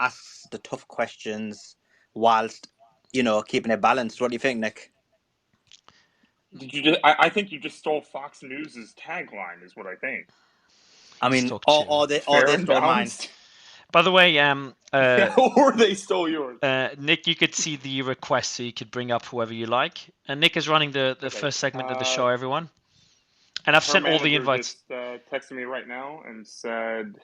ask the tough questions whilst, keeping it balanced. What do you think, Nick? Did you just? I think you just stole Fox News's tagline. Is what I think. I Let's mean, talk to you. or Fair they and stole mine. balanced. By the way, Or they stole yours. Nick, you could see the request, so you could bring up whoever you like. And Nick is running the Okay. first segment of the show, everyone. And I've Her sent all the manager invites. just texted me right now and said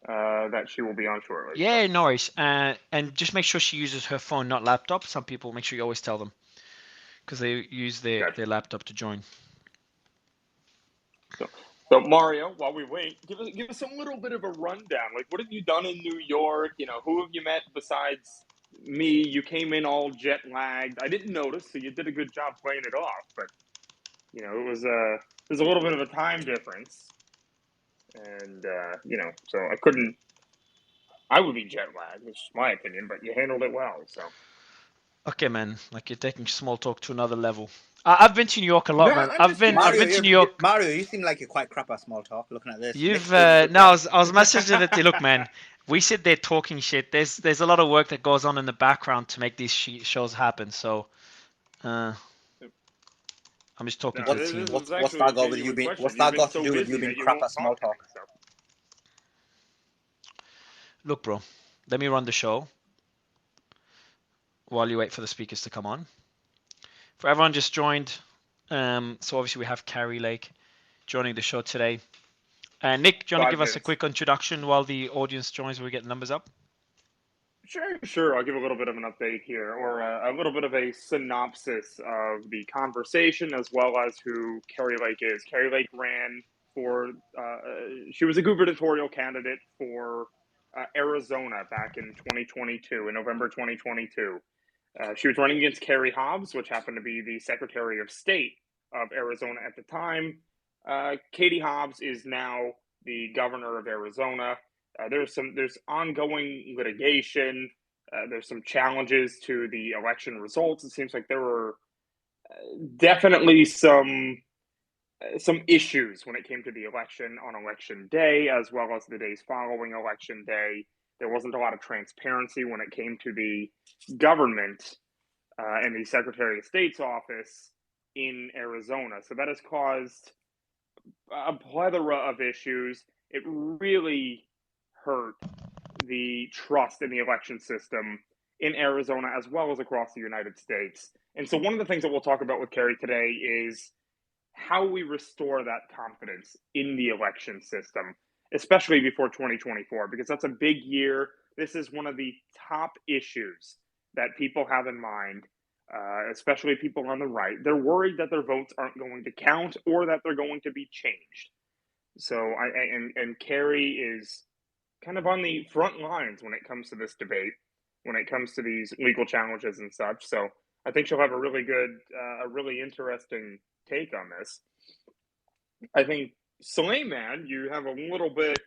that she will be on shortly. Yeah, no worries. And just make sure she uses her phone, not laptop. Some people, make sure you always tell them, because they use their laptop to join. So Mario, while we wait, give us a little bit of a rundown. Like, what have you done in New York? Who have you met besides me? You came in all jet lagged. I didn't notice, so you did a good job playing it off. But it was there's a little bit of a time difference, and so I couldn't. I would be jet lagged, which is my opinion, but you handled it well. So Okay, man. Like, you're taking small talk to another level. I've been to New York a lot, man. I've been to New York. Mario, you seem like you're quite crap at small talk. Looking at this, You've no, I was messaging it to look, man. We sit there talking shit. There's a lot of work that goes on in the background to make these shows happen. So, I'm just talking to the team. What's that got with you being? What's that got to do with you being crap at small talk? Look, bro, let me run the show while you wait for the speakers to come on. For everyone just joined, so obviously we have Kari Lake joining the show today. Nick, do you want to give us a quick introduction while the audience joins? We get numbers up. Sure. I'll give a little bit of an update here, or a little bit of a synopsis of the conversation, as well as who Kari Lake is. Kari Lake ran for, she was a gubernatorial candidate for Arizona back in 2022, in November 2022. She was running against Carrie Hobbs, which happened to be the Secretary of State of Arizona at the time. Katie Hobbs is now the governor of Arizona. There's ongoing litigation. There's some challenges to the election results. It seems like there were definitely some issues when it came to the election on election day, as well as the days following election day. There wasn't a lot of transparency when it came to the government and the Secretary of State's office in Arizona. So that has caused a plethora of issues. It really hurt the trust in the election system in Arizona, as well as across the United States. And so one of the things that we'll talk about with Kari today is how we restore that confidence in the election system, especially before 2024, because that's a big year. This is one of the top issues that people have in mind, especially people on the right. They're worried that their votes aren't going to count or that they're going to be changed. So Kari is kind of on the front lines when it comes to this debate, when it comes to these legal challenges and such. So I think she'll have a really good, a really interesting take on this. I think, Suleiman, you have a little bit.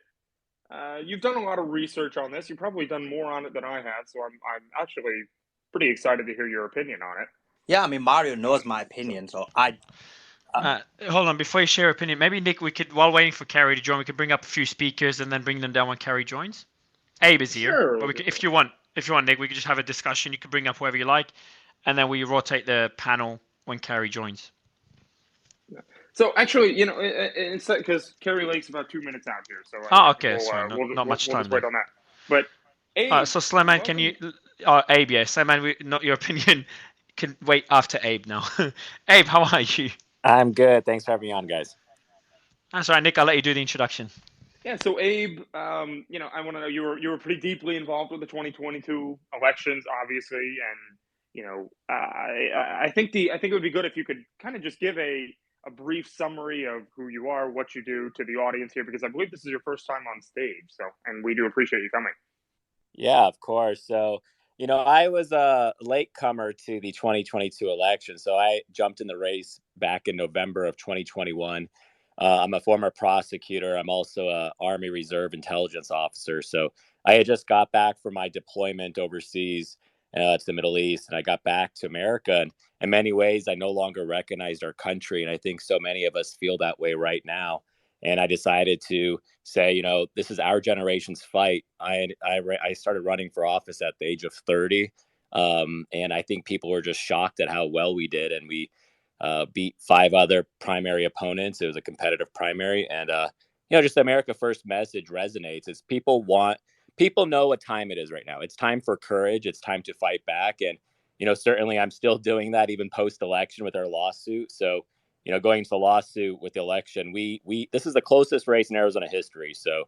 You've done a lot of research on this. You've probably done more on it than I have. So I'm actually pretty excited to hear your opinion on it. Yeah, I mean, Mario knows my opinion, so I. Hold on, before you share your opinion, maybe Nick, we could, while waiting for Kari to join, we could bring up a few speakers and then bring them down when Kari joins. Abe is here, Sure. but if you want, Nick, we could just have a discussion. You could bring up whoever you like, and then we rotate the panel when Kari joins. So actually, instead, because Kari Lake's about 2 minutes out here, so okay, not much time. We'll just wait on that. But Abe, so Suleiman, can you? Abe, yeah, Suleiman, not your opinion. Can wait after Abe now. Abe, how are you? I'm good. Thanks for having me on, guys. That's all right, Nick. I'll let you do the introduction. Yeah. So Abe, I want to know, you were pretty deeply involved with the 2022 elections, obviously, and I think it would be good if you could kind of just give a brief summary of who you are, what you do, to the audience here, because I believe this is your first time on stage. So, and we do appreciate you coming. Yeah, of course. So, I was a latecomer to the 2022 election. So I jumped in the race back in November of 2021. I'm a former prosecutor. I'm also an Army Reserve intelligence officer. So I had just got back from my deployment overseas to the Middle East, and I got back to America. And in many ways, I no longer recognized our country. And I think so many of us feel that way right now. And I decided to say, you know, this is our generation's fight. I started running for office at the age of 30. And I think people were just shocked at how well we did. And we beat 5 other primary opponents. It was a competitive primary. And, you know, just the America First message resonates. It's people know what time it is right now. It's time for courage. It's time to fight back. And, you know, certainly I'm still doing that even post-election with our lawsuit. So, you know, going into the lawsuit with the election, this is the closest race in Arizona history. So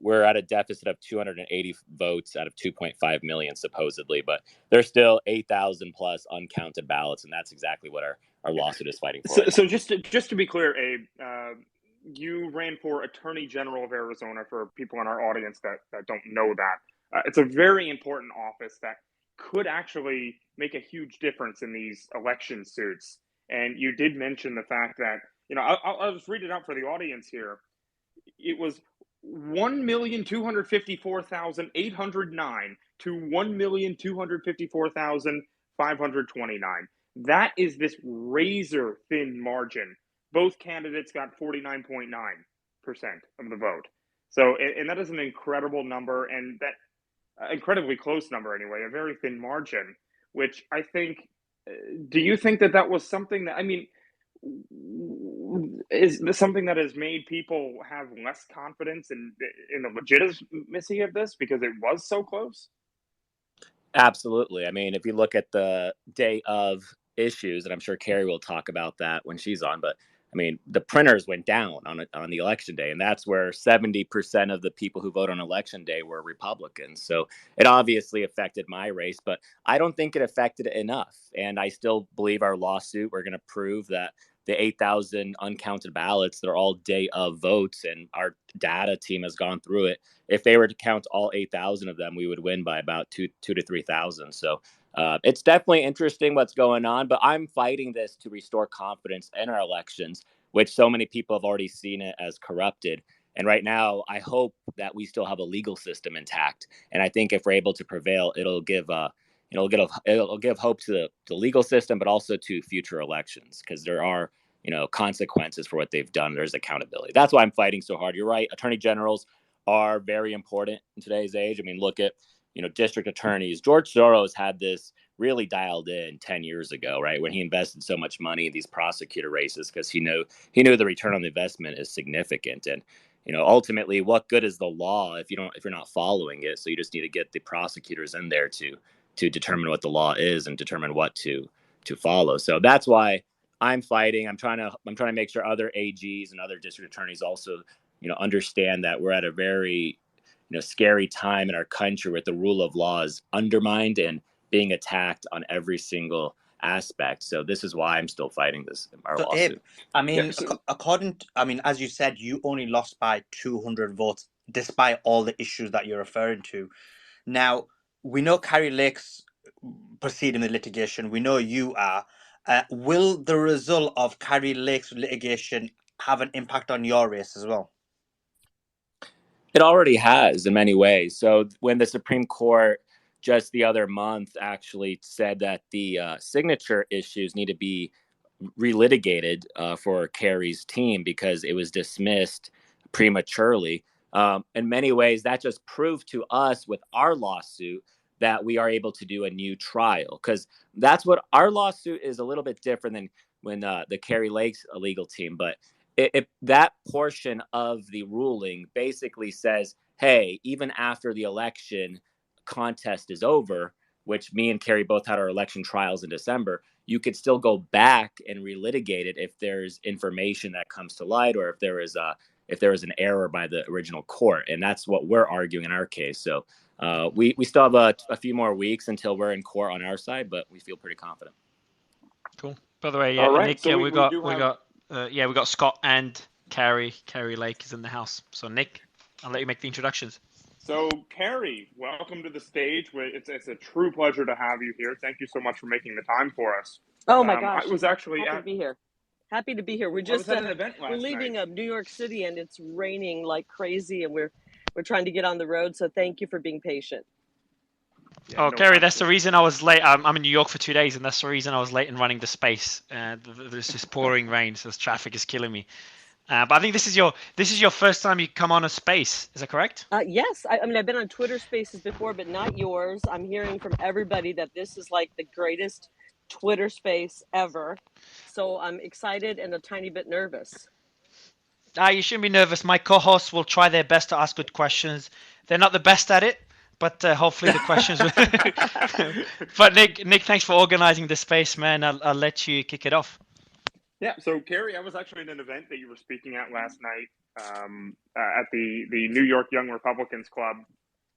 we're at a deficit of 280 votes out of 2.5 million, supposedly, but there's still 8,000 plus uncounted ballots. And that's exactly what our lawsuit is fighting for. So just to be clear, Abe, you ran for Attorney General of Arizona for people in our audience that don't know that. It's a very important office that could actually make a huge difference in these election suits. And you did mention the fact that, you know, I'll just read it out for the audience here. It was 1,254,809 to 1,254,529. That is this razor thin margin. Both candidates got 49.9% of the vote. So, and that is an incredible number, and that incredibly close number anyway, a very thin margin, which I think, do you think that was something that, I mean, is this something that has made people have less confidence in the legitimacy of this because it was so close? Absolutely. I mean, if you look at the day of issues, and I'm sure Kari will talk about that when she's on, but I mean, the printers went down on the election day, and that's where 70% of the people who vote on election day were Republicans. So it obviously affected my race, but I don't think it affected it enough. And I still believe our lawsuit, we're going to prove that the 8,000 uncounted ballots, they're all day of votes, and our data team has gone through it. If they were to count all 8,000 of them, we would win by about 2,000 to 3,000. So it's definitely interesting what's going on, but I'm fighting this to restore confidence in our elections, which so many people have already seen it as corrupted. And right now, I hope that we still have a legal system intact. And I think if we're able to prevail, it'll give hope to the legal system, but also to future elections, because there are, you know, consequences for what they've done. There's accountability. That's why I'm fighting so hard. You're right. Attorney generals are very important in today's age. I mean, look at, you know, district attorneys. George Soros had this really dialed in 10 years ago, right, when he invested so much money in these prosecutor races, because he knew the return on the investment is significant. And, you know, ultimately, what good is the law if you're not following it? So you just need to get the prosecutors in there to determine what the law is and determine what to follow. So that's why I'm fighting. I'm trying to make sure other AGs and other district attorneys also, you know, understand that we're at a very, you know, scary time in our country where the rule of law is undermined and being attacked on every single aspect. So this is why I'm still fighting this lawsuit. Abe, I mean, as you said, you only lost by 200 votes despite all the issues that you're referring to. Now, we know Kari Lake's proceeding the litigation. We know you are. Will the result of Kari Lake's litigation have an impact on your race as well? It already has in many ways. So when the Supreme Court just the other month actually said that the signature issues need to be relitigated for Kari's team because it was dismissed prematurely. In many ways, that just proved to us with our lawsuit that we are able to do a new trial, because that's what our lawsuit is a little bit different than when the Kari Lake's legal team. But that portion of the ruling basically says, hey, even after the election contest is over, which me and Kari both had our election trials in December, you could still go back and relitigate it if there's information that comes to light, or if there is an error by the original court. And that's what we're arguing in our case. So we still have a few more weeks until we're in court on our side, but we feel pretty confident. Cool. By the way, All right. Nick, So we got Scott and Kari. Kari Lake is in the house. So Nick, I'll let you make the introductions. So, Kari, welcome to the stage. It's a true pleasure to have you here. Thank you so much for making the time for us. Oh my gosh! I was actually happy to be here. Happy to be here. We're just at an event last we're leaving night. New York City, and it's raining like crazy, and we're trying to get on the road. So thank you for being patient. Yeah, Kari, that's the reason I was late. I'm in New York for 2 days, and that's the reason I was late in running the space. There's just pouring rain, so this traffic is killing me. But I think this is your first time you come on a space. Is that correct? Yes, I mean I've been on Twitter Spaces before, but not yours. I'm hearing from everybody that this is like the greatest Twitter space ever. So I'm excited and a tiny bit nervous. You shouldn't be nervous. My co-hosts will try their best to ask good questions. They're not the best at it, but hopefully the questions will. But Nick, thanks for organizing the space, man. I'll let you kick it off. Yeah, so Kari, I was actually at an event that you were speaking at last night at the New York Young Republicans Club,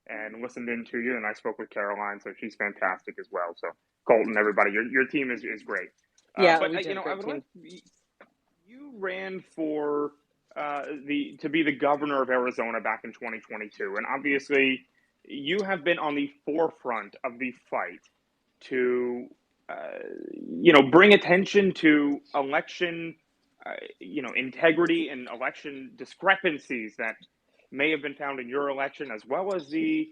and listened in to you. And I spoke with Caroline, so she's fantastic as well. So Colton, everybody, your team is great. Yeah, But we did a I great would team. like you ran for to be the governor of Arizona back in 2022, and obviously you have been on the forefront of the fight to bring attention to election integrity and election discrepancies that may have been found in your election, as well as the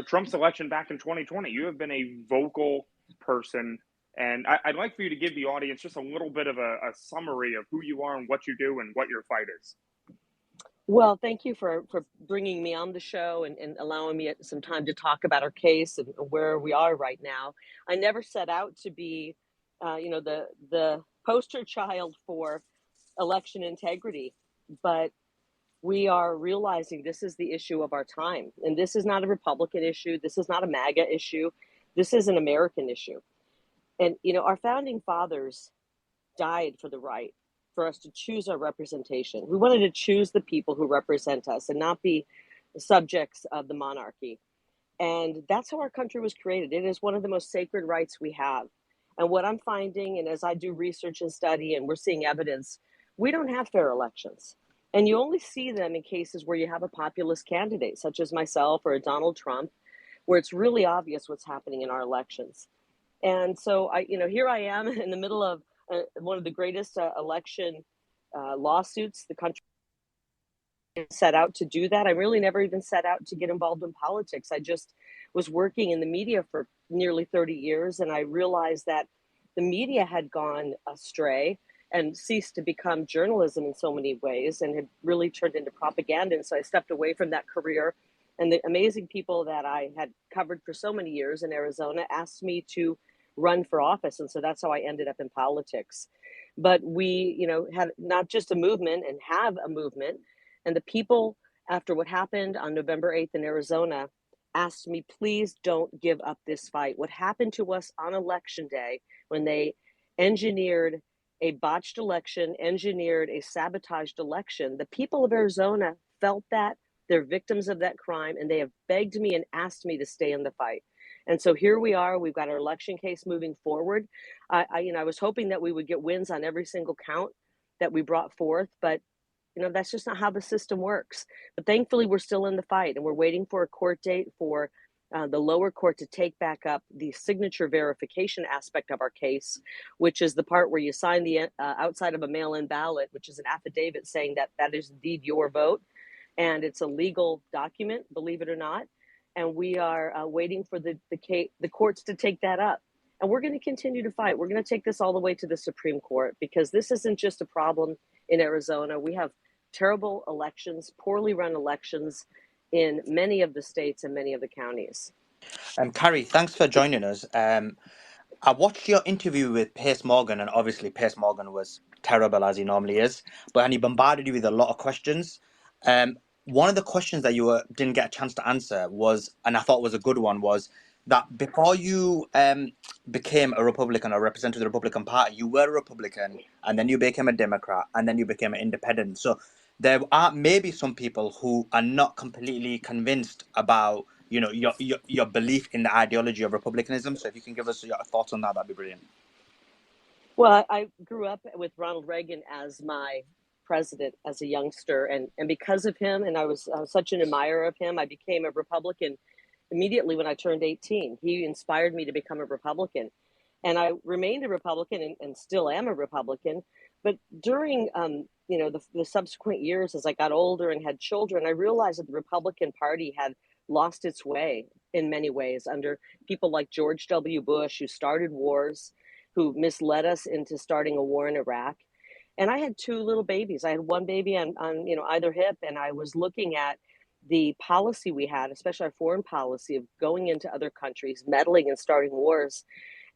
Trump's election back in 2020. You have been a vocal person, and I'd like for you to give the audience just a little bit of a summary of who you are and what you do and what your fight is. Well, thank you for bringing me on the show and allowing me some time to talk about our case and where we are right now. I never set out to be, the poster child for election integrity, but we are realizing this is the issue of our time. And this is not a Republican issue. This is not a MAGA issue. This is an American issue. And, our founding fathers died for the right for us to choose our representation. We wanted to choose the people who represent us and not be subjects of the monarchy. And that's how our country was created. It is one of the most sacred rights we have. And what I'm finding, and as I do research and study, and we're seeing evidence, we don't have fair elections. And you only see them in cases where you have a populist candidate, such as myself or a Donald Trump, where it's really obvious what's happening in our elections. And so here I am in the middle of one of the greatest election lawsuits the country set out to do that. I really never even set out to get involved in politics. I just was working in the media for nearly 30 years, and I realized that the media had gone astray and ceased to become journalism in so many ways and had really turned into propaganda. And so I stepped away from that career. And the amazing people that I had covered for so many years in Arizona asked me to run for office. And so that's how I ended up in politics. But we, had not just a movement and have a movement. And the people, after what happened on November 8th in Arizona, asked me, please don't give up this fight. What happened to us on election day when they engineered a botched election, engineered a sabotaged election, the people of Arizona felt that. They're victims of that crime, and they have begged me and asked me to stay in the fight. And so here we are. We've got our election case moving forward. I was hoping that we would get wins on every single count that we brought forth, but that's just not how the system works. But thankfully, we're still in the fight, and we're waiting for a court date for the lower court to take back up the signature verification aspect of our case, which is the part where you sign the outside of a mail-in ballot, which is an affidavit saying that that is indeed your vote. And it's a legal document, believe it or not. And we are waiting for the courts to take that up. And we're going to continue to fight. We're going to take this all the way to the Supreme Court, because this isn't just a problem in Arizona. We have terrible elections, poorly run elections in many of the states and many of the counties. Kari, thanks for joining us. I watched your interview with Piers Morgan, and obviously Piers Morgan was terrible as he normally is, and he bombarded you with a lot of questions. One of the questions that didn't get a chance to answer was, and I thought was a good one, was that before you became a Republican or represented the Republican Party, you were a Republican, and then you became a Democrat, and then you became an independent. So there are maybe some people who are not completely convinced about your belief in the ideology of republicanism. So if you can give us your thoughts on that, that'd be brilliant. Well, I grew up with Ronald Reagan as my president as a youngster, and because of him, and I was such an admirer of him, I became a Republican immediately when I turned 18. He inspired me to become a Republican, and I remained a Republican and still am a Republican. But during the subsequent years, as I got older and had children, I realized that the Republican Party had lost its way in many ways under people like George W. Bush, who started wars, who misled us into starting a war in Iraq. And I had two little babies. I had one baby on either hip, and I was looking at the policy we had, especially our foreign policy of going into other countries, meddling and starting wars.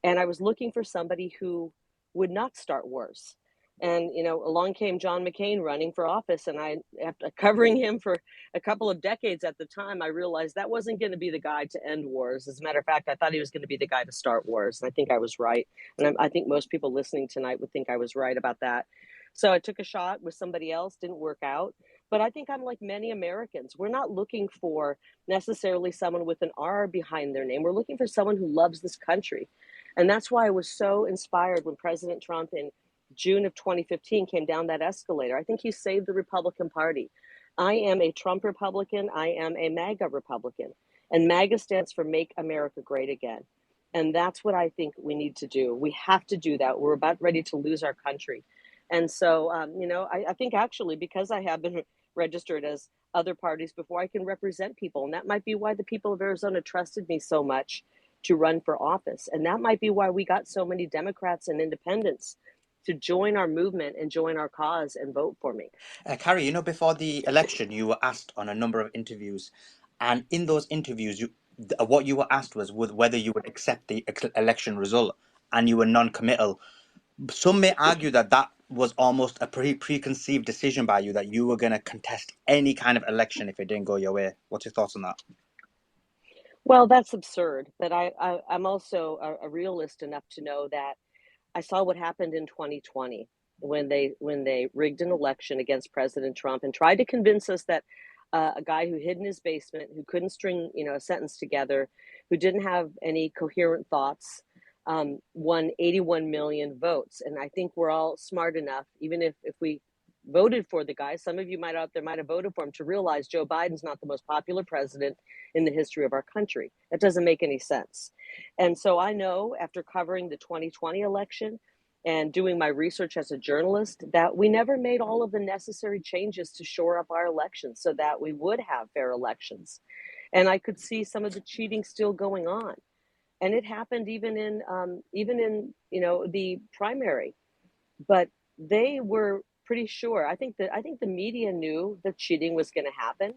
And I was looking for somebody who would not start wars. And along came John McCain running for office, and after covering him for a couple of decades at the time, I realized that wasn't going to be the guy to end wars. As a matter of fact, I thought he was going to be the guy to start wars, and I think I was right. And I think most people listening tonight would think I was right about that. So I took a shot with somebody else, didn't work out. But I think I'm like many Americans. We're not looking for necessarily someone with an R behind their name. We're looking for someone who loves this country. And that's why I was so inspired when President Trump in June of 2015 came down that escalator. I think he saved the Republican Party. I am a Trump Republican. I am a MAGA Republican. And MAGA stands for Make America Great Again. And that's what I think we need to do. We have to do that. We're about ready to lose our country. And so, I think actually because I have been registered as other parties before, I can represent people. And that might be why the people of Arizona trusted me so much to run for office. And that might be why we got so many Democrats and independents to join our movement and join our cause and vote for me. Kari, before the election, you were asked on a number of interviews, and in those interviews, what you were asked was whether you would accept the election result, and you were non-committal. Some may argue that that was almost a preconceived decision by you, that you were going to contest any kind of election if it didn't go your way. What's your thoughts on that? Well, that's absurd. But I'm also a realist enough to know that I saw what happened in 2020 when they rigged an election against President Trump and tried to convince us that a guy who hid in his basement, who couldn't string a sentence together, who didn't have any coherent thoughts, won 81 million votes. And I think we're all smart enough, even if we voted for the guy, some of you might out there might have voted for him, to realize Joe Biden's not the most popular president in the history of our country. That doesn't make any sense. And so I know, after covering the 2020 election and doing my research as a journalist, that we never made all of the necessary changes to shore up our elections so that we would have fair elections. And I could see some of the cheating still going on. And it happened even in the primary. But they were pretty sure. I think the media knew that cheating was going to happen,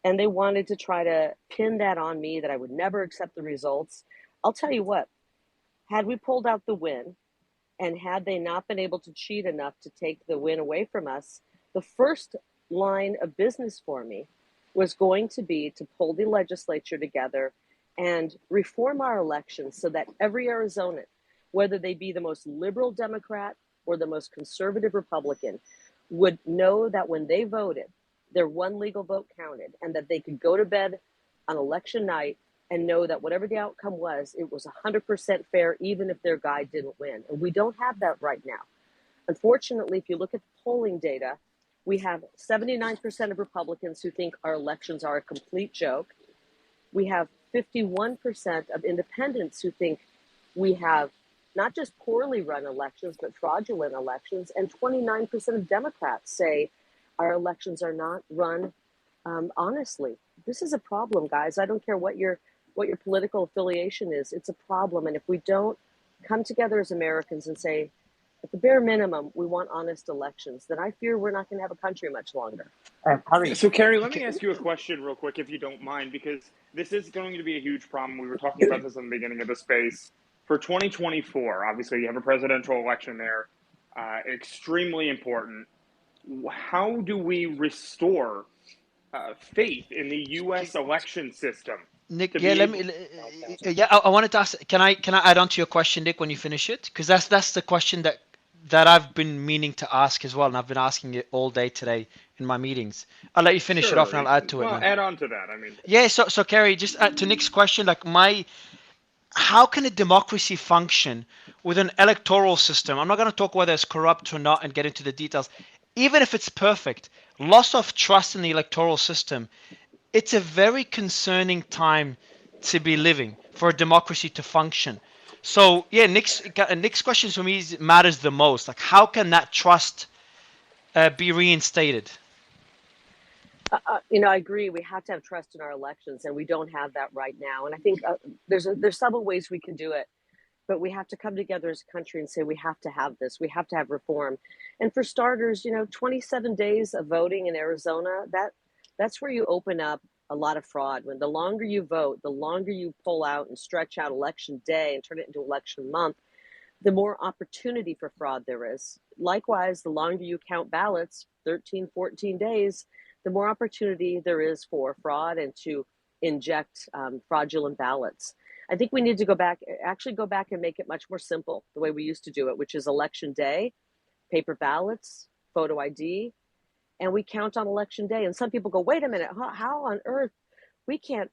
and they wanted to try to pin that on me, that I would never accept the results. I'll tell you what, had we pulled out the win, and had they not been able to cheat enough to take the win away from us, the first line of business for me was going to be to pull the legislature together and reform our elections so that every Arizonan, whether they be the most liberal Democrat or the most conservative Republican, would know that when they voted, their one legal vote counted, and that they could go to bed on election night and know that whatever the outcome was, it was 100% fair, even if their guy didn't win. And we don't have that right now. Unfortunately, if you look at the polling data, we have 79% of Republicans who think our elections are a complete joke. We have 51% of independents who think we have not just poorly run elections, but fraudulent elections. And 29% of Democrats say our elections are not run honestly. This is a problem, guys. I don't care what your political affiliation is. It's a problem. And if we don't come together as Americans and say, at the bare minimum, we want honest elections, then I fear we're not going to have a country much longer. So, Kari, let me ask you a question real quick, if you don't mind, because this is going to be a huge problem. We were talking about this in the beginning of the space. For 2024, obviously, you have a presidential election there, extremely important. How do we restore faith in the U.S. election system? Nick, I wanted to ask. Can I add on to your question, Nick, when you finish it? Because that's the question that I've been meaning to ask as well, and I've been asking it all day today in my meetings. I'll let you finish it off, and I'll add to it. Well, add on to that. Yeah. So Kari, just to Nick's question, how can a democracy function with an electoral system? I'm not going to talk whether it's corrupt or not and get into the details. Even if it's perfect, loss of trust in the electoral system, it's a very concerning time to be living for a democracy to function. So yeah, Nick's question for me matters the most. Like, how can that trust be reinstated? I agree. We have to have trust in our elections, and we don't have that right now. And I think there's several ways we can do it. but we have to come together as a country and say we have to have this. We have to have reform. And for starters, 27 days of voting in Arizona, that's where you open up a lot of fraud. When the longer you vote, the longer you pull out and stretch out election day and turn it into election month, the more opportunity for fraud there is. Likewise, the longer you count ballots, 13, 14 days, the more opportunity there is for fraud and to inject fraudulent ballots. I think we need to go back and make it much more simple, the way we used to do it, which is election day, paper ballots, photo ID, and we count on election day. And some people go, wait a minute, how on earth? We can't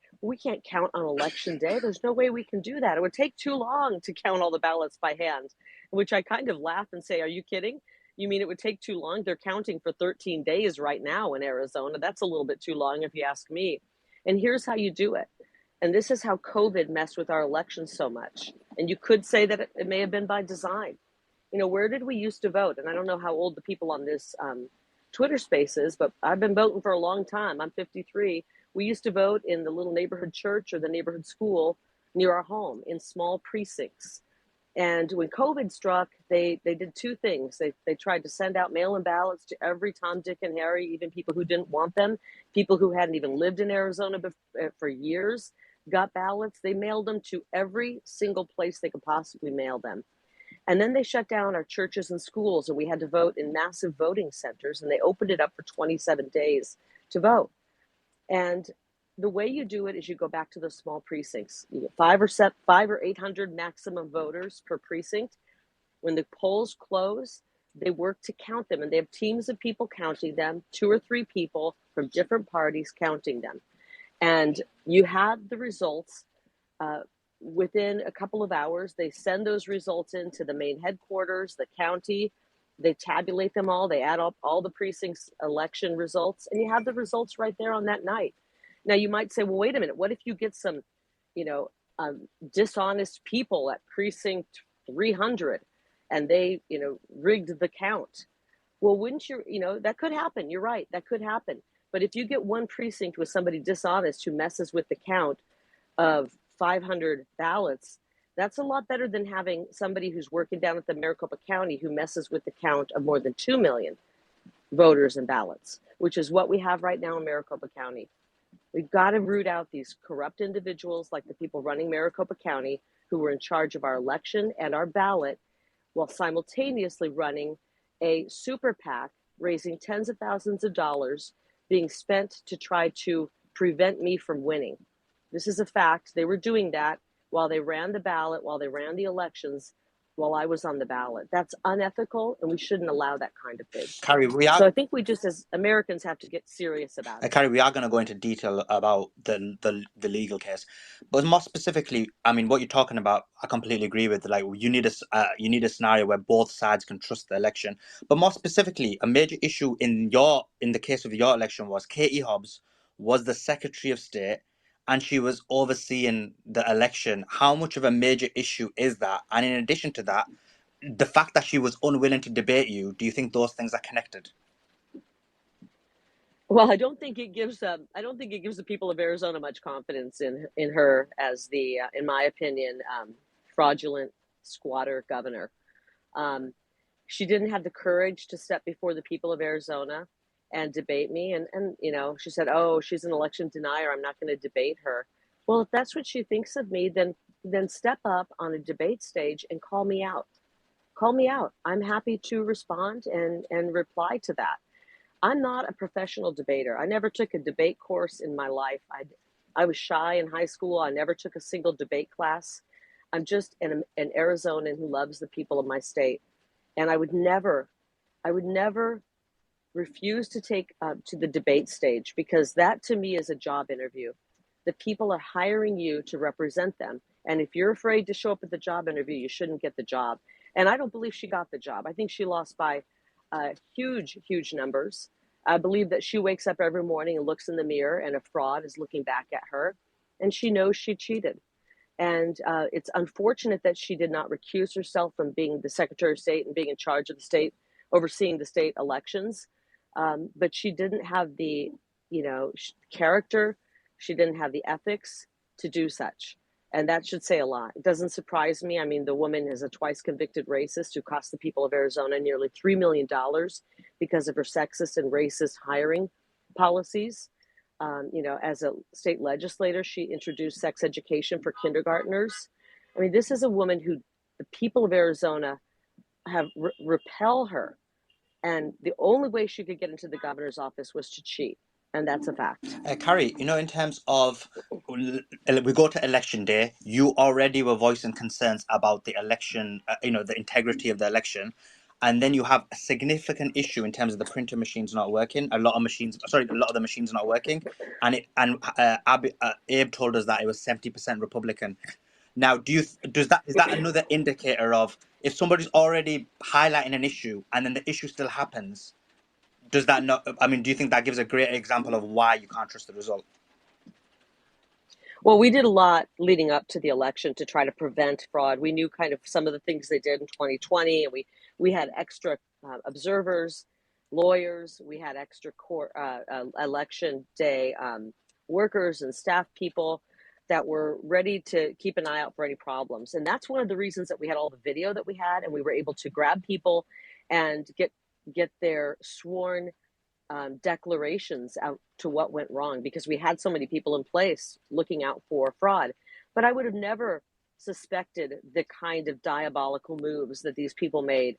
count on election day. There's no way we can do that. It would take too long to count all the ballots by hand, which I kind of laugh and say, are you kidding? You mean it would take too long? They're counting for 13 days right now in Arizona. That's a little bit too long if you ask me. And here's how you do it. And this is how COVID messed with our elections so much. And you could say that it may have been by design. Where did we used to vote? And I don't know how old the people on this Twitter space is, but I've been voting for a long time. I'm 53. We used to vote in the little neighborhood church or the neighborhood school near our home in small precincts. And when COVID struck, they did two things. They tried to send out mail-in ballots to every Tom, Dick, and Harry, even people who didn't want them, people who hadn't even lived in Arizona for years, got ballots. They mailed them to every single place they could possibly mail them. And then they shut down our churches and schools, and we had to vote in massive voting centers, and they opened it up for 27 days to vote. And the way you do it is you go back to those small precincts. You get 5 or 800 maximum voters per precinct. When the polls close, they work to count them, and they have teams of people counting them, 2 or 3 people from different parties counting them. And you have the results within a couple of hours. They send those results into the main headquarters, the county. They tabulate them all. They add up all the precincts' election results, and you have the results right there on that night. Now, you might say, well, wait a minute. What if you get some, dishonest people at precinct 300 and they, rigged the count? Well, wouldn't you, that could happen. You're right. That could happen. But if you get one precinct with somebody dishonest who messes with the count of 500 ballots, that's a lot better than having somebody who's working down at the Maricopa County who messes with the count of more than 2 million voters and ballots, which is what we have right now in Maricopa County. We've got to root out these corrupt individuals like the people running Maricopa County who were in charge of our election and our ballot, while simultaneously running a super PAC, raising tens of thousands of dollars being spent to try to prevent me from winning. This is a fact. They were doing that while they ran the ballot, while they ran the elections, while I was on the ballot. That's unethical, and we shouldn't allow that kind of thing. Kari, So I think we just, as Americans, have to get serious about it. Kari, we are going to go into detail about the legal case, but more specifically, I mean, what you're talking about, I completely agree with. Like, you need a scenario where both sides can trust the election. But more specifically, a major issue in the case of your election was Katie Hobbs was the Secretary of State, and she was overseeing the election. How much of a major issue is that? And in addition to that, the fact that she was unwilling to debate you, do you think those things are connected? Well, I don't think it gives the people of Arizona much confidence in her as the, in my opinion, fraudulent squatter governor. She didn't have the courage to step before the people of Arizona and debate me. And she said, oh, she's an election denier, I'm not going to debate her. Well, if that's what she thinks of me, then step up on a debate stage and call me out. Call me out. I'm happy to respond and reply to that. I'm not a professional debater. I never took a debate course in my life. I was shy in high school. I never took a single debate class. I'm just an Arizonan who loves the people of my state. And I would never refuse to take to the debate stage, because that to me is a job interview. The people are hiring you to represent them. And if you're afraid to show up at the job interview, you shouldn't get the job. And I don't believe she got the job. I think she lost by huge numbers. I believe that she wakes up every morning and looks in the mirror and a fraud is looking back at her, and she knows she cheated. And it's unfortunate that she did not recuse herself from being the Secretary of State and being in charge of the state, overseeing the state elections. But she didn't have the, character. She didn't have the ethics to do such. And that should say a lot. It doesn't surprise me. I mean, the woman is a twice convicted racist who cost the people of Arizona nearly $3 million because of her sexist and racist hiring policies. As a state legislator, she introduced sex education for kindergartners. I mean, this is a woman who the people of Arizona have repel her. And the only way she could get into the governor's office was to cheat. And that's a fact. Kari, in terms of we go to election day, you already were voicing concerns about the election, the integrity of the election. And then you have a significant issue in terms of the printer machines not working. A lot of the machines not working. Abe told us that it was 70% Republican. Now, is that another indicator of if somebody's already highlighting an issue and then the issue still happens? Does that not? I mean, do you think that gives a great example of why you can't trust the result? Well, we did a lot leading up to the election to try to prevent fraud. We knew kind of some of the things they did in 2020, and we had extra observers, lawyers. We had extra election day workers and staff people that were ready to keep an eye out for any problems. And that's one of the reasons that we had all the video that we had, and we were able to grab people and get their sworn declarations out to what went wrong, because we had so many people in place looking out for fraud. But I would have never suspected the kind of diabolical moves that these people made.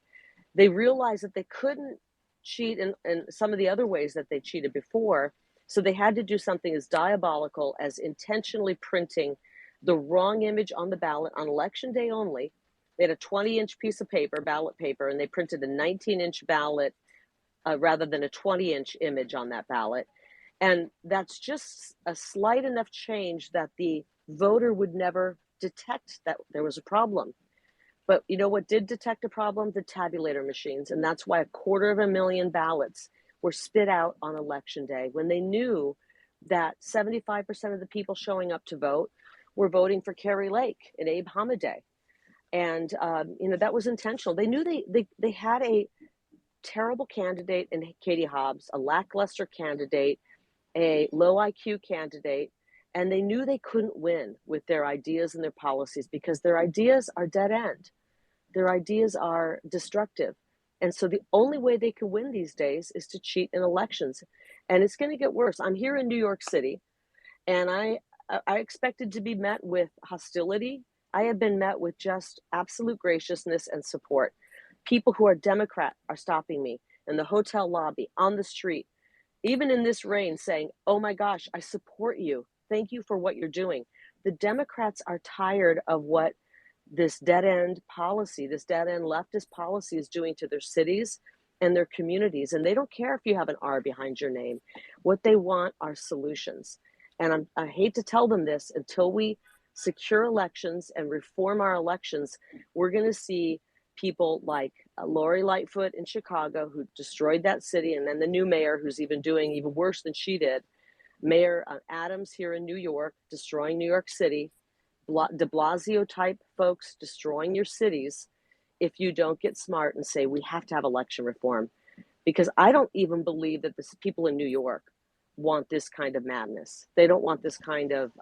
They realized that they couldn't cheat in some of the other ways that they cheated before. So they had to do something as diabolical as intentionally printing the wrong image on the ballot on election day only. They had a 20-inch piece of paper, ballot paper, and they printed a 19-inch ballot rather than a 20-inch image on that ballot. And that's just a slight enough change that the voter would never detect that there was a problem. But you know what did detect a problem? The tabulator machines. And that's why 250,000 ballots were spit out on election day, when they knew that 75% of the people showing up to vote were voting for Kari Lake and Abe Hamadeh. And, that was intentional. They knew they had a terrible candidate in Katie Hobbs, a lackluster candidate, a low IQ candidate, and they knew they couldn't win with their ideas and their policies because their ideas are dead end. Their ideas are destructive. And so the only way they can win these days is to cheat in elections. And it's going to get worse. I'm here in New York City, and I expected to be met with hostility. I have been met with just absolute graciousness and support. People who are Democrat are stopping me in the hotel lobby, on the street, even in this rain, saying, "Oh my gosh, I support you. Thank you for what you're doing." The Democrats are tired of what this dead-end policy, this dead-end leftist policy is doing to their cities and their communities. And they don't care if you have an R behind your name. What they want are solutions. And I hate to tell them this, until we secure elections and reform our elections, we're going to see people like Lori Lightfoot in Chicago, who destroyed that city, and then the new mayor, who's doing even worse than she did, Mayor Adams here in New York, destroying New York City, de Blasio type folks destroying your cities, if you don't get smart and say we have to have election reform. Because I don't even believe that the people in New York want this kind of madness. They don't want this kind of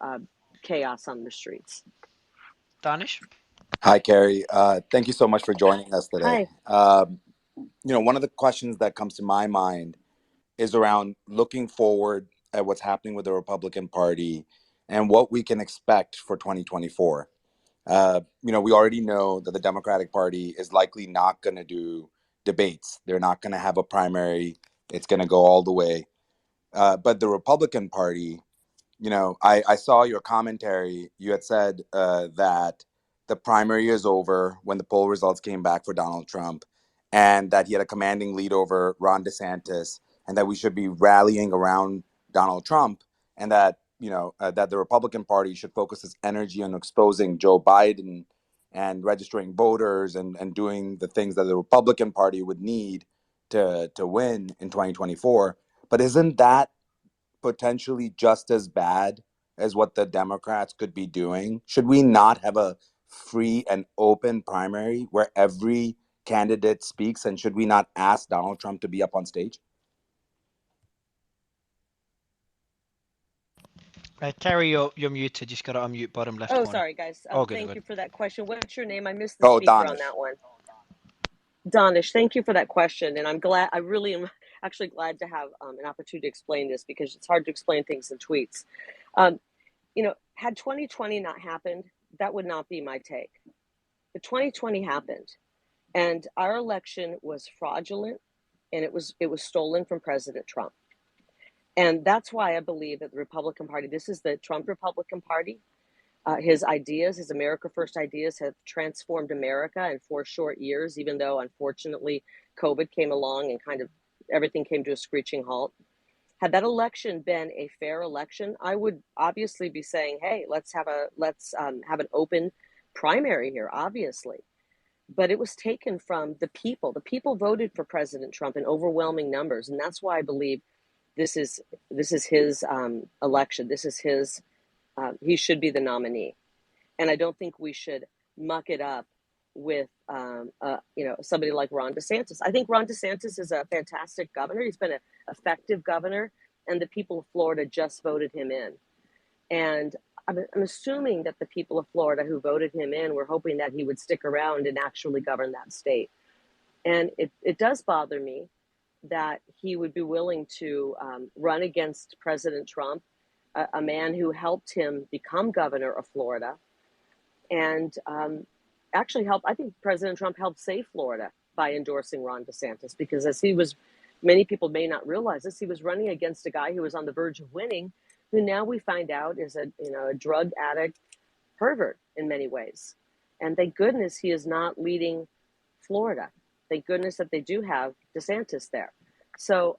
chaos on the streets. Danish? Hi, Kari. Thank you so much for joining us today. Hi. One of the questions that comes to my mind is around looking forward at what's happening with the Republican Party and what we can expect for 2024. We already know that the Democratic Party is likely not going to do debates. They're not going to have a primary. It's going to go all the way. But the Republican Party, I saw your commentary. You had said that the primary is over when the poll results came back for Donald Trump, and that he had a commanding lead over Ron DeSantis, and that we should be rallying around Donald Trump, and that that the Republican Party should focus its energy on exposing Joe Biden and registering voters and doing the things that the Republican Party would need to win in 2024. But isn't that potentially just as bad as what the Democrats could be doing? Should we not have a free and open primary where every candidate speaks? And should we not ask Donald Trump to be up on stage? Kari, you're muted. Just got to unmute bottom left Oh, corner. sorry, guys. Oh, good, Thank good. you for that question. What's your name? I missed the Oh, speaker on Donish. that one. Donish, thank you for that question. And I'm glad, I really am actually glad to have an opportunity to explain this, because it's hard to explain things in tweets. Had 2020 not happened, that would not be my take. But 2020 happened, and our election was fraudulent, and it was stolen from President Trump. And that's why I believe that the Republican Party, this is the Trump Republican Party, his ideas, his America First ideas, have transformed America in 4 short years, even though, unfortunately, COVID came along and kind of everything came to a screeching halt. Had that election been a fair election, I would obviously be saying, hey, let's have an open primary here, obviously. But it was taken from the people. The people voted for President Trump in overwhelming numbers, and that's why I believe this is his election. This is his. He should be the nominee, and I don't think we should muck it up with somebody like Ron DeSantis. I think Ron DeSantis is a fantastic governor. He's been an effective governor, and the people of Florida just voted him in. And I'm assuming that the people of Florida who voted him in were hoping that he would stick around and actually govern that state. And it does bother me that he would be willing to run against President Trump, a man who helped him become governor of Florida, and actually helped. I think President Trump helped save Florida by endorsing Ron DeSantis, because many people may not realize this, he was running against a guy who was on the verge of winning, who now we find out is a drug addict pervert in many ways. And thank goodness he is not leading Florida. Thank goodness that they do have DeSantis there. So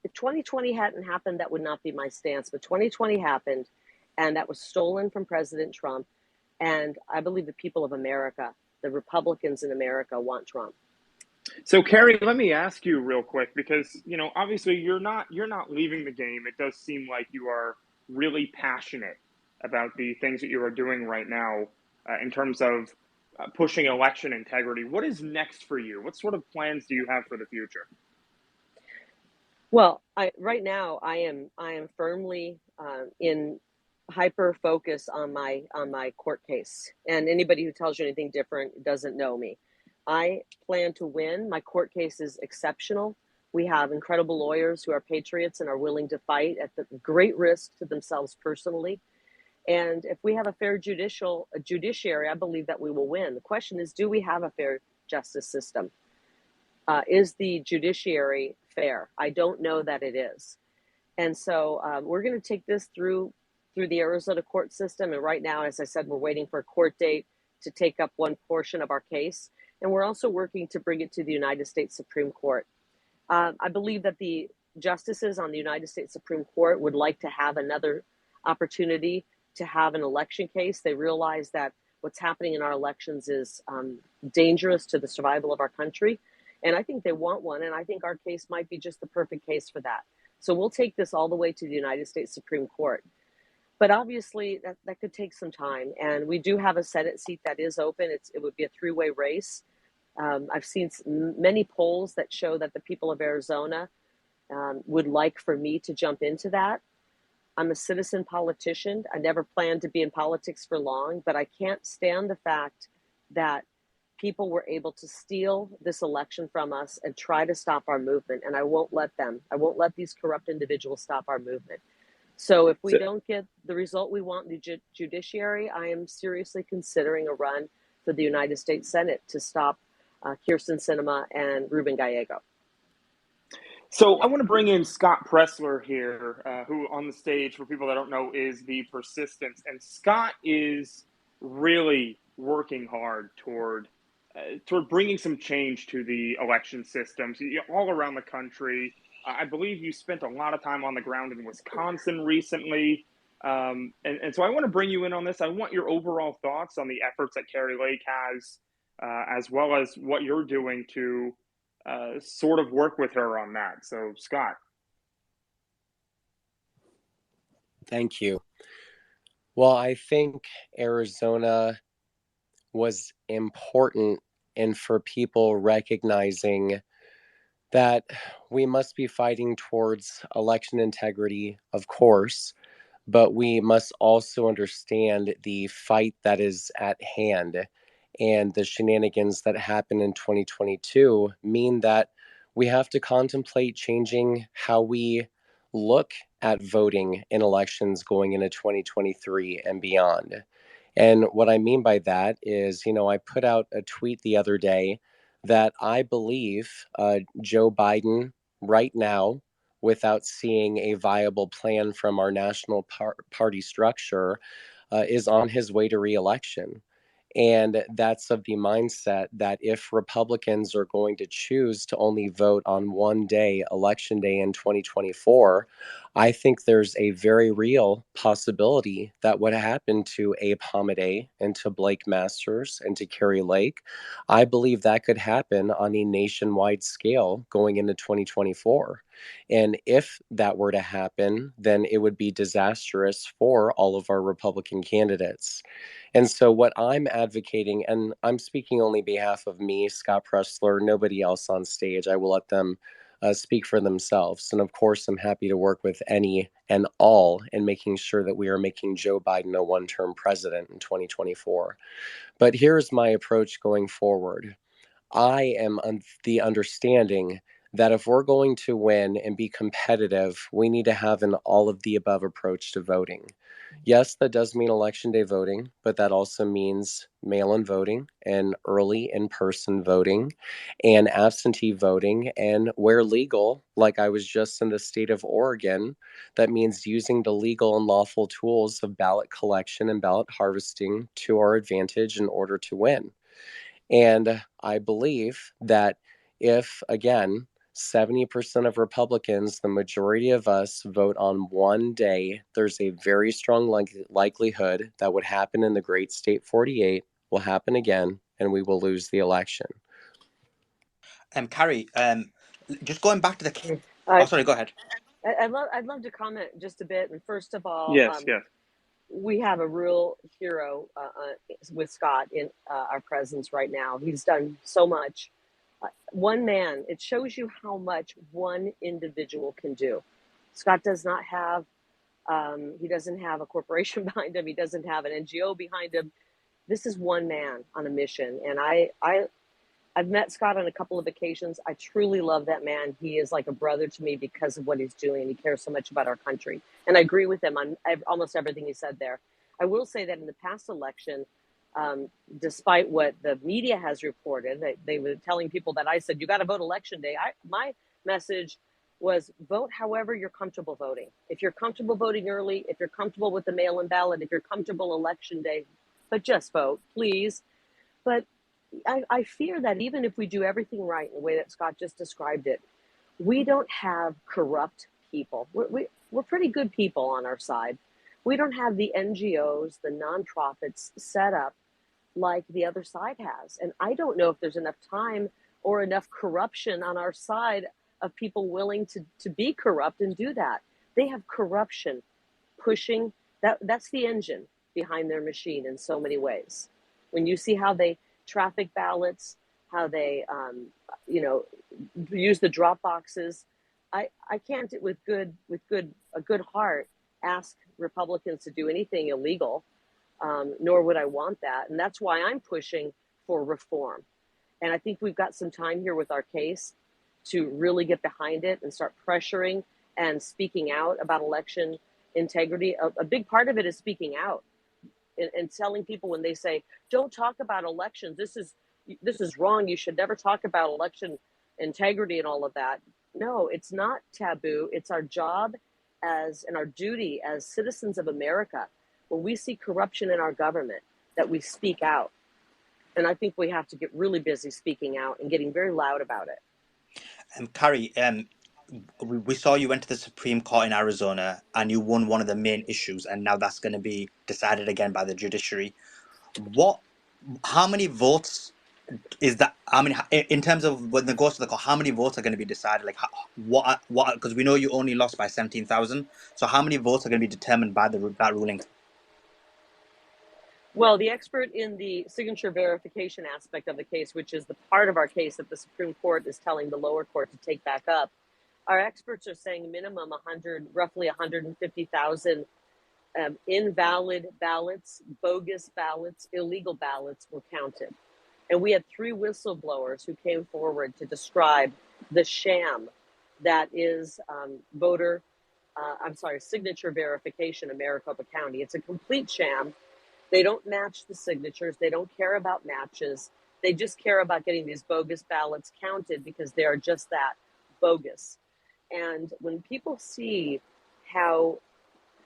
if 2020 hadn't happened, that would not be my stance. But 2020 happened, and that was stolen from President Trump. And I believe the people of America, the Republicans in America, want Trump. So, Kari, let me ask you real quick, because obviously you're not leaving the game. It does seem like you are really passionate about the things that you are doing right now in terms of pushing election integrity. What is next for you? What sort of plans do you have for the future? Well, right now I am firmly in hyper focus on my court case, and anybody who tells you anything different doesn't know me. I plan to win. My court case is exceptional. We have incredible lawyers who are patriots and are willing to fight at the great risk to themselves personally. And if we have a fair judiciary, I believe that we will win. The question is, do we have a fair justice system? Is the judiciary fair? I don't know that it is. And so we're going to take this through the Arizona court system. And right now, as I said, we're waiting for a court date to take up one portion of our case. And we're also working to bring it to the United States Supreme Court. I believe that the justices on the United States Supreme Court would like to have another opportunity to have an election case. They realize that what's happening in our elections is dangerous to the survival of our country. And I think they want one. And I think our case might be just the perfect case for that. So we'll take this all the way to the United States Supreme Court. But obviously, that could take some time. And we do have a Senate seat that is open. It would be a 3-way race. I've seen many polls that show that the people of Arizona would like for me to jump into that. I'm a citizen politician. I never planned to be in politics for long, but I can't stand the fact that people were able to steal this election from us and try to stop our movement. And I won't let them. I won't let these corrupt individuals stop our movement. So if we don't get the result we want in the judiciary, I am seriously considering a run for the United States Senate to stop Kyrsten Sinema and Ruben Gallego. So I want to bring in Scott Pressler here, who on the stage, for people that don't know, is the Persistence. And Scott is really working hard toward bringing some change to the election systems all around the country. I believe you spent a lot of time on the ground in Wisconsin recently. And so I want to bring you in on this. I want your overall thoughts on the efforts that Kari Lake has, as well as what you're doing to sort of work with her on that. So, Scott. Thank you. Well, I think Arizona was important, and for people recognizing that we must be fighting towards election integrity, of course, but we must also understand the fight that is at hand. And the shenanigans that happened in 2022 mean that we have to contemplate changing how we look at voting in elections going into 2023 and beyond. And what I mean by that is, I put out a tweet the other day that I believe Joe Biden right now, without seeing a viable plan from our national party structure, is on his way to reelection. And that's of the mindset that if Republicans are going to choose to only vote on one day, Election Day in 2024, I think there's a very real possibility that what happened to Abe Hamadeh and to Blake Masters and to Kari Lake, I believe that could happen on a nationwide scale going into 2024. And if that were to happen, then it would be disastrous for all of our Republican candidates. And so, what I'm advocating, and I'm speaking only behalf of me, Scott Pressler, nobody else on stage, I will let them speak for themselves. And of course, I'm happy to work with any and all in making sure that we are making Joe Biden a one-term president in 2024. But here's my approach going forward. I am the understanding that if we're going to win and be competitive, we need to have an all of the above approach to voting. Yes, that does mean election day voting, but that also means mail in voting and early in person voting and absentee voting. And where legal, like I was just in the state of Oregon, that means using the legal and lawful tools of ballot collection and ballot harvesting to our advantage in order to win. And I believe that if, again, 70% of Republicans, the majority of us, vote on one day, there's a very strong likelihood that what happened in the great state 48 will happen again, and we will lose the election. Kari, just going back to the... I, Oh, sorry, go ahead. I'd love to comment just a bit. And first of all, Yes, yes. we have a real hero with Scott in our presence right now. He's done so much. One man, it shows you how much one individual can do. Scott does not have, he doesn't have a corporation behind him. He doesn't have an NGO behind him. This is one man on a mission. And I've met Scott on a couple of occasions. I truly love that man. He is like a brother to me because of what he's doing. He cares so much about our country. And I agree with him on almost everything he said there. I will say that in the past election, despite what the media has reported, they were telling people that I said, you got to vote election day. My message was vote however you're comfortable voting. If you're comfortable voting early, if you're comfortable with the mail-in ballot, if you're comfortable election day, but just vote, please. But I fear that even if we do everything right in the way that Scott just described it, we don't have corrupt people. We're pretty good people on our side. We don't have the NGOs, the nonprofits set up like the other side has. And I don't know if there's enough time or enough corruption on our side of people willing to be corrupt and do that. They have corruption pushing, that's the engine behind their machine in so many ways. When you see how they traffic ballots, how they, use the drop boxes. I can't, with a good heart, ask Republicans to do anything illegal, nor would I want that. And that's why I'm pushing for reform. And I think we've got some time here with our case to really get behind it and start pressuring and speaking out about election integrity. A big part of it is speaking out and telling people when they say, don't talk about elections, this is wrong, you should never talk about election integrity and all of that. No, it's not taboo. It's our job and our duty as citizens of America, when we see corruption in our government, that we speak out. And I think we have to get really busy speaking out and getting very loud about it. Kari, we saw you went to the Supreme Court in Arizona and you won one of the main issues, and now that's going to be decided again by the judiciary. How many votes is that? I mean, in terms of when it goes to the court, how many votes are going to be decided? Like, what? Because we know you only lost by 17,000. So how many votes are going to be determined by that ruling? Well, the expert in the signature verification aspect of the case, which is the part of our case that the Supreme Court is telling the lower court to take back up, our experts are saying minimum roughly 150,000 invalid ballots, bogus ballots, illegal ballots were counted. And we had 3 whistleblowers who came forward to describe the sham that is signature verification in Maricopa County. It's a complete sham. They don't match the signatures. They don't care about matches. They just care about getting these bogus ballots counted because they are just that, bogus. And when people see how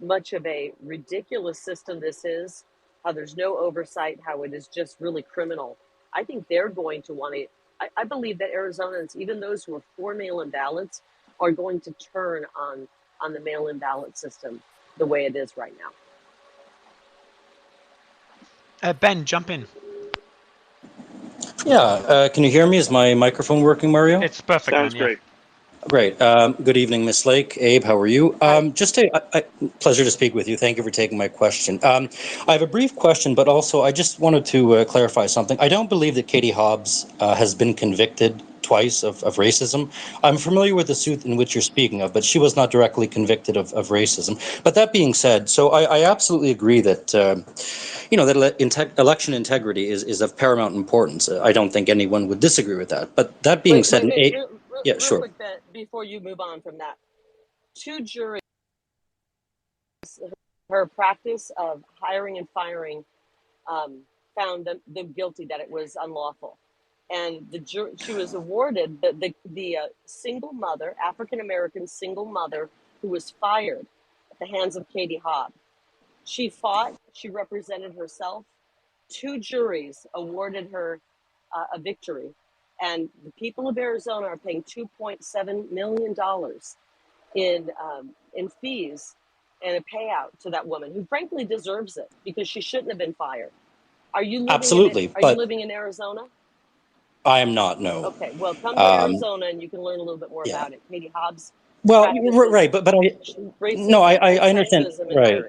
much of a ridiculous system this is, how there's no oversight, how it is just really criminal, I think they're going to want to. I believe that Arizonans, even those who are for mail-in ballots, are going to turn on the mail-in ballot system the way it is right now. Ben, jump in. Yeah, can you hear me? Is my microphone working, Mario? It's perfect. Sounds great. Great. Good evening, Miss Lake. Abe, how are you? Just a pleasure to speak with you. Thank you for taking my question. I have a brief question, but also I just wanted to clarify something. I don't believe that Katie Hobbs has been convicted twice of racism. I'm familiar with the suit in which you're speaking of, but she was not directly convicted of racism. But that being said, so I absolutely agree that that election integrity is of paramount importance. I don't think anyone would disagree with that. But that being said, real sure. quick, Ben, before you move on from that, 2 juries, her practice of hiring and firing, found them guilty, that it was unlawful. And she was awarded the single mother, African-American single mother, who was fired at the hands of Katie Hobbs. She fought, she represented herself. 2 juries awarded her a victory. And the people of Arizona are paying $2.7 million in fees and a payout to that woman, who frankly deserves it because she shouldn't have been fired. Are you living Absolutely, are you living in Arizona? I am not, no. Okay, well, come to Arizona and you can learn a little bit more about it. Katie Hobbs. Well, right, but I understand. Right.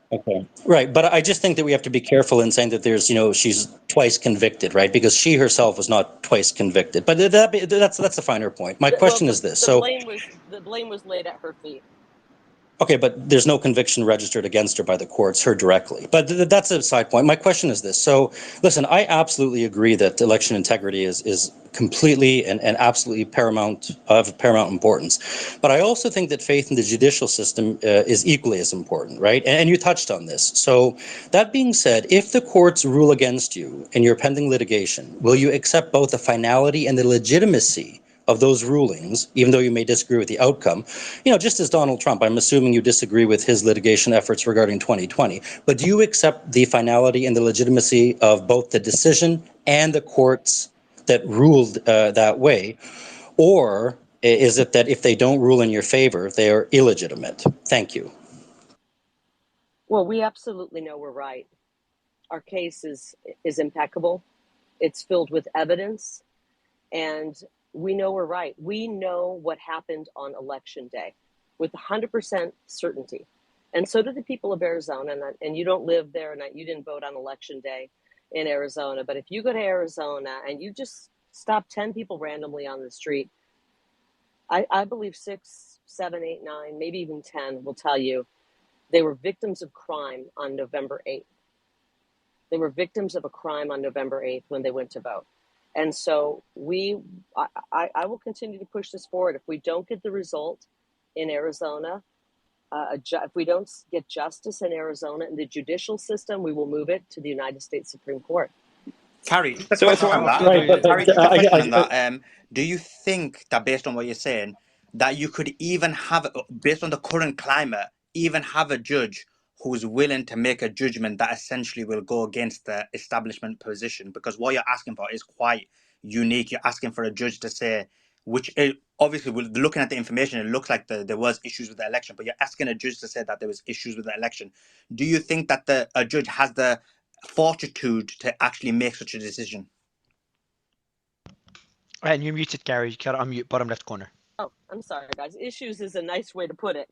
Okay. Right, but I just think that we have to be careful in saying that there's, she's twice convicted, right? Because she herself was not twice convicted. But that's a finer point. My question is this: the blame was laid at her feet. Okay, but there's no conviction registered against her by the courts, her directly. But that's a side point. My question is this. So, listen, I absolutely agree that election integrity is completely and absolutely of paramount importance. But I also think that faith in the judicial system is equally as important, right? And you touched on this. So, that being said, if the courts rule against you in your pending litigation, will you accept both the finality and the legitimacy of those rulings, even though you may disagree with the outcome? Just as Donald Trump, I'm assuming you disagree with his litigation efforts regarding 2020, but do you accept the finality and the legitimacy of both the decision and the courts that ruled that way? Or is it that if they don't rule in your favor, they are illegitimate? Thank you. Well, we absolutely know we're right. Our case is impeccable. It's filled with evidence, and we know we're right. We know what happened on election day with 100% certainty. And so do the people of Arizona. And you don't live there, and you didn't vote on election day in Arizona. But if you go to Arizona and you just stop 10 people randomly on the street, I believe 6, 7, 8, 9, maybe even 10 will tell you they were victims of crime on November 8th. They were victims of a crime on November 8th when they went to vote. And so I will continue to push this forward. If we don't get the result in Arizona, if we don't get justice in Arizona in the judicial system, we will move it to the United States Supreme Court. Kari, just a question on that. Do you think that, based on what you're saying, that you could even have, based on the current climate, even have a judge who's willing to make a judgment that essentially will go against the establishment position? Because what you're asking for is quite unique. You're asking for a judge to say, obviously, looking at the information, it looks like there was issues with the election, but you're asking a judge to say that there was issues with the election. Do you think that a judge has the fortitude to actually make such a decision? And you're muted, Kari. You gotta unmute bottom left corner. Oh, I'm sorry, guys. Issues is a nice way to put it.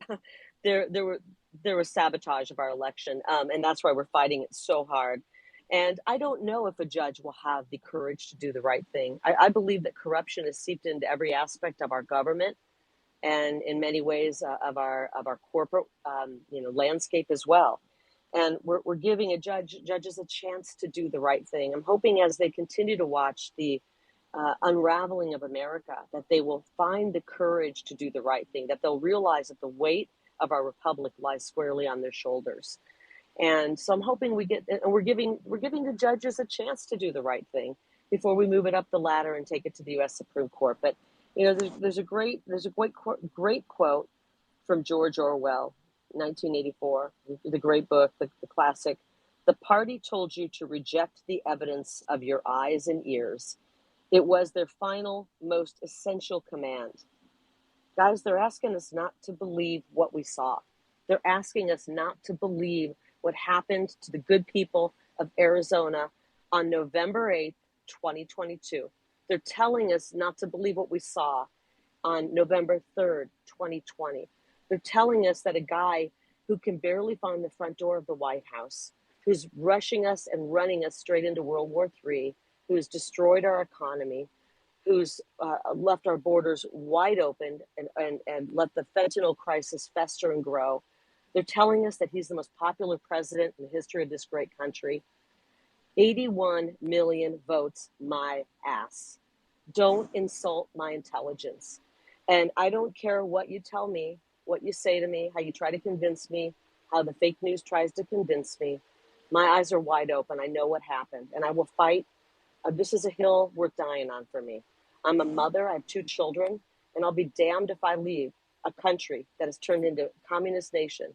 There was sabotage of our election, and that's why we're fighting it so hard. And I don't know if a judge will have the courage to do the right thing. I believe that corruption is seeped into every aspect of our government, and in many ways of our corporate landscape as well. And we're giving judges a chance to do the right thing. I'm hoping as they continue to watch the unraveling of America, that they will find the courage to do the right thing, that they'll realize that the weight of our republic lies squarely on their shoulders. And so I'm hoping we're giving the judges a chance to do the right thing before we move it up the ladder and take it to the U.S. Supreme Court. But there's a great quote from George Orwell, 1984, the great book, the classic. The party told you to reject the evidence of your eyes and ears. It was their final, most essential command. Guys, they're asking us not to believe what we saw. They're asking us not to believe what happened to the good people of Arizona on November 8th, 2022. They're telling us not to believe what we saw on November 3rd, 2020. They're telling us that a guy who can barely find the front door of the White House, who's rushing us and running us straight into World War III, who's destroyed our economy, who's left our borders wide open and let the fentanyl crisis fester and grow. They're telling us that he's the most popular president in the history of this great country. 81 million votes, my ass. Don't insult my intelligence. And I don't care what you tell me, what you say to me, how you try to convince me, how the fake news tries to convince me. My eyes are wide open. I know what happened, and I will fight. This is a hill worth dying on for me. I'm a mother. I have 2 children, and I'll be damned if I leave a country that has turned into a communist nation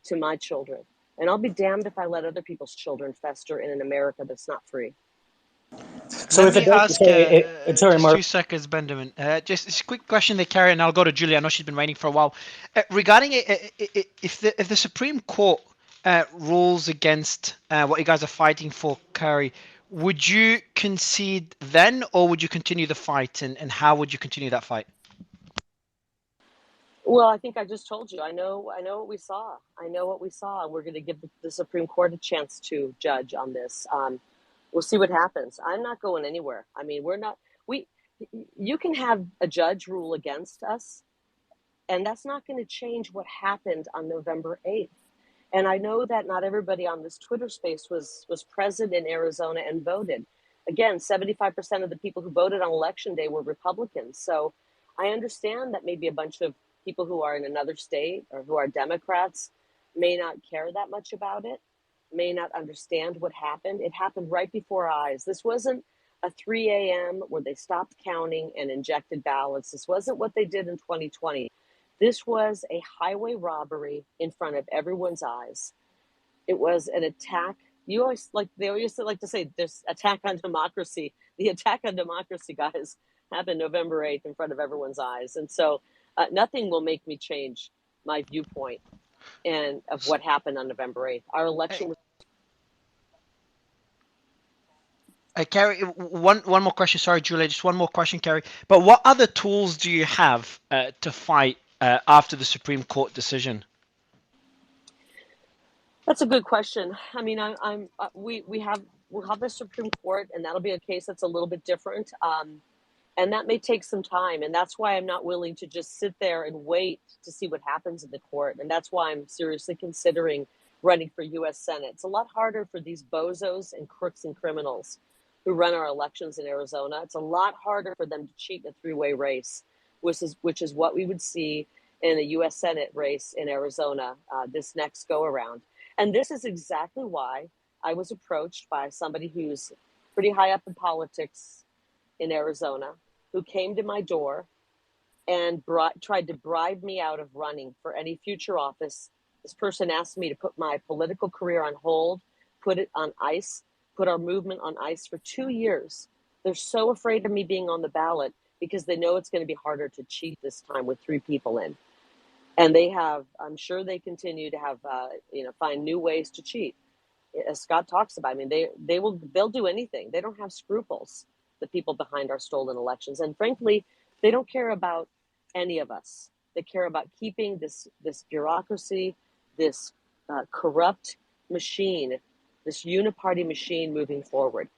to my children. And I'll be damned if I let other people's children fester in an America that's not free. So Let if it me does, ask, sorry, just Mark. 2 seconds, Benjamin. Just a quick question they carry, and I'll go to Julie. I know she's been waiting for a while. Regarding if the Supreme Court rules against what you guys are fighting for, Kari, would you concede then, or would you continue the fight, and how would you continue that fight? Well, I think I just told you. I know what we saw. I know what we saw. We're going to give the Supreme Court a chance to judge on this. We'll see what happens. I'm not going anywhere. I mean, you can have a judge rule against us, and that's not going to change what happened on November 8th. And I know that not everybody on this Twitter space was present in Arizona and voted. Again, 75% of the people who voted on election day were Republicans. So I understand that maybe a bunch of people who are in another state or who are Democrats may not care that much about it, may not understand what happened. It happened right before our eyes. This wasn't a 3 a.m. where they stopped counting and injected ballots. This wasn't what they did in 2020. This was a highway robbery in front of everyone's eyes. It was an attack. They always like to say, "There's attack on democracy." The attack on democracy, guys, happened November 8th in front of everyone's eyes, and so nothing will make me change my viewpoint and of what happened on November 8th. Our election was. Kari, one more question. Sorry, Julia, just one more question, Kari. But what other tools do you have to fight after the Supreme Court decision? That's a good question. I mean, we'll have the Supreme Court, and that'll be a case that's a little bit different, and that may take some time. And that's why I'm not willing to just sit there and wait to see what happens in the court. And that's why I'm seriously considering running for U.S. Senate. It's a lot harder for these bozos and crooks and criminals who run our elections in Arizona. It's a lot harder for them to cheat in a 3-way race, which is what we would see in a U.S. Senate race in Arizona this next go around. And this is exactly why I was approached by somebody who's pretty high up in politics in Arizona, who came to my door and tried to bribe me out of running for any future office. This person asked me to put my political career on hold, put it on ice, put our movement on ice for 2 years. They're so afraid of me being on the ballot because they know it's going to be harder to cheat this time with 3 people in. And I'm sure they continue to have, find new ways to cheat. As Scott talks about, I mean, they'll do anything. They don't have scruples, the people behind our stolen elections. And frankly, they don't care about any of us. They care about keeping this bureaucracy, this corrupt machine, this uniparty machine moving forward.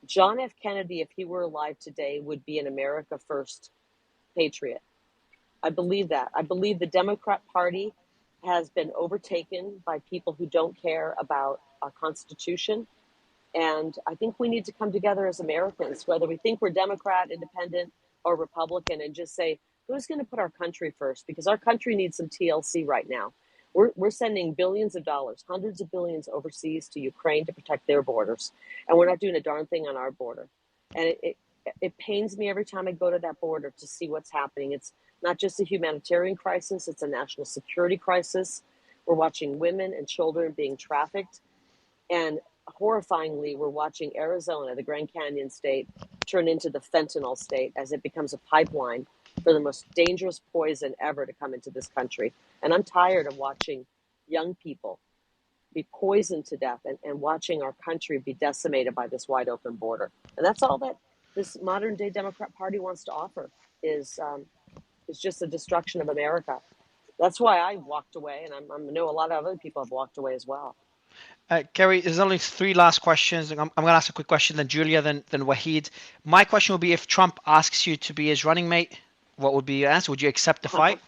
John F. Kennedy, if he were alive today, would be an America First patriot. I believe that. I believe the Democrat Party has been overtaken by people who don't care about our Constitution. And I think we need to come together as Americans, whether we think we're Democrat, Independent, or Republican, and just say, who's going to put our country first? Because our country needs some TLC right now. We're sending billions of dollars, hundreds of billions overseas to Ukraine to protect their borders. And we're not doing a darn thing on our border. And it pains me every time I go to that border to see what's happening. It's not just a humanitarian crisis, it's a national security crisis. We're watching women and children being trafficked. And horrifyingly, we're watching Arizona, the Grand Canyon state, turn into the fentanyl state as it becomes a pipeline for the most dangerous poison ever to come into this country. And I'm tired of watching young people be poisoned to death and watching our country be decimated by this wide open border. And that's all that this modern day Democrat Party wants to offer is just the destruction of America. That's why I walked away, and I know a lot of other people have walked away as well. Kari, there's only three last questions. I'm going to ask a quick question, then Julia, then Wahid. My question would be, if Trump asks you to be his running mate, what would be your answer? Would you accept the fight?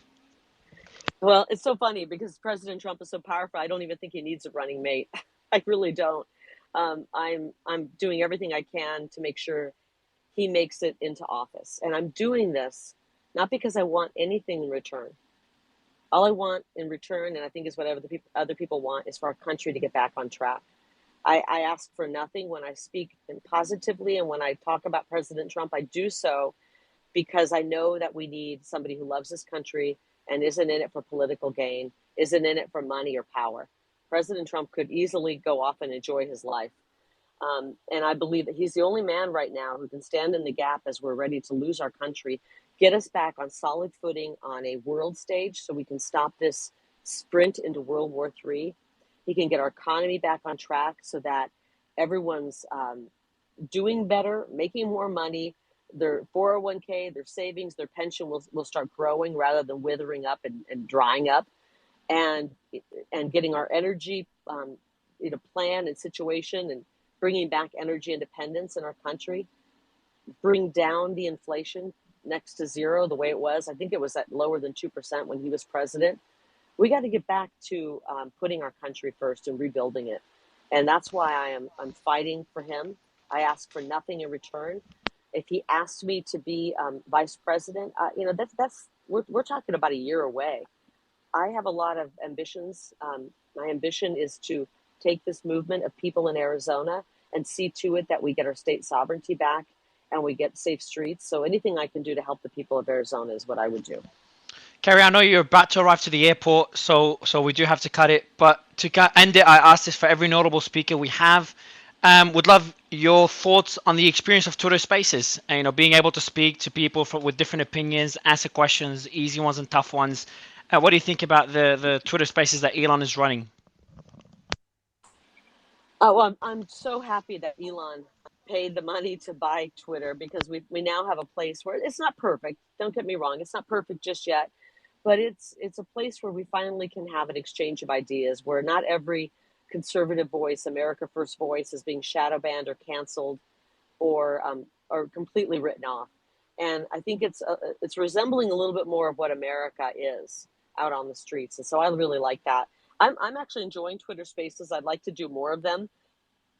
Well, it's so funny because President Trump is so powerful. I don't even think he needs a running mate. I really don't. I'm doing everything I can to make sure he makes it into office, and I'm doing this not because I want anything in return. All I want in return, and I think is what other people want, is for our country to get back on track. I ask for nothing when I speak positively, and when I talk about President Trump, I do so because I know that we need somebody who loves this country and isn't in it for political gain, isn't in it for money or power. President Trump could easily go off and enjoy his life. And I believe that he's the only man right now who can stand in the gap as we're ready to lose our country, get us back on solid footing on a world stage so we can stop this sprint into World War III. He can get our economy back on track so that everyone's doing better, making more money. Their 401k, their savings, their pension will start growing rather than withering up and drying up. And getting our energy plan and situation and bringing back energy independence in our country, bring down the inflation next to zero the way it was. I think it was at lower than 2% when he was president. We got to get back to putting our country first and rebuilding it. And that's why I'm fighting for him. I ask for nothing in return. If he asked me to be vice president, we're talking about a year away. I have a lot of ambitions. My ambition is to take this movement of people in Arizona and see to it that we get our state sovereignty back and we get safe streets. So anything I can do to help the people of Arizona is what I would do. Kari, I know you're about to arrive to the airport, so we do have to cut it. But to end it, I asked this for every notable speaker we have. Would love your thoughts on the experience of Twitter Spaces, and being able to speak to people with different opinions, answer questions, easy ones and tough ones. What do you think about the Twitter Spaces that Elon is running? Oh, well, I'm so happy that Elon paid the money to buy Twitter because we now have a place where it's not perfect. Don't get me wrong, it's not perfect just yet, but it's a place where we finally can have an exchange of ideas, where not every conservative voice, America First voice, is being shadow banned or canceled or completely written off. And I think it's resembling a little bit more of what America is out on the streets, and so I really like that. I'm actually enjoying Twitter Spaces. I'd like to do more of them.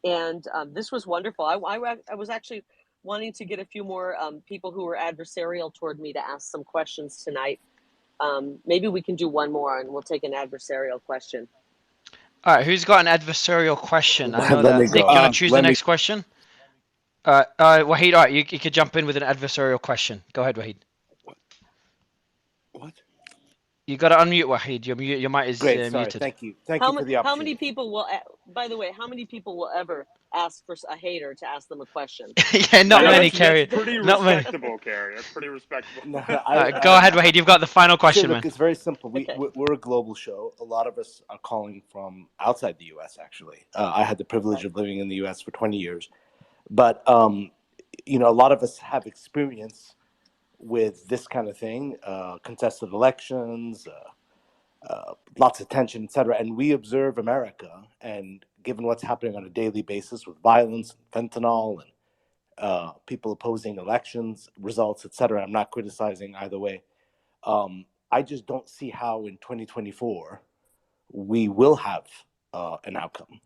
And this was wonderful. I was actually wanting to get a few more people who were adversarial toward me to ask some questions tonight. Maybe we can do one more and we'll take an adversarial question. All right, who's got an adversarial question? I know Let me that. Nick, go. you want to choose the next question? Wahid, all right, you could jump in with an adversarial question. Go ahead, Wahid. What? You got to unmute, Wahid. Your mic is Great, sorry. muted. Thank you for the opportunity. How many people will, by the way, how many people will ever ask for a hater to ask them a question? Yeah, not many, Kari. That's pretty Not many. respectable, Kari. That's pretty respectable. No, Go ahead, Wahid. You've got the final question, look, man. it's very simple. Okay. We're a global show. A lot of us are calling from outside the U.S., actually. I had the privilege of living in the U.S. for 20 years. But, a lot of us have experience with this kind of thing, contested elections, lots of tension, etc. And we observe America, and given what's happening on a daily basis with violence and fentanyl and people opposing elections results, etc. I'm not criticizing either way. I just don't see how in 2024 we will have an outcome.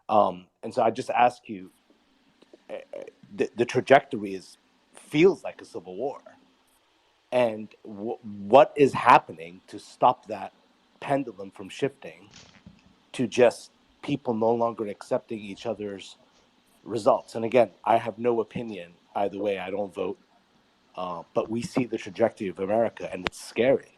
And so I just ask you, the trajectory feels like a civil war. And what is happening to stop that pendulum from shifting to just people no longer accepting each other's results? And again, I have no opinion either way. I don't vote. But we see the trajectory of America, and it's scary.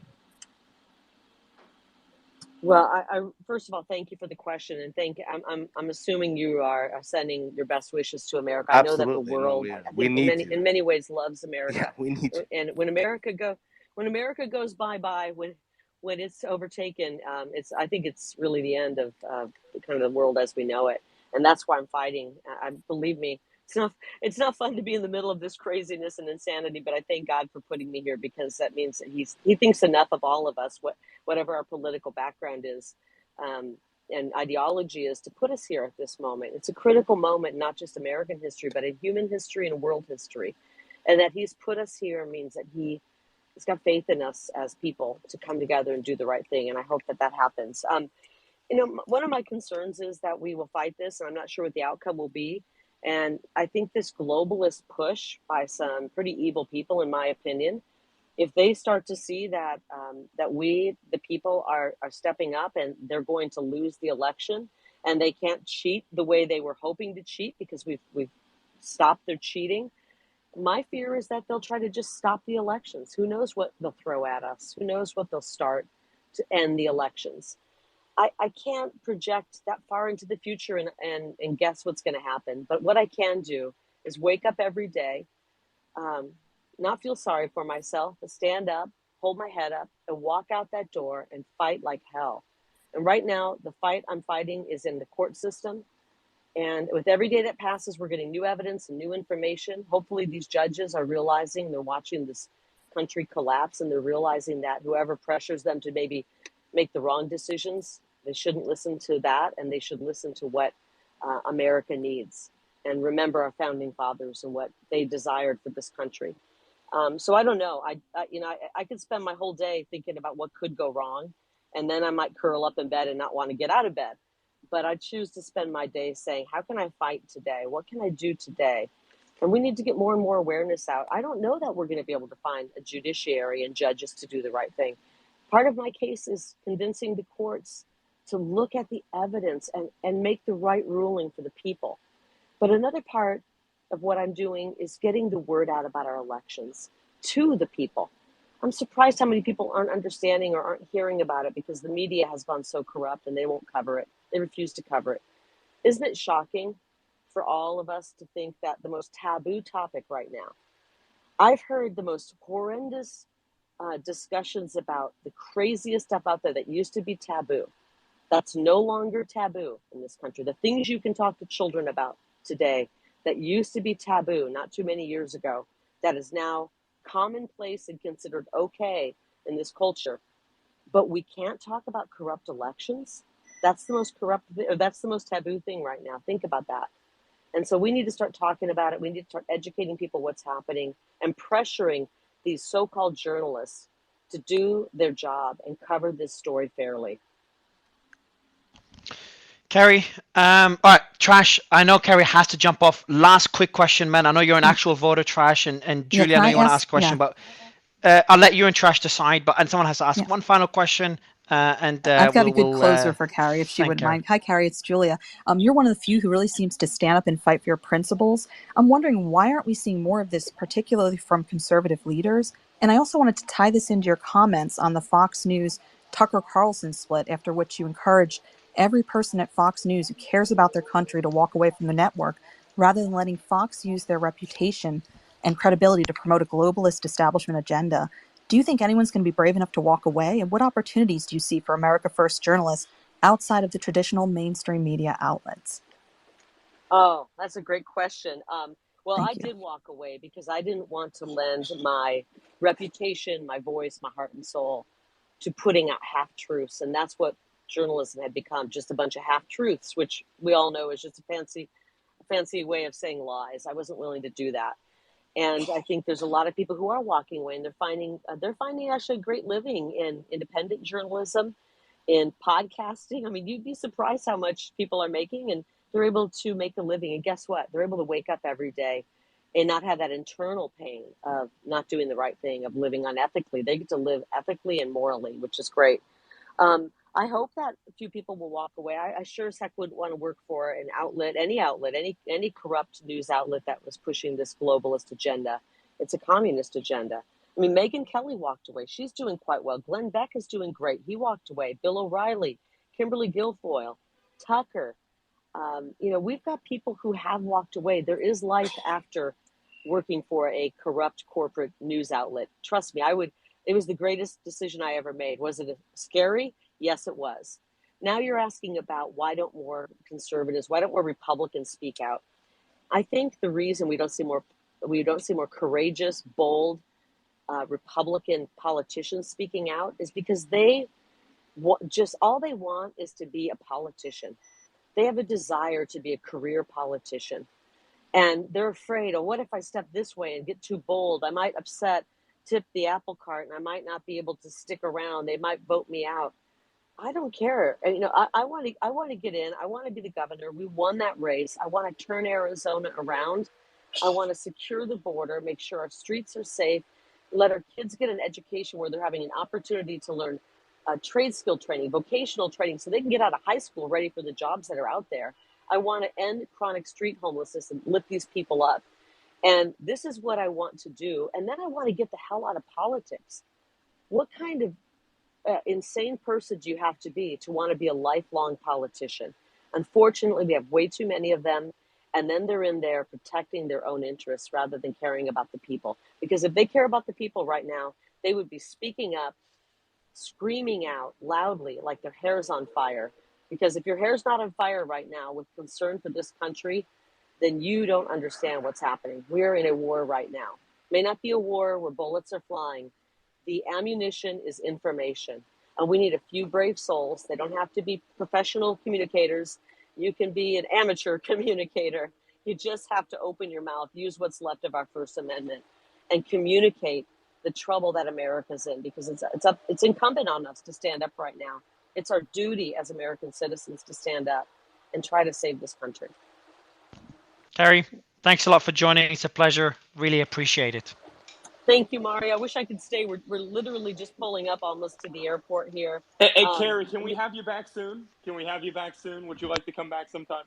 Well, I first of all, thank you for the question, and I'm assuming you are sending your best wishes to America. I know that the Absolutely. No, world, I we think, need to. in many ways, loves Yeah, America. we need to. And when America goes bye, when it's overtaken, I think it's really the end of kind of the world as we know it, and that's why I'm fighting. Believe me, it's not fun to be in the middle of this craziness and insanity, but I thank God for putting me here, because that means that he thinks enough of all of us, whatever our political background is, and ideology is, to put us here at this moment. It's a critical moment, not just American history, but in human history and world history. And that he's put us here means that he's got faith in us as people to come together and do the right thing. And I hope that happens. One of my concerns is that we will fight this, and I'm not sure what the outcome will be. And I think this globalist push by some pretty evil people, in my opinion, if they start to see that that we, the people, are stepping up, and they're going to lose the election, and they can't cheat the way they were hoping to cheat because we've stopped their cheating, my fear is that they'll try to just stop the elections. Who knows what they'll throw at us? Who knows what they'll start to end the elections? I can't project that far into the future and guess what's going to happen. But what I can do is wake up every day, not feel sorry for myself, but stand up, hold my head up, and walk out that door and fight like hell. And right now, the fight I'm fighting is in the court system. And with every day that passes, we're getting new evidence and new information. Hopefully, these judges are realizing, they're watching this country collapse, and they're realizing that whoever pressures them to maybe make the wrong decisions, they shouldn't listen to that, and they should listen to what America needs, and remember our founding fathers and what they desired for this country. So I don't know. I could spend my whole day thinking about what could go wrong, and then I might curl up in bed and not want to get out of bed. But I choose to spend my day saying, how can I fight today? What can I do today? And we need to get more and more awareness out. I don't know that we're going to be able to find a judiciary and judges to do the right thing. Part of my case is convincing the courts to look at the evidence and make the right ruling for the people. But another part of what I'm doing is getting the word out about our elections to the people. I'm surprised how many people aren't understanding or aren't hearing about it, because the media has gone so corrupt and they won't cover it. They refuse to cover it. Isn't it shocking for all of us to think that the most taboo topic right now? I've heard the most horrendous discussions about the craziest stuff out there that used to be taboo. That's no longer taboo in this country. The things you can talk to children about today that used to be taboo not too many years ago, that is now commonplace and considered okay in this culture. But we can't talk about corrupt elections. That's the most corrupt, or that's the most taboo thing right now. Think about that. And so we need to start talking about it. We need to start educating people what's happening and pressuring these so-called journalists to do their job and cover this story fairly. Kari, all right, Trash, I know Kari has to jump off. Last quick question, man. I know you're an actual voter, Trash, and Julia, I know you want to ask a question, but I'll let you and Trash decide, and someone has to ask one final question. And I've got a good closer for Kari, if she wouldn't mind. Hi, Kari, it's Julia. You're one of the few who really seems to stand up and fight for your principles. I'm wondering, why aren't we seeing more of this, particularly from conservative leaders? And I also wanted to tie this into your comments on the Fox News Tucker Carlson split, after which you encouraged every person at Fox News who cares about their country to walk away from the network, rather than letting Fox use their reputation and credibility to promote a globalist establishment agenda. Do you think anyone's going to be brave enough to walk away? And what opportunities do you see for America First journalists outside of the traditional mainstream media outlets? Oh, that's a great question. Well, I did walk away because I didn't want to lend my reputation, my voice, my heart and soul to putting out half-truths. And that's what journalism had become, just a bunch of half-truths, which we all know is just a fancy way of saying lies. I wasn't willing to do that. And I think there's a lot of people who are walking away, and they're finding actually a great living in independent journalism, in podcasting. I mean, you'd be surprised how much people are making, and they're able to make a living. And guess what? They're able to wake up every day and not have that internal pain of not doing the right thing, of living unethically. They get to live ethically and morally, which is great. I hope that a few people will walk away. I sure as heck wouldn't want to work for an outlet, any corrupt news outlet that was pushing this globalist agenda. It's a communist agenda. I mean, Megyn Kelly walked away. She's doing quite well. Glenn Beck is doing great. He walked away. Bill O'Reilly, Kimberly Guilfoyle, Tucker. We've got people who have walked away. There is life after working for a corrupt corporate news outlet. Trust me, it was the greatest decision I ever made. Was it scary? Yes, it was. Now you're asking about why don't more Republicans speak out? I think the reason we don't see more courageous, bold Republican politicians speaking out is because all they want is to be a politician. They have a desire to be a career politician. And they're afraid, what if I step this way and get too bold? I might tip the apple cart, and I might not be able to stick around. They might vote me out. I don't care. I want to get in. I want to be the governor. We won that race. I want to turn Arizona around. I want to secure the border, make sure our streets are safe, let our kids get an education where they're having an opportunity to learn trade skill training, vocational training, so they can get out of high school ready for the jobs that are out there. I want to end chronic street homelessness and lift these people up. And this is what I want to do. And then I want to get the hell out of politics. What kind of insane person do you have to want to be a lifelong politician? Unfortunately, we have way too many of them. And then they're in there protecting their own interests rather than caring about the people. Because if they care about the people right now, they would be speaking up, screaming out loudly like their hair's on fire. Because if your hair's not on fire right now with concern for this country, then you don't understand what's happening. We're in a war right now. It may not be a war where bullets are flying. The ammunition is information. And we need a few brave souls. They don't have to be professional communicators. You can be an amateur communicator. You just have to open your mouth, use what's left of our First Amendment, and communicate the trouble that America's in, because it's incumbent on us to stand up right now. It's our duty as American citizens to stand up and try to save this country. Kari, thanks a lot for joining. It's a pleasure. Really appreciate it. Thank you, Mario. I wish I could stay. We're literally just pulling up almost to the airport here. Hey, Kari, can we have you back soon? Would you like to come back sometime?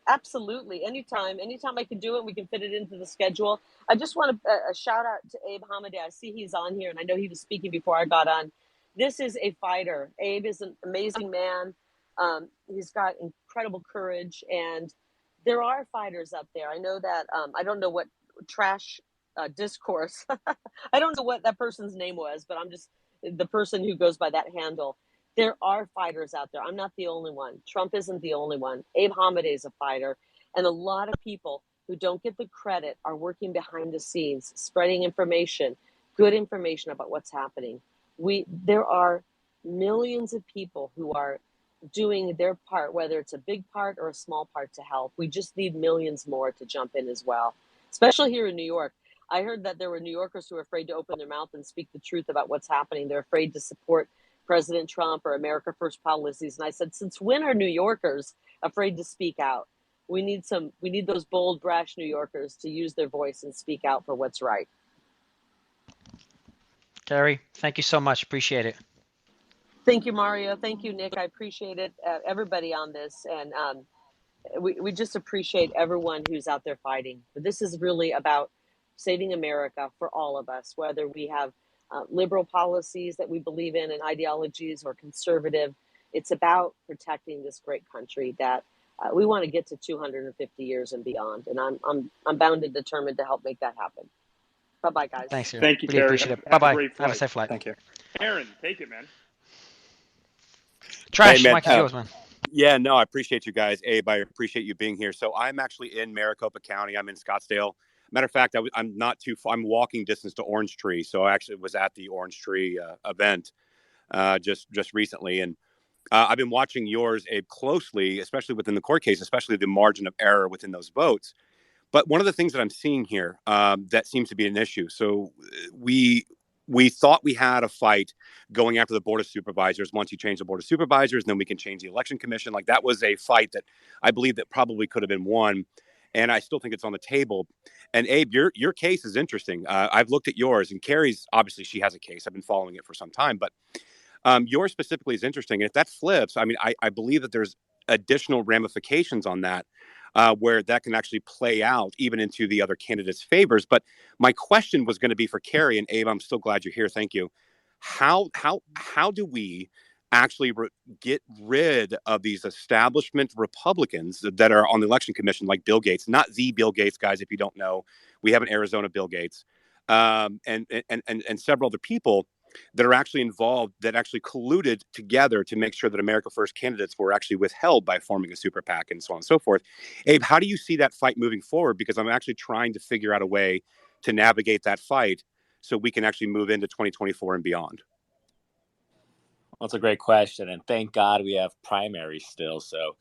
Absolutely. Anytime I can do it, we can fit it into the schedule. I just want a shout out to Abe Hamadeh. I see he's on here, and I know he was speaking before I got on. This is a fighter. Abe is an amazing man. He's got incredible courage, and there are fighters up there. I know that. I don't know what trash discourse. I don't know what that person's name was, but I'm just the person who goes by that handle. There are fighters out there. I'm not the only one. Trump isn't the only one. Abe Hamadeh is a fighter. And a lot of people who don't get the credit are working behind the scenes, spreading information, good information about what's happening. There are millions of people who are doing their part, whether it's a big part or a small part, to help. We just need millions more to jump in as well, especially here in New York. I heard that there were New Yorkers who are afraid to open their mouth and speak the truth about what's happening. They're afraid to support President Trump or America First policies. And I said, since when are New Yorkers afraid to speak out? We need those bold, brash New Yorkers to use their voice and speak out for what's right. Kari, thank you so much. Appreciate it. Thank you, Mario. Thank you, Nick. I appreciate it. Everybody on this. And we just appreciate everyone who's out there fighting. But this is really about saving America for all of us, whether we have liberal policies that we believe in and ideologies, or conservative. It's about protecting this great country that we want to get to 250 years and beyond. And I'm bound and determined to help make that happen. Bye-bye, guys. Thanks, Kari. Thank you, really Kari. Appreciate it. Have Bye-bye. Have a safe flight. Thank you. Aaron, take it, man. Trash, Hey, man, Mike is yours, man. Yeah, no, I appreciate you guys. Abe, I appreciate you being here. So I'm actually in Maricopa County. I'm in Scottsdale. Matter of fact, I'm not too far. I'm walking distance to Orange Tree. So I actually was at the Orange Tree event just recently. And I've been watching yours, Abe, closely, especially within the court case, especially the margin of error within those votes. But one of the things that I'm seeing here that seems to be an issue. So we thought we had a fight going after the Board of Supervisors. Once you change the Board of Supervisors, then we can change the Election Commission. Like, that was a fight that I believe that probably could have been won. And I still think it's on the table. And Abe, your case is interesting. I've looked at yours, and Kari's, obviously she has a case. I've been following it for some time, but yours specifically is interesting. And if that flips, I mean, I believe that there's additional ramifications on that, where that can actually play out even into the other candidates' favors. But my question was going to be for Kari, and Abe, I'm still glad you're here. Thank you. How do we actually get rid of these establishment Republicans that are on the election commission, like Bill Gates? Not the Bill Gates, guys. If you don't know, we have an Arizona Bill Gates, and several other people that are actually involved, that actually colluded together to make sure that America First candidates were actually withheld by forming a super PAC and so on and so forth. Abe, how do you see that fight moving forward? Because I'm actually trying to figure out a way to navigate that fight so we can actually move into 2024 and beyond. Well, that's a great question. And thank God we have primaries still. So,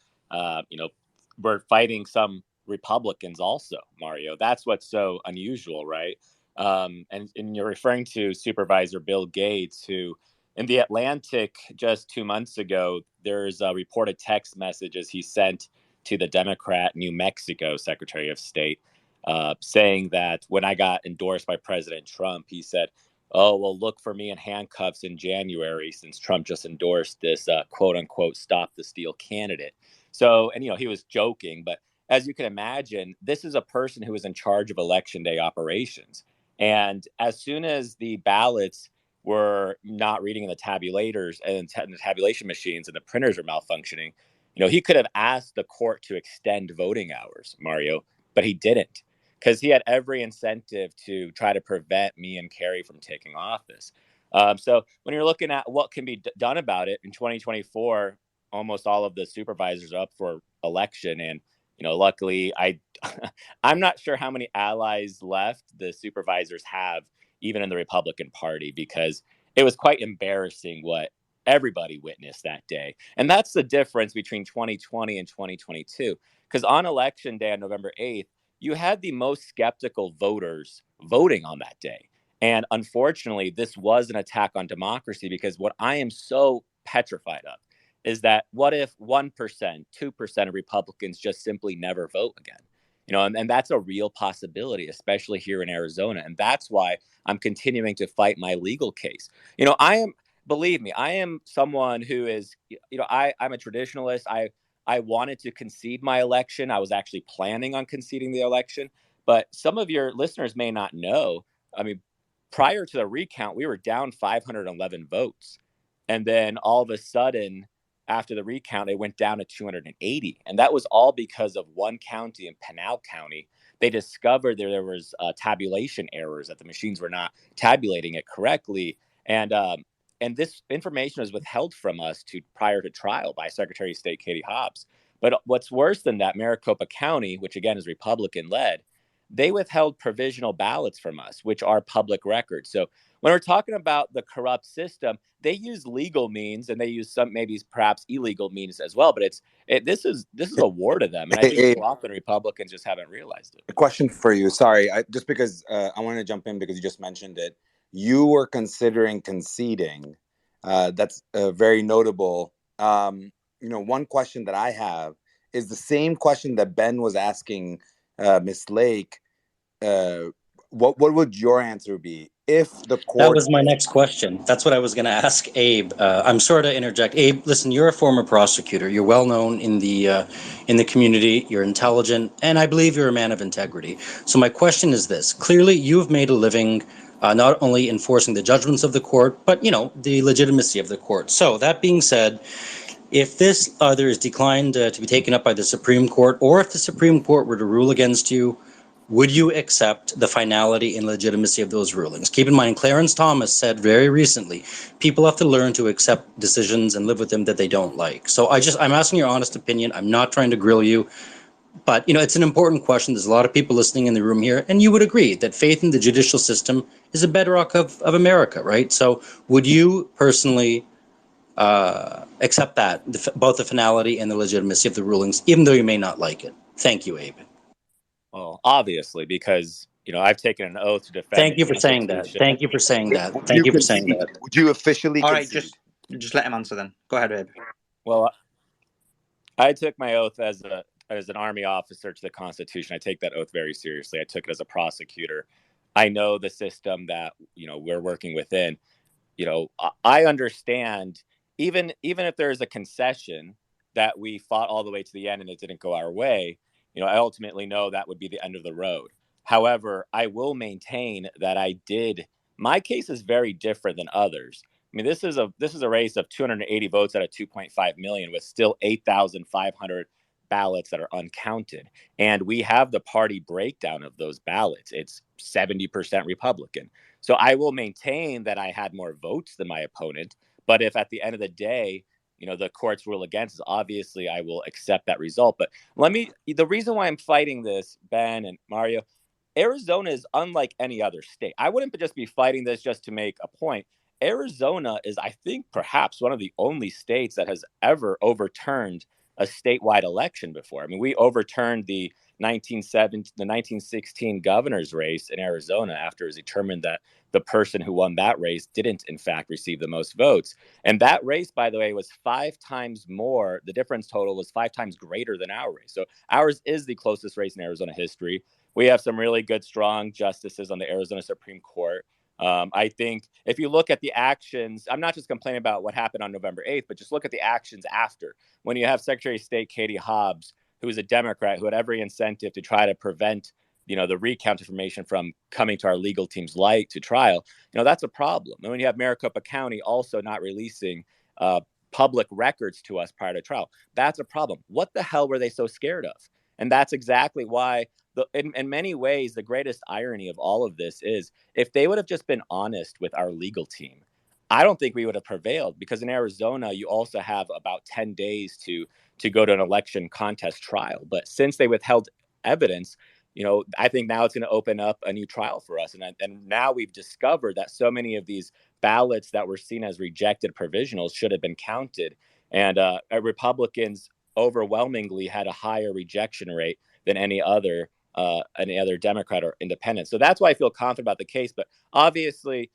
we're fighting some Republicans also, Mario. That's what's so unusual, right? And you're referring to Supervisor Bill Gates, who in the Atlantic just 2 months ago, there's reported text messages he sent to the Democrat New Mexico Secretary of State, saying that when I got endorsed by President Trump, he said, "Oh, well, look for me in handcuffs in January," since Trump just endorsed this quote unquote stop the steal candidate. So, and he was joking, but as you can imagine, this is a person who is in charge of election day operations. And as soon as the ballots were not reading in the tabulators and the tabulation machines and the printers are malfunctioning, he could have asked the court to extend voting hours, Mario, but he didn't, because he had every incentive to try to prevent me and Kari from taking office. So when you're looking at what can be done about it in 2024, almost all of the supervisors are up for election. And, luckily, I'm not sure how many allies left the supervisors have, even in the Republican Party, because it was quite embarrassing what everybody witnessed that day. And that's the difference between 2020 and 2022. Because on election day on November 8th, you had the most skeptical voters voting on that day. And unfortunately, this was an attack on democracy, because what I am so petrified of is that what if 1%, 2% of Republicans just simply never vote again? And that's a real possibility, especially here in Arizona. And that's why I'm continuing to fight my legal case. Believe me, I am someone who is, I'm a traditionalist. I wanted to concede my election. I was actually planning on conceding the election. But some of your listeners may not know. I mean, prior to the recount, we were down 511 votes. And then all of a sudden, after the recount, it went down to 280. And that was all because of one county in Pinal County. They discovered there was tabulation errors, that the machines were not tabulating it correctly. And this information was withheld from us prior to trial by Secretary of State Katie Hobbs. But what's worse than that, Maricopa County, which again is Republican-led, they withheld provisional ballots from us, which are public records. So when we're talking about the corrupt system, they use legal means, and they use some maybe perhaps illegal means as well. But this is a war to them, and I think so often Republicans just haven't realized it. A question for you. Sorry, just because I wanted to jump in because you just mentioned it. You were considering conceding. That's very notable. One question that I have is the same question that Ben was asking Miss Lake. What would your answer be if the court? That was my next question. That's what I was going to ask Abe. I'm sorry to interject. Abe, listen, you're a former prosecutor. You're well known in the community. You're intelligent, and I believe you're a man of integrity. So my question is this: clearly, you've made a living not only enforcing the judgments of the court, but the legitimacy of the court. So that being said, if this either is declined to be taken up by the Supreme Court, or if the Supreme Court were to rule against you, would you accept the finality and legitimacy of those rulings? Keep in mind, Clarence Thomas said very recently, people have to learn to accept decisions and live with them that they don't like. So I'm asking your honest opinion. I'm not trying to grill you, but it's an important question. There's a lot of people listening in the room here, and you would agree that faith in the judicial system is a bedrock of America, right? So would you personally accept that, both the finality and the legitimacy of the rulings, even though you may not like it? Thank you, Abe. Well, obviously, because I've taken an oath to defend Thank the you for saying that. Constitution. Thank you for saying Would, that. would Thank you you for saying concede? that. Would you officially All right, concede? just let him answer then. Go ahead, Abe. Well, I took my oath as an Army officer to the Constitution. I take that oath very seriously. I took it as a prosecutor. I know the system that we're working within. I understand, even if there's a concession that we fought all the way to the end and it didn't go our way, I ultimately know that would be the end of the road. However, I will maintain that my case is very different than others. I mean, this is a race of 280 votes out of 2.5 million with still 8,500 ballots that are uncounted. And we have the party breakdown of those ballots. It's 70% Republican. So I will maintain that I had more votes than my opponent. But if at the end of the day, the courts rule against us, obviously I will accept that result. But the reason why I'm fighting this, Ben and Mario, Arizona is unlike any other state. I wouldn't just be fighting this just to make a point. Arizona is, I think, perhaps one of the only states that has ever overturned a statewide election before. I mean, we overturned the 1916 governor's race in Arizona after it was determined that the person who won that race didn't, in fact, receive the most votes. And that race, by the way, was 5 times more. The difference total was 5 times greater than our race. So ours is the closest race in Arizona history. We have some really good, strong justices on the Arizona Supreme Court. I think if you look at the actions, I'm not just complaining about what happened on November 8th, but just look at the actions after. When you have Secretary of State Katie Hobbs, who is a Democrat, who had every incentive to try to prevent, the recount information from coming to our legal team's light to trial, that's a problem. And when you have Maricopa County also not releasing public records to us prior to trial, that's a problem. What the hell were they so scared of? And that's exactly why, in many ways, the greatest irony of all of this is if they would have just been honest with our legal team, I don't think we would have prevailed, because in Arizona, you also have about 10 days to go to an election contest trial. But since they withheld evidence, I think now it's going to open up a new trial for us. And now we've discovered that so many of these ballots that were seen as rejected provisionals should have been counted. And Republicans overwhelmingly had a higher rejection rate than any other Democrat or independent. So that's why I feel confident about the case. But obviously,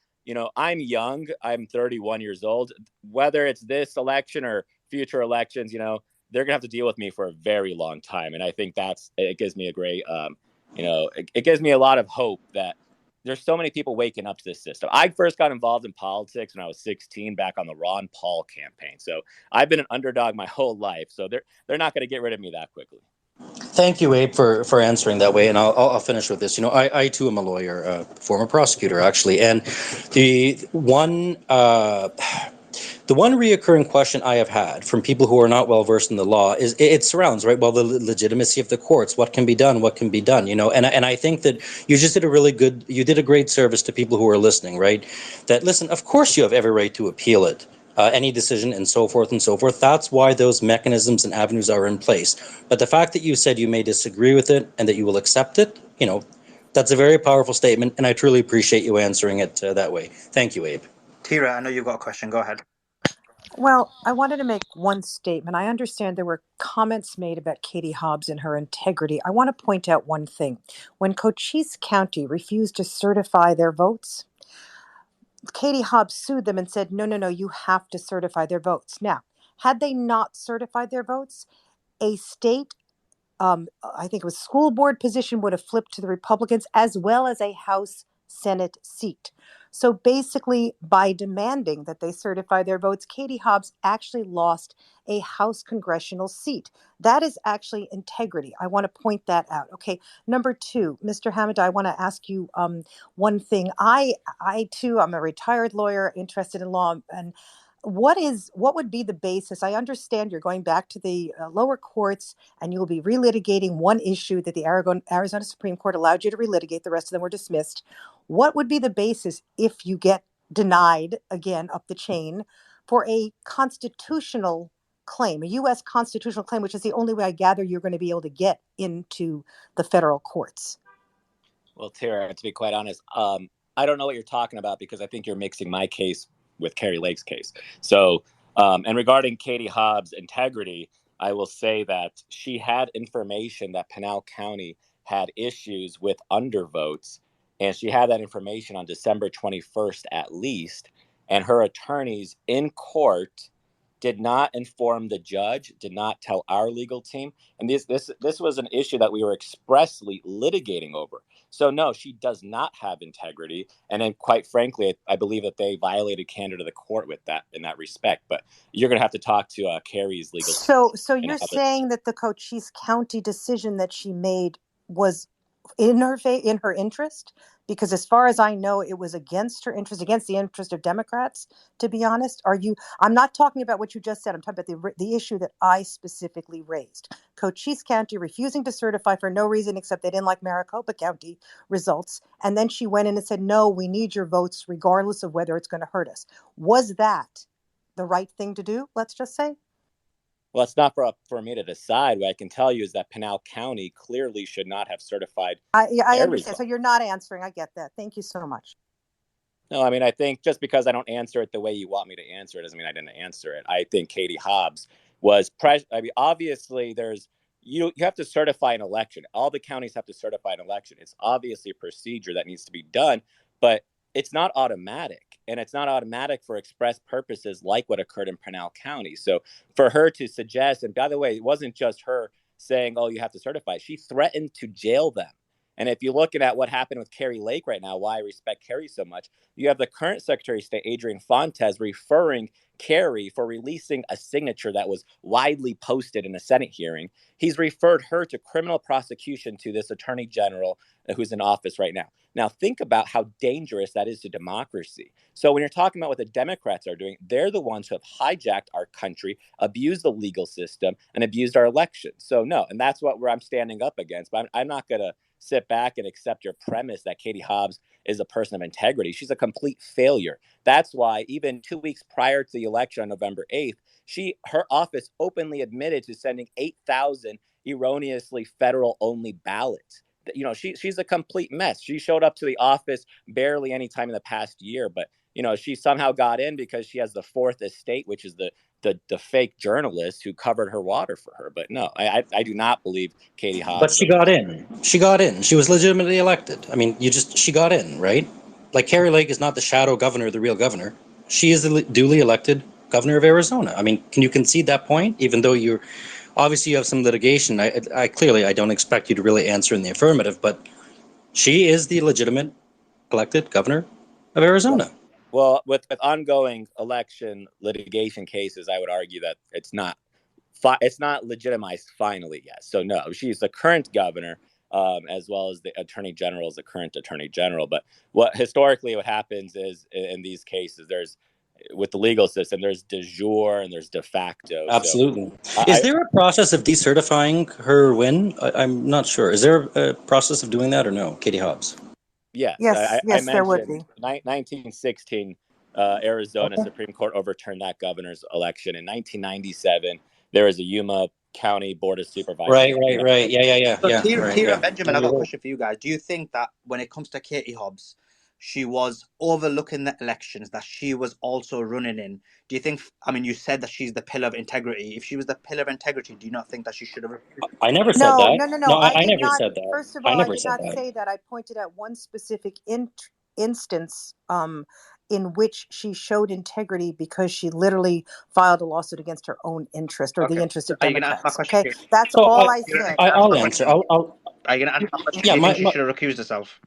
I'm young. I'm 31 years old. Whether it's this election or future elections, they're gonna have to deal with me for a very long time. And I think it gives me a great, it gives me a lot of hope that there's so many people waking up to this system. I first got involved in politics when I was 16, back on the Ron Paul campaign. So I've been an underdog my whole life. So they're not going to get rid of me that quickly. Thank you, Abe, for answering that way, and I'll finish with this. I too am a lawyer, former prosecutor actually, and the one reoccurring question I have had from people who are not well versed in the law is it surrounds, right? Well, the legitimacy of the courts, what can be done, and I think that you just did a great service to people who are listening, right? That listen, of course you have every right to appeal it. Any decision and so forth and so forth. That's why those mechanisms and avenues are in place. But the fact that you said you may disagree with it and that you will accept it, that's a very powerful statement, and I truly appreciate you answering it that way. Thank you, Abe. Tira, I know you've got a question. Go ahead. Well, I wanted to make one statement. I understand there were comments made about Katie Hobbs and her integrity. I want to point out one thing. When Cochise County refused to certify their votes, Katie Hobbs sued them and said, no, you have to certify their votes. Now, had they not certified their votes, a state I think it was school board position would have flipped to the Republicans, as well as a House Senate seat. So basically, by demanding that they certify their votes, Katie Hobbs actually lost a House congressional seat. That is actually integrity. I want to point that out. Okay. Number 2, Mr. Hamadeh, I want to ask you one thing. I too, I'm a retired lawyer interested in law, and what would be the basis? I understand you're going back to the lower courts and you will be relitigating one issue that the Arizona Supreme Court allowed you to relitigate. The rest of them were dismissed. What would be the basis if you get denied again up the chain for a constitutional claim, a U.S. constitutional claim, which is the only way I gather you're going to be able to get into the federal courts? Well, Tara, to be quite honest, I don't know what you're talking about, because I think you're mixing my case with Kari Lake's case. So, and regarding Katie Hobbs' integrity, I will say that she had information that Pinal County had issues with undervotes, and she had that information on December 21st at least, and her attorneys in court did not inform the judge, did not tell our legal team, and this was an issue that we were expressly litigating over. So no, she does not have integrity, and then quite frankly, I believe that they violated candor to the court with that in that respect. But you're going to have to talk to Kari's legal team. So you're saying that the Cochise County decision that she made was in her interest? Because as far as I know, it was against her interest, against the interest of Democrats, to be honest. I'm not talking about what you just said. I'm talking about the issue that I specifically raised. Cochise County refusing to certify for no reason except they didn't like Maricopa County results. And then she went in and said, no, we need your votes regardless of whether it's going to hurt us. Was that the right thing to do, let's just say? Well, it's not for me to decide. What I can tell you is that Pinal County clearly should not have certified. I understand. So you're not answering. I get that. Thank you so much. No, I mean, I think just because I don't answer it the way you want me to answer it doesn't mean I didn't answer it. I think Katie Hobbs was I mean, obviously, you have to certify an election. All the counties have to certify an election. It's obviously a procedure that needs to be done, but it's not automatic. And it's not automatic for express purposes like what occurred in Pinal County. So for her to suggest, and by the way, it wasn't just her saying, oh, you have to certify. She threatened to jail them. And if you're looking at what happened with Kari Lake right now, why I respect Kari so much, you have the current Secretary of State, Adrian Fontes, referring Kari for releasing a signature that was widely posted in a Senate hearing. He's referred her to criminal prosecution to this Attorney General who's in office right now. Now, think about how dangerous that is to democracy. So when you're talking about what the Democrats are doing, they're the ones who have hijacked our country, abused the legal system, and abused our elections. So no, and that's what I'm standing up against. But I'm not going to sit back and accept your premise that Katie Hobbs is a person of integrity. She's a complete failure. That's why even 2 weeks prior to the election on November 8th, her office openly admitted to sending 8,000 erroneously federal-only ballots. You know, she's a complete mess. She showed up to the office barely any time in the past year, but you know, she somehow got in because she has the fourth estate, which is the fake journalist who covered her water for her. But no, I do not believe Katie Hobbs. But she got in. She got in. She was legitimately elected. I mean, she got in, right? Like, Kari Lake is not the shadow governor, the real governor. She is the duly elected governor of Arizona. I mean, can you concede that point? Even though you have some litigation, I clearly, I don't expect you to really answer in the affirmative, but she is the legitimate elected governor of Arizona. Well, with ongoing election litigation cases, I would argue that it's not legitimized finally yet. So no, she's the current governor, as well as the attorney general is the current attorney general. But what happens is in these cases, with the legal system, there's de jure and there's de facto. Absolutely. So, is there a process of decertifying her win? I'm not sure. Is there a process of doing that or no, Katie Hobbs? Yes, yes, there would be. 1916, Arizona Supreme Court overturned that governor's election. In 1997, there was a Yuma County Board of Supervisors. Right. Yeah. So Kira and Benjamin, I got a question for you guys. Do you think that when it comes to Katie Hobbs, she was overlooking the elections that she was also running in? Do you think, I mean, you said that she's the pillar of integrity. If she was the pillar of integrity, do you not think that she should have? I never said that. No, I never said that. First of all, I did not say that. I pointed out one specific instance in which she showed integrity because she literally filed a lawsuit against her own interest or the interest of Democrats. Okay, that's all I said. I'll answer. Are you going to answer my question? Yeah, do you think she should have recused herself?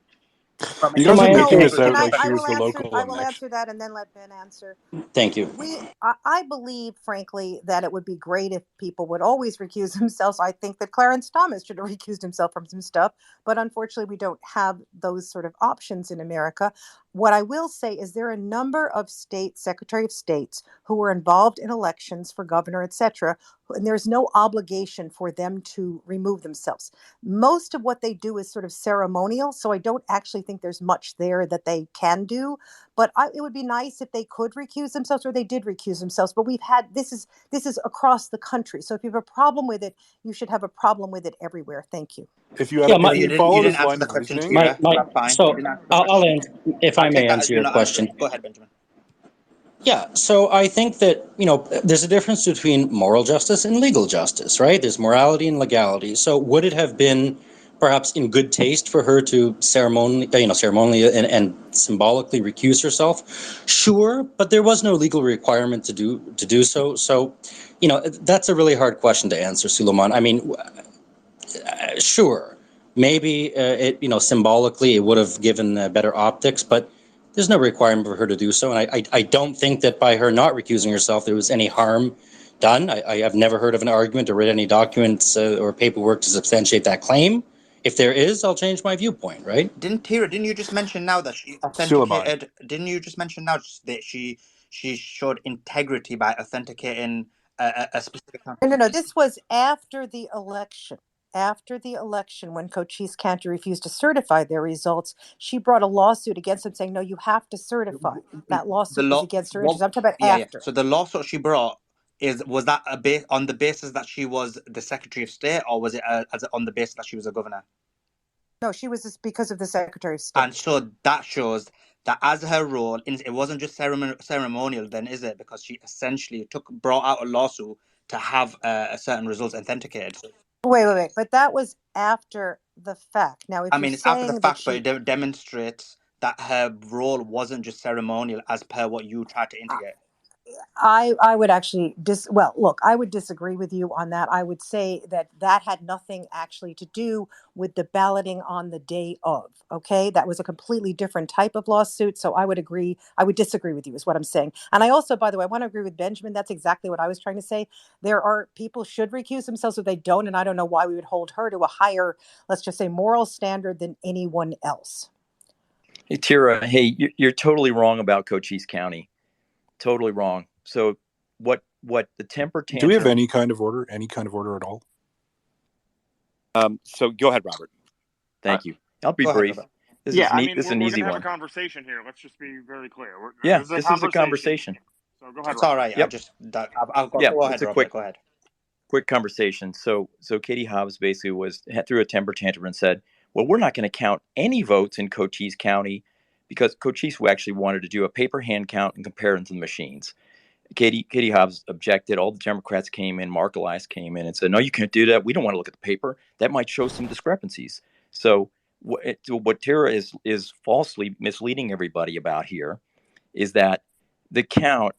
You guys are making it sound like she was the local I will answer that and then let Ben answer. Thank you. I believe, frankly, that it would be great if people would always recuse themselves. I think that Clarence Thomas should have recused himself from some stuff, but unfortunately we don't have those sort of options in America. What I will say is there are a number of Secretary of States who were involved in elections for governor, etc., and there's no obligation for them to remove themselves. Most of what they do is sort of ceremonial, so I don't actually think there's much there that they can do. But it would be nice if they could recuse themselves, or they did recuse themselves. But this is across the country. So if you have a problem with it, you should have a problem with it everywhere. Thank you. If you follow this line of reasoning, I'll answer, if I may answer your question. Go ahead, Benjamin. Yeah, so I think that, there's a difference between moral justice and legal justice, right? There's morality and legality. So would it have been perhaps in good taste for her to ceremonially and symbolically recuse herself? Sure, but there was no legal requirement to do so. So, that's a really hard question to answer, Suleiman. I mean, sure, maybe symbolically it would have given better optics, but there's no requirement for her to do so. And I don't think that by her not recusing herself there was any harm done. I have never heard of an argument or read any documents or paperwork to substantiate that claim. If there is, I'll change my viewpoint, right? Didn't you just mention now that she Suleiman. authenticated? Didn't you just mention now that she showed integrity by authenticating a specific? No. This was after the election. After the election, when Cochise County refused to certify their results, she brought a lawsuit against them saying, no, you have to certify. That lawsuit was against her interest. I'm talking about Yeah. after. So the lawsuit she brought was that on the basis that she was the Secretary of State, or was it on the basis that she was a governor? No, she was just because of the Secretary of State. And so that shows that as her role, it wasn't just ceremonial then, is it? Because she essentially brought out a lawsuit to have a certain results authenticated. Wait. But that was after the fact. Now, if It's after the fact, but it demonstrates that her role wasn't just ceremonial as per what you tried to indicate. I would actually I would disagree with you on that. I would say that had nothing actually to do with the balloting on the day of. Okay, that was a completely different type of lawsuit. So I would disagree with you is what I'm saying. And I also, by the way, I want to agree with Benjamin. That's exactly what I was trying to say. There are people should recuse themselves if they don't, and I don't know why we would hold her to a higher, let's just say, moral standard than anyone else. Hey, Tira, you're totally wrong about Cochise County. Totally wrong. So what the temper tantrum... Do we have any kind of order at all? So go ahead, Robert. Thank you. I'll be brief. This is an easy one. We're going to have a conversation here. Let's just be very clear. This is a conversation. So go ahead, It's all right. Yep. Go ahead, Robert. Go ahead. Quick conversation. So Katie Hobbs basically threw a temper tantrum and said, well, we're not going to count any votes in Cochise County because Cochise actually wanted to do a paper hand count and compare them to the machines. Katie Hobbs objected. All the Democrats came in. Mark Elias came in and said, no, you can't do that. We don't want to look at the paper. That might show some discrepancies. So what Tara is falsely misleading everybody about here is that the count,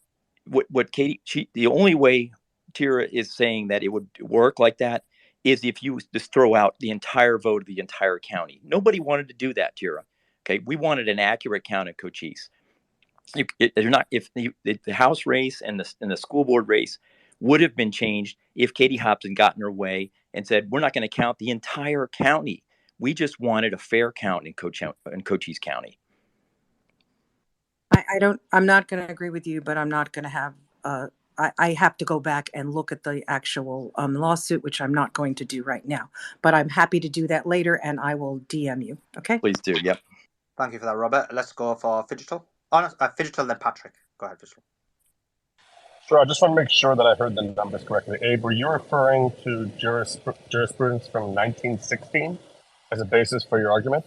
the only way Tara is saying that it would work like that is if you just throw out the entire vote of the entire county. Nobody wanted to do that, Tara. Okay, we wanted an accurate count at Cochise. If the House race and the school board race would have been changed if Katie Hobbs had gotten her way and said, we're not going to count the entire county. We just wanted a fair count in Cochise County. I'm not going to agree with you, but I'm not going to have, I have to go back and look at the actual lawsuit, which I'm not going to do right now, but I'm happy to do that later and I will DM you. Okay. Please do. Yep. Thank you for that, Robert. Let's go for Fidgetal. Fidgetal, then Patrick. Go ahead, Fidgetal. Sure. I just want to make sure that I heard the numbers correctly. Abe, were you referring to jurisprudence from 1916 as a basis for your argument?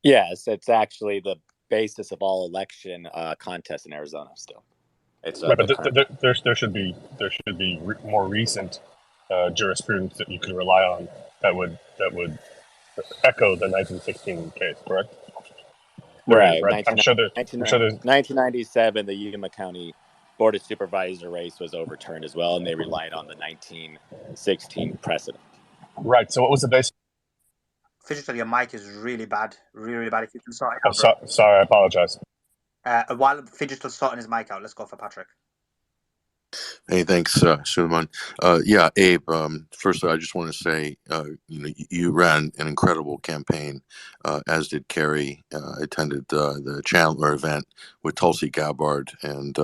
Yes, it's actually the basis of all election contests in Arizona. Still, it's right, but there should be more recent jurisprudence that you could rely on that would echo the 1916 case, correct? Right. I'm sure there's 1997, the Yuma County Board of Supervisor race was overturned as well, and they relied on the 1916 precedent. Right. So what was the basis? Fidgetal, your mic is really bad. Really bad. If you can sort it out. Sorry, I apologize. While Fidgetal's sorting his mic out, let's go for Patrick. Hey, thanks, Suleiman. Yeah, Abe, first I just want to say, you ran an incredible campaign, as did Kari. Attended the Chandler event with Tulsi Gabbard, and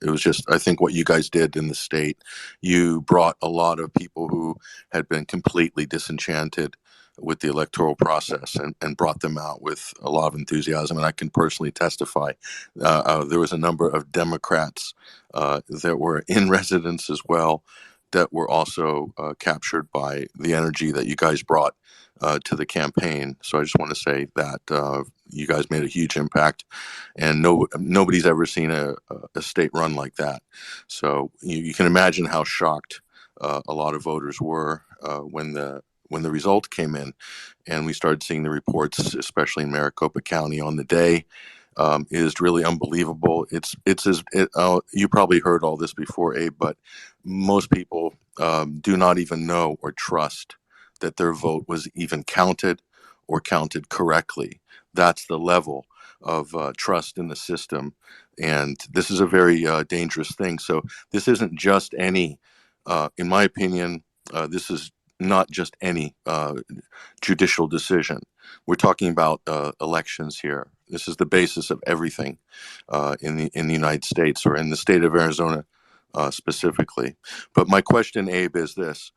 it was just, I think what you guys did in the state, you brought a lot of people who had been completely disenchanted with the electoral process and brought them out with a lot of enthusiasm. And I can personally testify. There was a number of Democrats that were in residence as well that were also captured by the energy that you guys brought to the campaign. So I just want to say that you guys made a huge impact, and nobody's ever seen a state run like that. So you can imagine how shocked a lot of voters were when when the result came in, and we started seeing the reports, especially in Maricopa County on the day, is really unbelievable. You probably heard all this before, Abe, but most people do not even know or trust that their vote was even counted or counted correctly. That's the level of trust in the system, and this is a very dangerous thing. So this isn't just any, in my opinion, this is not just any judicial decision. We're talking about elections here. This is the basis of everything in the United States, or in the state of Arizona specifically. But my question, Abe, is this: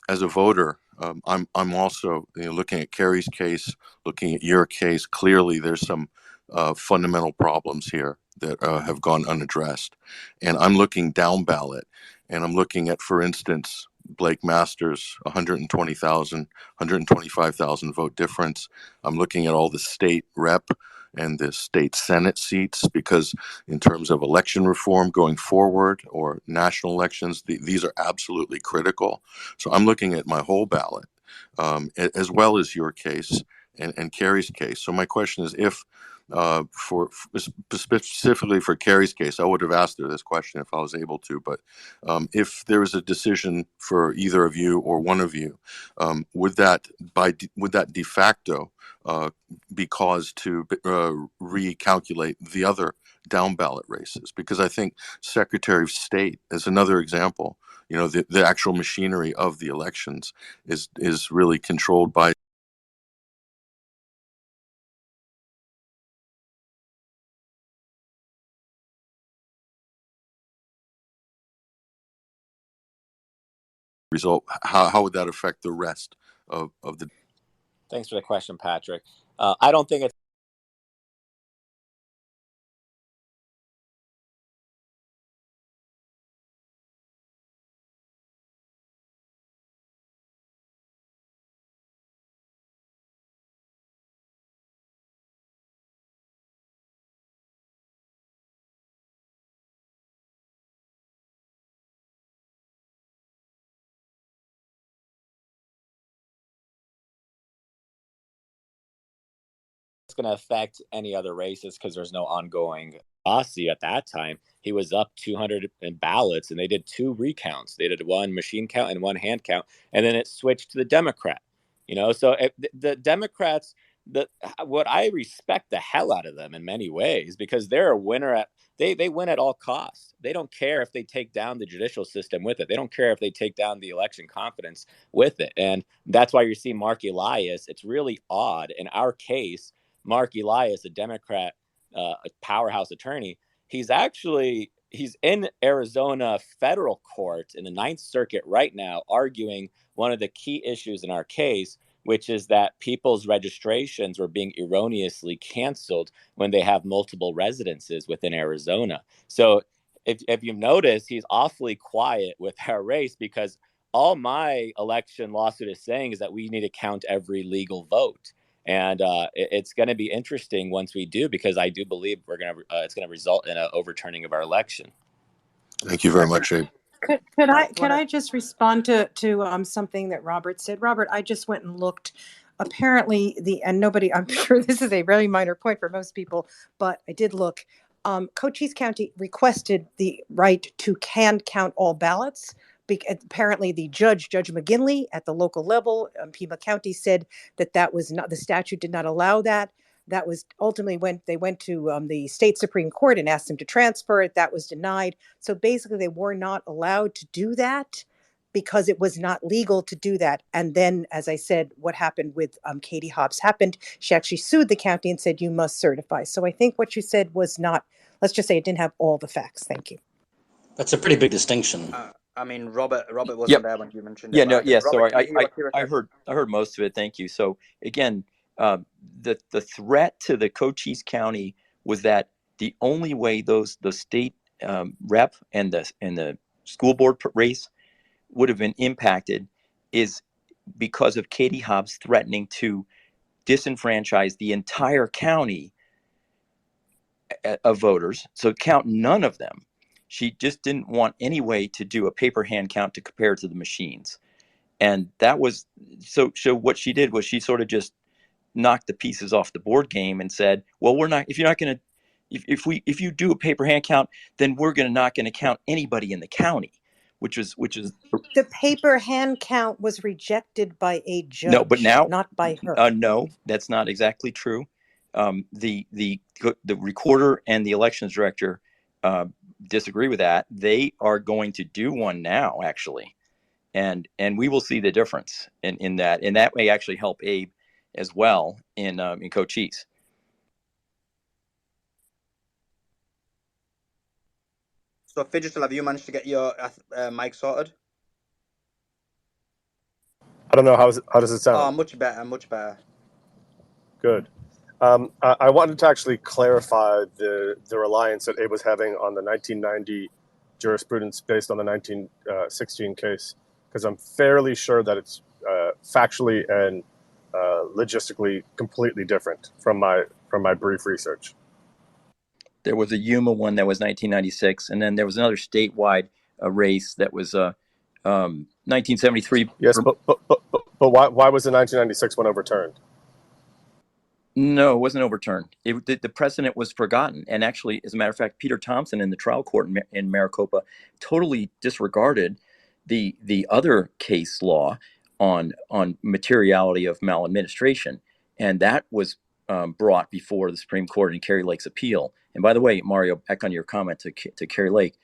as a voter, I'm also looking at Kari's case, looking at your case. Clearly, there's some fundamental problems here that have gone unaddressed, and I'm looking down ballot, and I'm looking at, for instance, Blake Masters, 120,000, 125,000 vote difference. I'm looking at all the state rep and the state Senate seats, because in terms of election reform going forward, or national elections, these are absolutely critical. So I'm looking at my whole ballot, as well as your case and Kari's case. So my question is, if specifically for Kari's case, I would have asked her this question if I was able to, but if there was a decision for either of you or one of you, would that de facto be cause to recalculate the other down ballot races? Because I think Secretary of State is another example. The actual machinery of the elections is really controlled by result. How would that affect the rest of the? Thanks for the question, Patrick. I don't think it's going to affect any other races because there's no ongoing. Rossi at that time, he was up 200 in ballots, and they did 2 recounts. They did 1 machine count and 1 hand count, and then it switched to the Democrat. So the Democrats, what I respect the hell out of them in many ways, because they're a winner at they win at all costs. They don't care if they take down the judicial system with it. They don't care if they take down the election confidence with it, and that's why you see Mark Elias. It's really odd in our case. Mark Elias, a Democrat, a powerhouse attorney, he's in Arizona federal court in the Ninth Circuit right now, arguing one of the key issues in our case, which is that people's registrations were being erroneously canceled when they have multiple residences within Arizona. So if you've noticed, he's awfully quiet with our race, because all my election lawsuit is saying is that we need to count every legal vote. And it's going to be interesting once we do, because I do believe it's going to result in an overturning of our election. Thank you very much, Abe. Could I just respond to something that Robert said? Robert, I just went and looked. Apparently, I'm sure this is a very minor point for most people, but I did look. Cochise County requested the right to hand count all ballots. Apparently, Judge McGinley at the local level, Pima County, said that was not, the statute did not allow that. That was ultimately when they went to the state Supreme Court and asked them to transfer it. That was denied. So basically, they were not allowed to do that because it was not legal to do that. And then, as I said, what happened with Katie Hobbs happened. She actually sued the county and said, you must certify. So I think what you said was not, let's just say it didn't have all the facts. Thank you. That's a pretty big distinction. Robert wasn't Yep. there when you mentioned Yeah, it. no, yeah. Robert, Sorry, I heard most of it. Thank you. So again, the threat to the Cochise County was that the only way the state rep and the school board race would have been impacted is because of Katie Hobbs threatening to disenfranchise the entire county of voters, so count none of them. She just didn't want any way to do a paper hand count to compare to the machines. And that was so what she did was she sort of just knocked the pieces off the board game and said, well, we're not, if you're not going to, if you do a paper hand count, then we're not going to count anybody in the county, which is The paper hand count was rejected by a no, but judge, now, not by her. no, that's not exactly true. The recorder and the elections director disagree with that. They are going to do one now, actually, and we will see the difference in that, and that may actually help Abe as well in Cochise. So, Fidgetal, have you managed to get your mic sorted? I don't know, how does it sound? Oh, much better, much better. Good. I wanted to actually clarify the reliance that Abe was having on the 1990 jurisprudence based on the 1916 case, because I'm fairly sure that it's factually and logistically completely different from my brief research. There was a Yuma one that was 1996, and then there was another statewide race that was 1973. Yes, but why was the 1996 one overturned? No, it wasn't overturned. The precedent was forgotten. And actually, as a matter of fact, Peter Thompson in the trial court in Maricopa totally disregarded the other case law on materiality of maladministration. And that was brought before the Supreme Court in Kari Lake's appeal. And by the way, Mario, back on your comment to Kari Lake,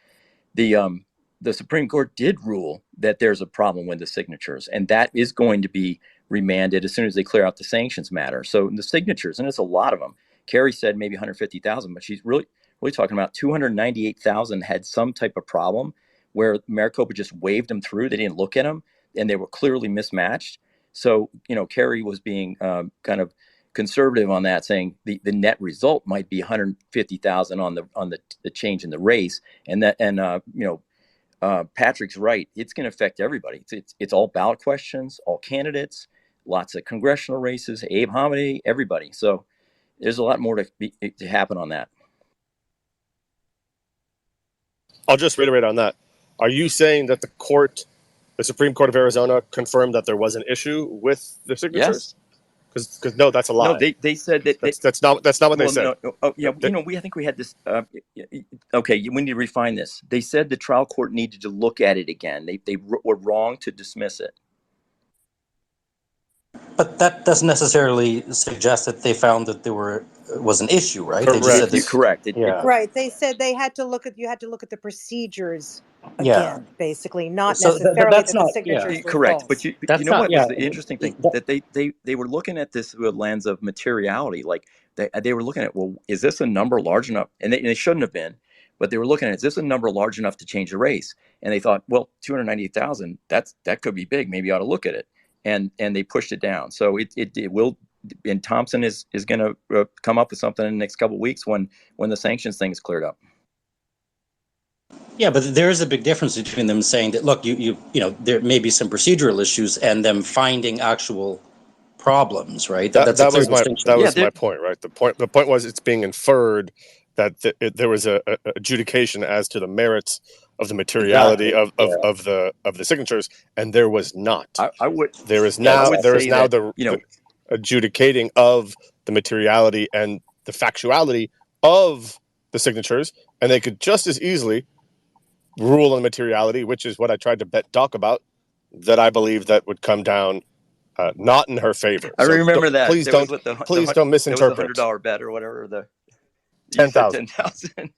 the Supreme Court did rule that there's a problem with the signatures, and that is going to be remanded as soon as they clear out the sanctions matter. So the signatures, and it's a lot of them. Kari said maybe 150,000, but she's really talking about 298,000 had some type of problem where Maricopa just waved them through. They didn't look at them, and they were clearly mismatched. So, Kari was being kind of conservative on that, saying the net result might be 150,000 on the change in the race, Patrick's right. It's going to affect everybody. It's all ballot questions, all candidates, lots of congressional races, Abe Hamadeh, everybody. So there's a lot more to happen on that. I'll just reiterate on that. Are you saying that the Supreme Court of Arizona confirmed that there was an issue with the signatures? Yes. Because no, that's a lie. No, they said that that's not what they said. No, yeah, I think we had this. Okay, we need to refine this. They said the trial court needed to look at it again. They were wrong to dismiss it. But that doesn't necessarily suggest that they found that there was an issue, right? Correct. They just said this, correct. Right. They said you had to look at the procedures again, basically, not so necessarily that's that not, the signatures were correct. false. But you know what was the interesting thing? That they were looking at this through a lens of materiality. Like they were looking at, well, is this a number large enough? And they shouldn't have been, but they were looking at, is this a number large enough to change the race? And they thought, well, 298,000, that could be big. Maybe you ought to look at it. And they pushed it down. So it will. And Thompson is going to come up with something in the next couple of weeks when the sanctions thing is cleared up. Yeah, but there is a big difference between them saying that, look, you know, there may be some procedural issues, and them finding actual problems, right? That was my point, right? The point was it's being inferred that there was a adjudication as to the merits of the materiality of the signatures, and there was not. There is now the adjudicating of the materiality and the factuality of the signatures, and they could just as easily rule on materiality, which is what I tried to bet Doc about, that I believe that would come down not in her favor. I remember that. Please don't misinterpret. There was $100 bet or whatever. The 10,000. 10,000.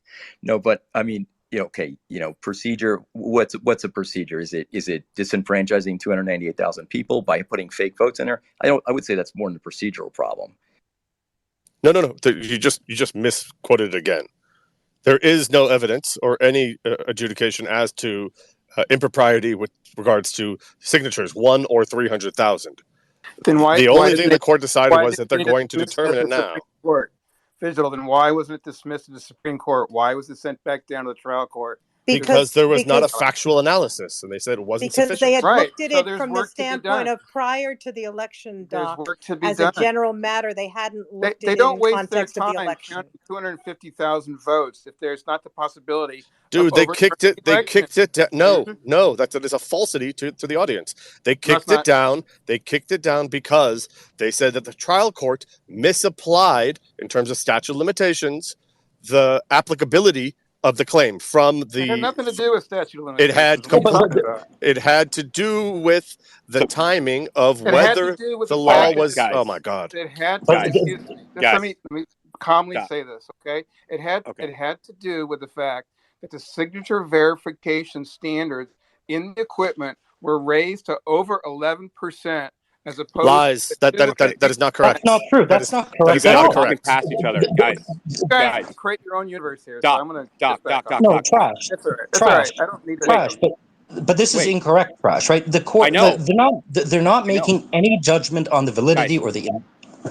No, but I mean, okay, procedure. What's a procedure? Is it disenfranchising 298,000 people by putting fake votes in there? I would say that's more than a procedural problem. No. You just misquoted it again. There is no evidence or any adjudication as to impropriety with regards to signatures, 1 or 300,000. Then why? The only thing the court decided why was that they're going to determine it now. Digital. Then why wasn't it dismissed in the Supreme Court? Why was it sent back down to the trial court Because there was not a because factual analysis, and they said it wasn't because they sufficient. had Right. looked at So it there's from the work to be standpoint done. of prior to the election, There's Doc, work to be as a done. general matter, they hadn't looked They at it don't in waste their context of the time election. counting 250,000 votes if there's not the possibility of Dude, they overturning kicked it. the They election. kicked it down. No, Mhm. no, that is a falsity to the audience. They No, it's kicked it not. down. They kicked it down because they said that the trial court misapplied, in terms of statute of limitations, the applicability of the claim from It had the. nothing to do with statute of It had limitations. What are you talking complete. about? It had to do with the So, timing of It had to whether do with the the all law fact right, that was. Oh my guys, God. it had to. guys, Excuse me. Just guys, let me calmly stop. say this, okay? It Okay. had to do with the fact that the signature verification standards in the equipment were raised to over 11%, as opposed Lies. to 2. Okay. That is not That's correct. not true. That That's is not that You correct is at guys not are all. talking correct. past each other. Guys, You guys guys, create your own universe here, so Doc, I'm gonna Doc, just back Doc, off. Doc, No, Doc, Doc. trash, That's all right. That's all trash, right. I don't need to. Wait, trash. But this is wait. incorrect, trash. Right? The I court, know. they're not I know. making any judgment on the validity Guys, or the.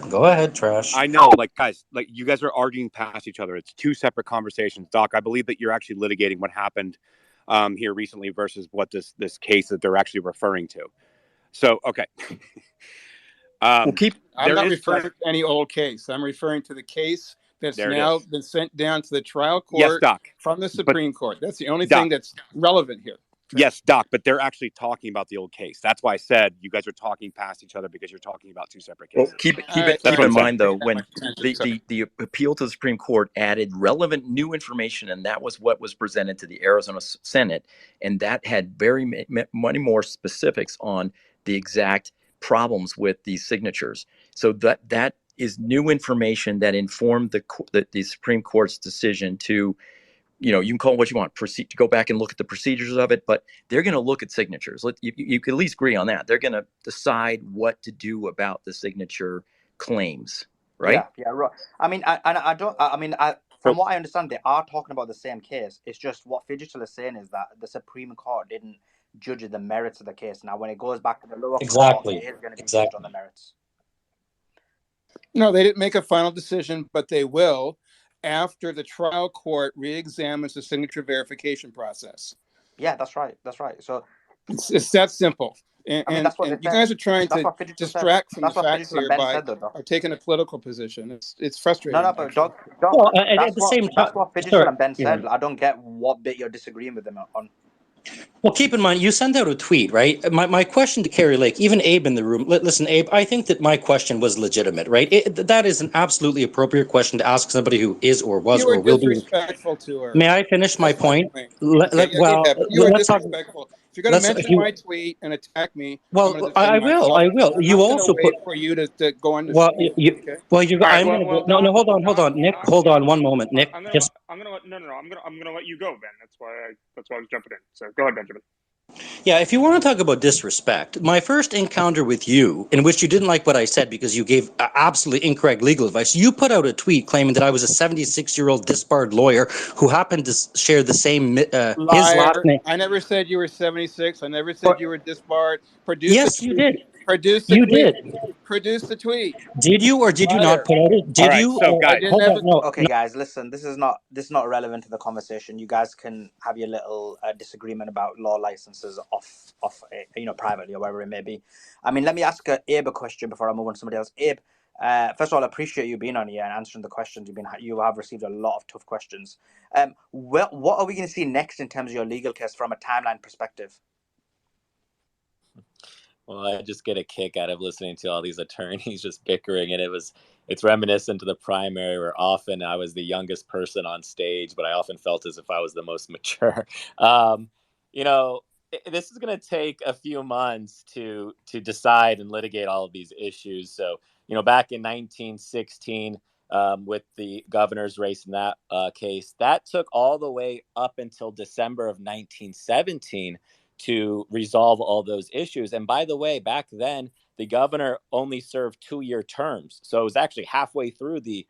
Go ahead, trash. I know. Like, guys, like you guys are arguing past each other. It's two separate conversations. Doc, I believe that you're actually litigating what happened here recently versus what this case that they're actually referring to. So, okay. Well, keep I'm There not is referring press. to any old case. I'm referring to the case that's There it now is. been sent down to the trial Yes, court Doc. from the But Supreme Court. That's the only thing Doc, that's relevant here. yes, Doc, but they're actually talking about the old case. That's why I said you guys are talking past each other because you're talking about two separate well, cases. keep All right, That's keep what in I'm sorry. saying. mind though Pay that when much attention. the, Sorry. the appeal to the Supreme Court added relevant new information, and that was what was presented to the Arizona Senate, and that had many more specifics on the exact problems with these signatures. So that is new information that informed the Supreme Court's decision to, you can call it what you want, proceed to go back and look at the procedures of it, but they're going to look at signatures. You can at least agree on that. They're going to decide what to do about the signature claims, right? Yeah, right. I mean, I don't. I mean, from So what I understand, they are talking about the same case. It's just what Fidgetal is saying is that the Supreme Court didn't judge the merits of the case. Now, when it goes back to the lower court, Exactly. it is going to be judged on Exactly. the merits. No, they didn't make a final decision, but they will after the trial court re-examines the signature verification process. Yeah, that's right. That's right. So it's that simple. I mean, And that's what they you said. guys are trying That's to what Fidgetal said. distract from the That's what facts Fidgetal and here Ben by said, though. taking a political position. It's No, frustrating, but actually. Well, Doc, at the same time, that's what Fidgetal sorry. and Ben Yeah. said. I don't get what bit you're disagreeing with them on. Well, keep in mind, you sent out a tweet, right? My question to Kari Lake, even Abe in the room. Listen, Abe, I think that my question was legitimate, right? That is an absolutely appropriate question to ask somebody who is or was You were or will be. disrespectful to her. May I finish my That's my point? point. Okay, yeah, go ahead. But you are Let's talk. disrespectful. If you're going to Let's. If mention you, my tweet and attack me, I'm going to well, defend I will. myself. I will. I'm You not going to also put. wait for you to go on to Well, speak. Okay. you. All right. I'm Well, gonna go. well, No, Doc, no. Hold on, Nick. Doc, Hold on Doc, one moment, Nick. I'm Just. gonna no. I'm gonna let you go, Ben. That's why I was jumping in. So go ahead, Benjamin. Yeah, if you want to talk about disrespect, my first encounter with you, in which you didn't like what I said because you gave absolutely incorrect legal advice, you put out a tweet claiming that I was a 76-year-old disbarred lawyer who happened to share the same his last Liar. name. I never said you were 76. I never said you were disbarred. Produce the Yes, you tweet. did. Produce the You tweet. did. Produce the tweet. Did you or did you not Liar. put out it? all Did right, you? so I guys, didn't Hold have on. a. No, Okay, no. guys, listen. This is not relevant to the conversation. You guys can have your little disagreement about law licenses off privately or wherever it may be. I mean, let me ask Abe a question before I move on to somebody else. Abe, first of all, I appreciate you being on here and answering the questions. You have received a lot of tough questions. What are we going to see next in terms of your legal case from a timeline perspective? Well, I just get a kick out of listening to all these attorneys just bickering, and it's reminiscent to the primary where often I was the youngest person on stage, but I often felt as if I was the most mature. You know, this is going to take a few months to decide and litigate all of these issues. So, back in 1916, with the governor's race in that case, that took all the way up until December of 1917 to resolve all those issues. And by the way, back then, the governor only served 2-year terms. So it was actually halfway through the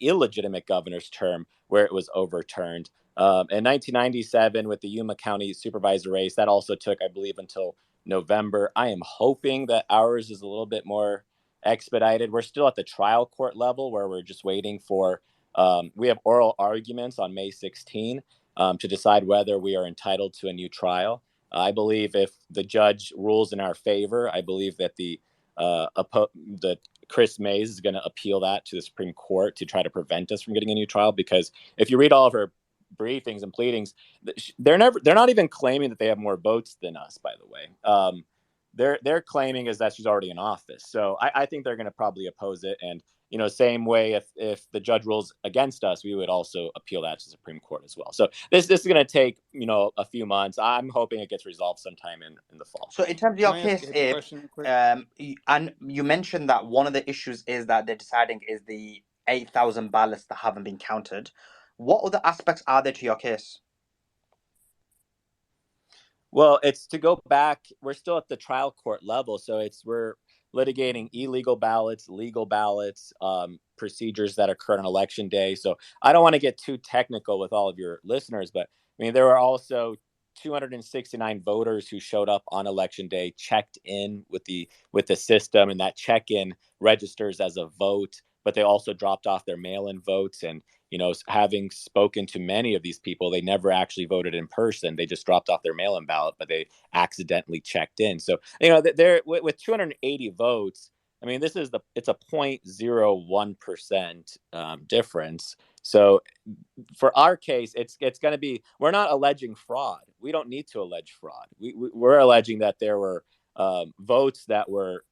illegitimate governor's term where it was overturned. In 1997, with the Yuma County supervisor race, that also took, I believe, until November. I am hoping that ours is a little bit more expedited. We're still at the trial court level where we're just waiting for, we have oral arguments on May 16. to decide whether we are entitled to a new trial. I believe if the judge rules in our favor, I believe that the Chris Mays is going to appeal that to the Supreme Court to try to prevent us from getting a new trial. Because if you read all of her briefings and pleadings, they're not even claiming that they have more votes than us, by the way. They're claiming is that she's already in office. So I think they're going to probably oppose it. And, same way if the judge rules against us, we would also appeal that to the Supreme Court as well. So this is going to take, a few months. I'm hoping it gets resolved sometime in the fall. So in terms of your case, Abe, and you mentioned that one of the issues is that they're deciding is the 8,000 ballots that haven't been counted. What other aspects are there to your case? Well, it's to go back. We're still at the trial court level, so we're litigating illegal ballots, legal ballots, procedures that occurred on election day. So I don't want to get too technical with all of your listeners, but I mean there were also 269 voters who showed up on election day, checked in with the system, and that check-in registers as a vote. But they also dropped off their mail-in votes, and having spoken to many of these people, they never actually voted in person. They just dropped off their mail-in ballot, but they accidentally checked in. So, they're with 280 votes. I mean, it's a 0.01% difference. So for our case, it's going to be, we're not alleging fraud. We don't need to allege fraud. We're alleging that there were votes that were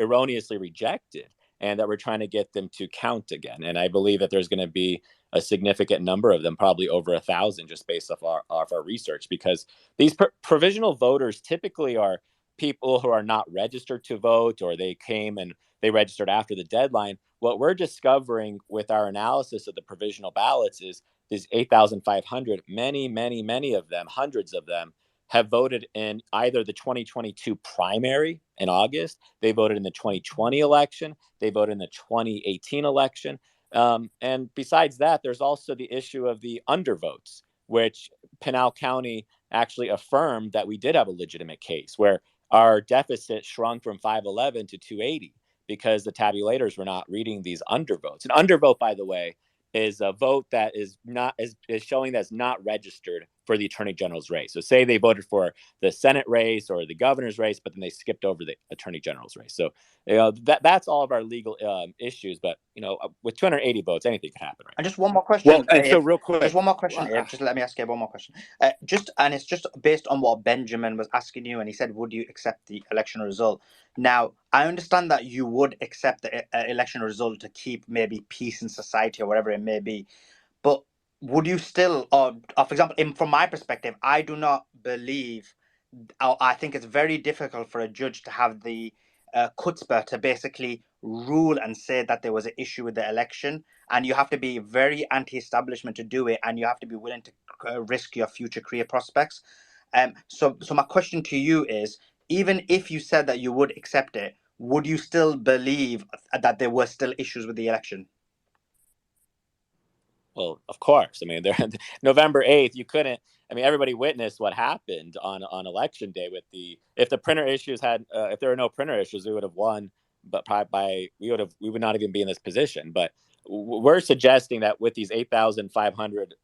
erroneously rejected, and that we're trying to get them to count again. And I believe that there's going to be a significant number of them, probably over 1,000, just based off our research, because these provisional voters typically are people who are not registered to vote, or they came and they registered after the deadline. What we're discovering with our analysis of the provisional ballots is these 8,500, many of them, hundreds of them, have voted in either the 2022 primary in August, they voted in the 2020 election, they voted in the 2018 election. And besides that, there's also the issue of the undervotes, which Pinal County actually affirmed that we did have a legitimate case, where our deficit shrunk from 511 to 280 because the tabulators were not reading these undervotes. An undervote, by the way, is a vote that is showing that's not registered for the attorney general's race. So say they voted for the Senate race or the governor's race, but then they skipped over the attorney general's race. So that's all of our legal issues. But with 280 votes, anything could happen. Right? And just one more question. Well, and so real quick, just one more question. Just let me ask you one more question. It's just based on what Benjamin was asking you, and he said, "Would you accept the election result?" Now, I understand that you would accept the election result to keep maybe peace in society or whatever it may be, but would you still, or for example, from my perspective, I do not believe, I think it's very difficult for a judge to have the chutzpah to basically rule and say that there was an issue with the election, and you have to be very anti-establishment to do it, and you have to be willing to risk your future career prospects. So my question to you is, even if you said that you would accept it, would you still believe that there were still issues with the election? Well, of course. I mean, November 8th, you couldn't. I mean, everybody witnessed what happened on election day with if the printer issues if there were no printer issues, we would have won. But we would not even be in this position. But we're suggesting that with these 8,500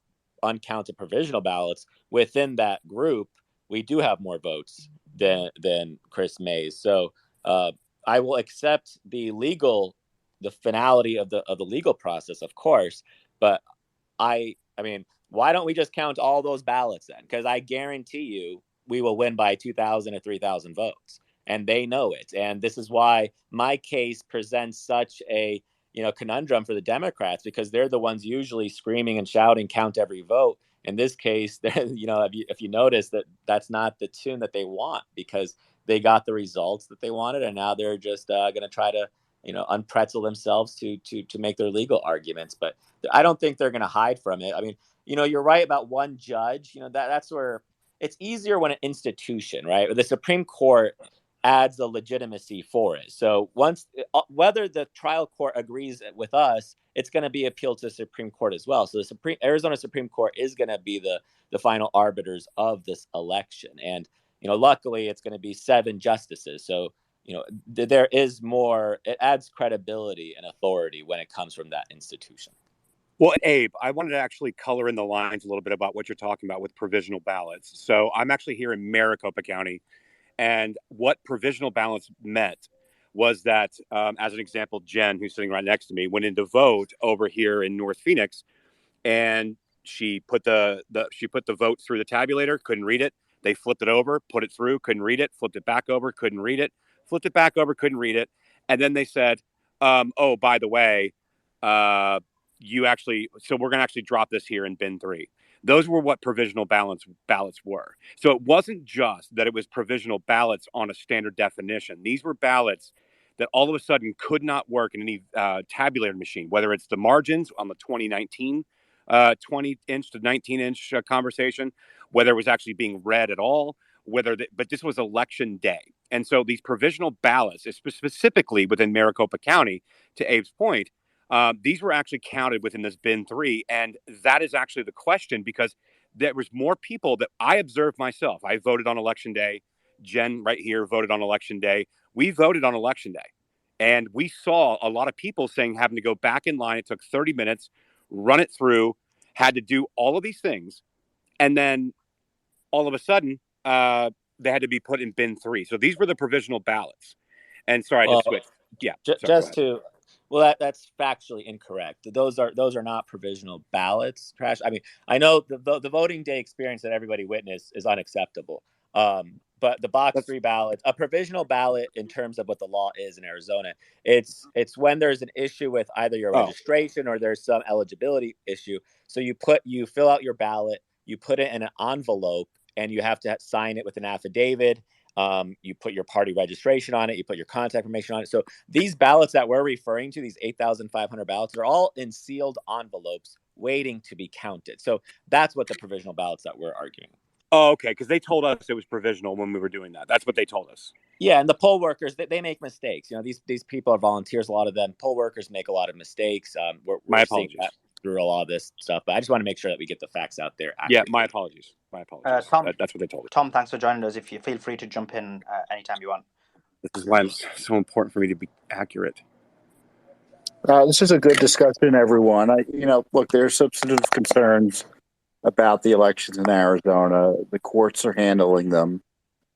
uncounted provisional ballots within that group, we do have more votes than Chris Mays. So I will accept the finality of the legal process, of course, but I mean, why don't we just count all those ballots then? Because I guarantee you we will win by 2,000 or 3,000 votes, and they know it. And this is why my case presents such a conundrum for the Democrats, because they're the ones usually screaming and shouting, "Count every vote." In this case, if you notice that's not the tune that they want, because they got the results that they wanted, and now they're just going to try to unpretzel themselves to make their legal arguments. But I don't think they're going to hide from it. I mean, you're right about one judge. That's where it's easier when an institution, right? The Supreme Court adds the legitimacy for it. So once, whether the trial court agrees with us, it's going to be appealed to the Supreme Court as well. So the Arizona Supreme Court is going to be the final arbiters of this election. And, luckily it's going to be 7 justices. So, there is more, it adds credibility and authority when it comes from that institution. Well, Abe, I wanted to actually color in the lines a little bit about what you're talking about with provisional ballots. So I'm actually here in Maricopa County, and what provisional ballots meant was that, as an example, Jen, who's sitting right next to me, went in to vote over here in North Phoenix, and she put the vote through the tabulator, couldn't read it. They flipped it over, put it through, couldn't read it, flipped it back over, couldn't read it, flipped it back over, couldn't read it, and then they said, "Oh, by the way, uh, so we're going to actually drop this here in bin 3." Those were what provisional ballots were. So it wasn't just that it was provisional ballots on a standard definition. These were ballots that all of a sudden could not work in any tabulator machine, whether it's the margins on the 2019 20-inch to 19-inch conversation, whether it was actually being read at all, but this was election day. And so these provisional ballots, specifically within Maricopa County, to Abe's point, these were actually counted within this bin 3. And that is actually the question, because there was more people that I observed myself. I voted on election day. Jen right here voted on election day. We voted on election day. And we saw a lot of people saying having to go back in line. It took 30 minutes, run it through, had to do all of these things. And then all of a sudden, they had to be put in bin 3. So these were the provisional ballots. And sorry, I just switched. Yeah. That's factually incorrect. Those are not provisional ballots. Trash. I mean, I know the voting day experience that everybody witnessed is unacceptable. But the box 3 ballots, a provisional ballot in terms of what the law is in Arizona, it's when there's an issue with either your registration or there's some eligibility issue. So you fill out your ballot, you put it in an envelope, and you have to sign it with an affidavit. You put your party registration on it, you put your contact information on it. So these ballots that we're referring to, these 8,500 ballots, are all in sealed envelopes waiting to be counted. So that's what the provisional ballots that we're arguing. Oh, okay, because they told us it was provisional when we were doing that. That's what they told us. Yeah, and the poll workers, they make mistakes. You know, these people are volunteers, a lot of them. Poll workers make a lot of mistakes. My apologies. Through a lot of this stuff, but I just want to make sure that we get the facts out there accurately. Yeah, my apologies. Tom, that's what they told us. Tom, thanks for joining us. If you feel free to jump in anytime you want. This is why it's so important for me to be accurate. This is a good discussion, everyone. Look, there's substantive concerns about the elections in Arizona. The courts are handling them.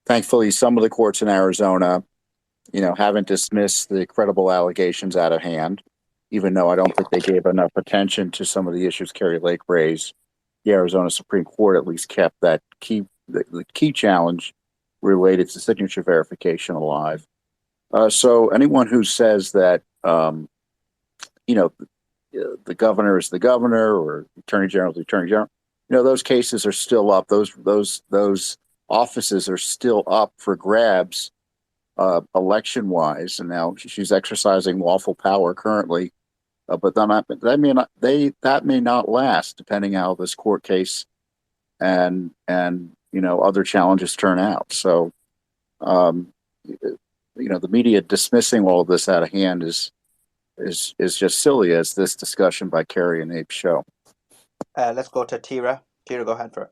Thankfully, some of the courts in Arizona, haven't dismissed the credible allegations out of hand, even though I don't think they gave enough attention to some of the issues Kari Lake raised. The Arizona Supreme Court at least kept that the key challenge related to signature verification alive. So anyone who says that, the governor is the governor or the attorney general is the attorney general, those cases are still up. Those offices are still up for grabs, election-wise. And now she's exercising lawful power currently, but that may not last, depending how this court case and other challenges turn out. So, the media dismissing all of this out of hand is just silly, as this discussion by Kari and Abe show. Let's go to Tira. Tira, go ahead for it.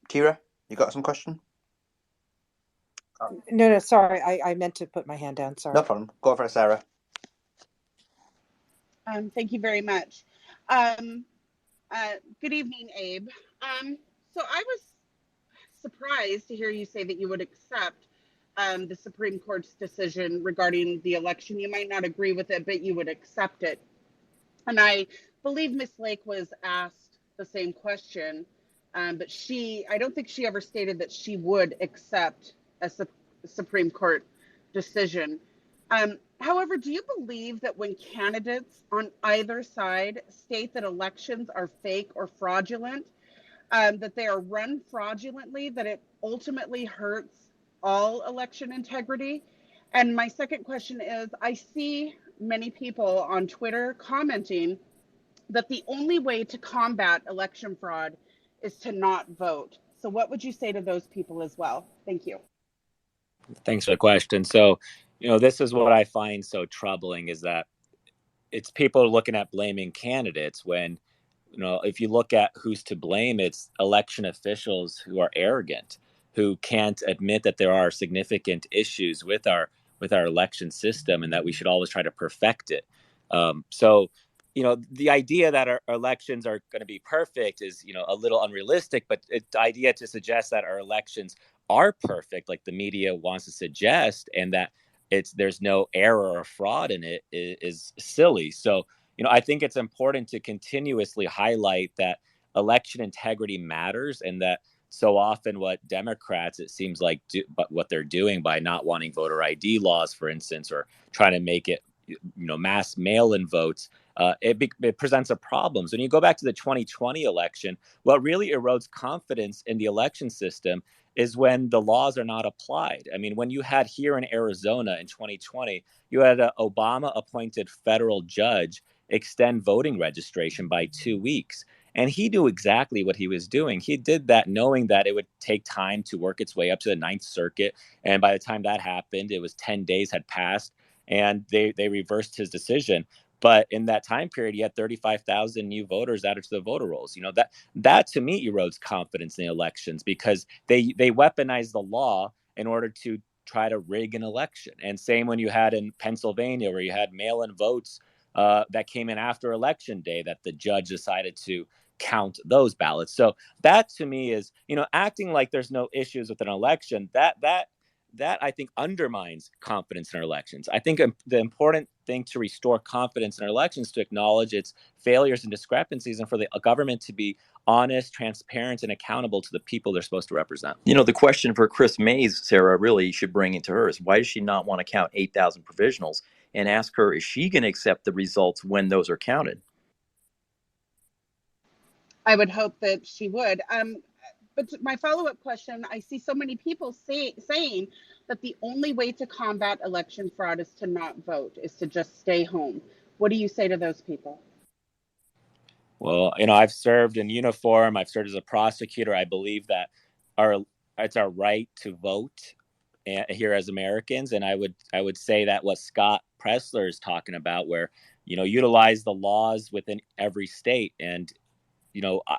Tira, you got some question? No, sorry. I meant to put my hand down. Sorry. No problem. Go for it, Sarah. Thank you very much. Good evening, Abe. So I was surprised to hear you say that you would accept the Supreme Court's decision regarding the election. You might not agree with it, but you would accept it. And I believe Ms. Lake was asked the same question, but I don't think she ever stated that she would accept a Supreme Court decision. However, do you believe that when candidates on either side state that elections are fake or fraudulent, that they are run fraudulently, that it ultimately hurts all election integrity? And my second question is, I see many people on Twitter commenting that the only way to combat election fraud is to not vote. So what would you say to those people as well? Thank you. Thanks for the question. So, this is what I find so troubling, is that it's people looking at blaming candidates when, if you look at who's to blame, it's election officials who are arrogant, who can't admit that there are significant issues with our election system and that we should always try to perfect it. So, the idea that our elections are going to be perfect is, a little unrealistic, but the idea to suggest that our elections are perfect, like the media wants to suggest, and that there's no error or fraud in it is silly. So, I think it's important to continuously highlight that election integrity matters, and that so often what Democrats, it seems like, but what they're doing by not wanting voter ID laws, for instance, or trying to make it, mass mail-in votes, it presents a problem. So when you go back to the 2020 election, what really erodes confidence in the election system is when the laws are not applied. I mean, when you had here in Arizona in 2020, you had an Obama-appointed federal judge extend voting registration by 2 weeks. And he knew exactly what he was doing. He did that knowing that it would take time to work its way up to the Ninth Circuit. And by the time that happened, it was 10 days had passed, and they reversed his decision. But in that time period, he had 35,000 new voters added to the voter rolls. That to me erodes confidence in the elections, because they weaponize the law in order to try to rig an election. And same when you had in Pennsylvania, where you had mail-in votes that came in after Election Day, that the judge decided to count those ballots. So that to me is, acting like there's no issues with an election, that I think undermines confidence in our elections. I think the important thing to restore confidence in our elections is to acknowledge its failures and discrepancies, and for the government to be honest, transparent, and accountable to the people they're supposed to represent. The question for Chris Mays, Sarah, really should bring into her is, why does she not want to count 8,000 provisionals? And ask her, is she going to accept the results when those are counted? I would hope that she would. But my follow-up question, I see so many people saying that the only way to combat election fraud is to not vote, is to just stay home. What do you say to those people? Well, I've served in uniform. I've served as a prosecutor. I believe that it's our right to vote here as Americans. And I would say that what Scott Pressler is talking about, where, utilize the laws within every state. And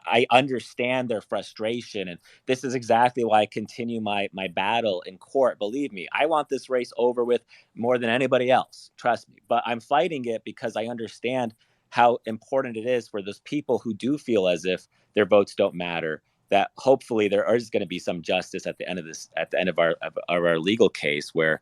I understand their frustration, and this is exactly why I continue my battle in court. Believe me, I want this race over with more than anybody else. Trust me. But I'm fighting it because I understand how important it is for those people who do feel as if their votes don't matter, that hopefully there is going to be some justice at the end of our legal case, where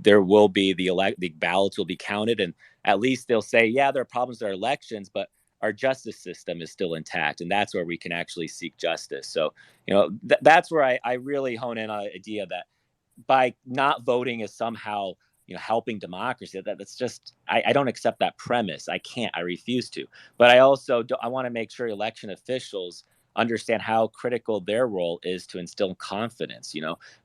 there will be the ballots will be counted, and at least they'll say, yeah, there are problems with our elections, but our justice system is still intact, and that's where we can actually seek justice. So, that's where I really hone in on the idea that by not voting is somehow, helping democracy. That's just, I don't accept that premise. I refuse to. But I also I want to make sure election officials understand how critical their role is to instill confidence.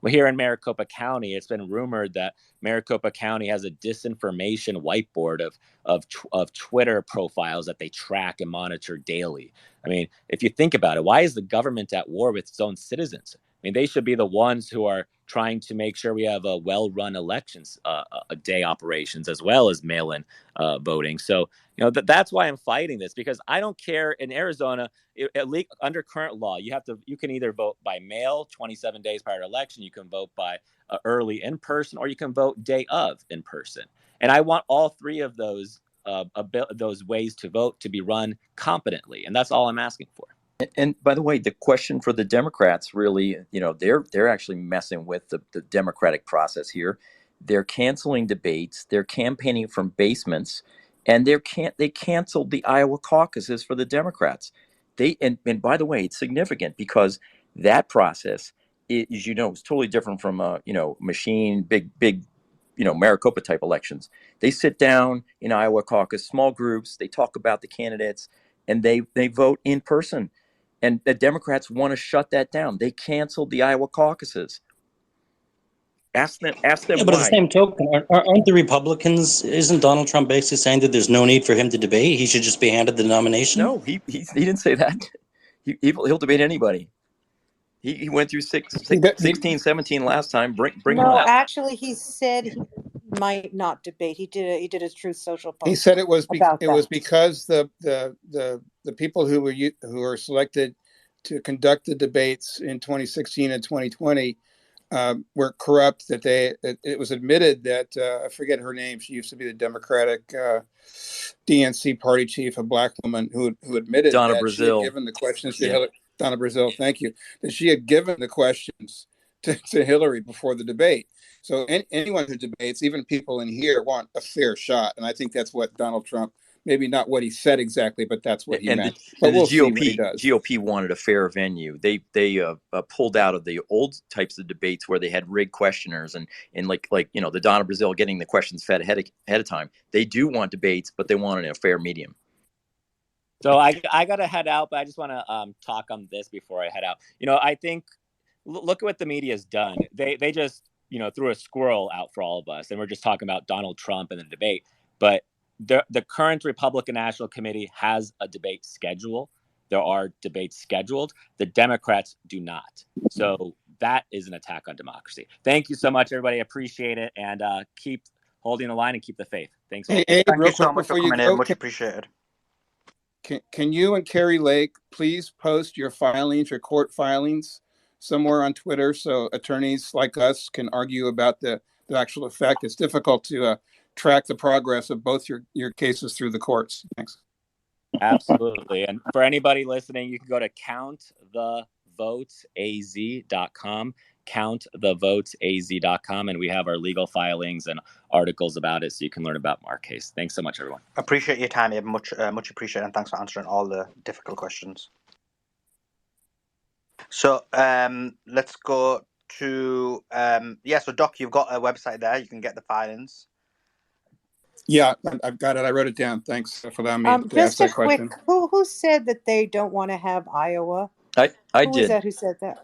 We're here in Maricopa County. It's been rumored that Maricopa County has a disinformation whiteboard of Twitter profiles that they track and monitor daily. I mean, if you think about it, why is the government at war with its own citizens? I mean, they should be the ones who are trying to make sure we have a well-run elections day operations, as well as mail-in voting. So, that's why I'm fighting this, because I don't care. In Arizona, under current law, you can either vote by mail 27 days prior to election, you can vote by early in person, or you can vote day of in person. And I want all three of those ways to vote to be run competently, and that's all I'm asking for. And by the way, the question for the Democrats, really, they're actually messing with the democratic process here. They're canceling debates. They're campaigning from basements, and they canceled the Iowa caucuses for the Democrats. And by the way, it's significant because that process is, is totally different from machine big Maricopa type elections. They sit down in Iowa caucus, small groups. They talk about the candidates, and they vote in person. And the Democrats want to shut that down. They canceled the Iowa caucuses. Ask them Yeah, why. but at the same token, aren't the Republicans? Isn't Donald Trump basically saying that there's no need for him to debate? He should just be handed the nomination. No, he didn't say that. He'll debate anybody. He went through 16, 17 last time. Bring him No, on. actually, he said he might not debate. He did a Truth Social post. He said it was about it was because the people who were selected to conduct the debates in 2016 and 2020 were corrupt, that it was admitted that I forget her name. She used to be the Democratic DNC party chief, a black woman who admitted Donna that she had Brazile. given the questions to Yeah. Hillary. Donna Brazile, thank you. That she had given the questions to Hillary before the debate. So anyone who debates, even people in here, want a fair shot, and I think that's what Donald Trump. Maybe not what he said exactly, but that's what he meant. But The we'll see what he does. GOP wanted a fair venue. They pulled out of the old types of debates where they had rigged questioners and like the Donna Brazile getting the questions fed ahead of time. They do want debates, but they want it in a fair medium. So I got to head out, but I just want to talk on this before I head out. I think look at what the media's done. They just threw a squirrel out for all of us, and we're just talking about Donald Trump and the debate. But the current Republican National Committee has a debate schedule. There are debates scheduled. The Democrats do not. So that is an attack on democracy. Thank you so much, everybody. I appreciate it, and keep holding the line and keep the faith. Thanks. Hey, Thank real you so quick much for before you coming go, in. Much appreciated. Can you and Kari Lake please post your filings, your court filings, somewhere on Twitter so attorneys like us can argue about the actual effect? It's difficult to track the progress of both your cases through the courts. Thanks. Absolutely. And for anybody listening, you can go to countthevotesaz.com, countthevotesaz.com, and we have our legal filings and articles about it so you can learn about our case. Thanks so much, everyone. Appreciate your time. Much appreciated, and thanks for answering all the difficult questions. So let's go to so Doc, you've got a website there. You can get the filings. Yeah, I've got it. I wrote it down. Thanks for allowing me to ask Just a that question. quick, who said that they don't want to have Iowa? I Who was that who said that?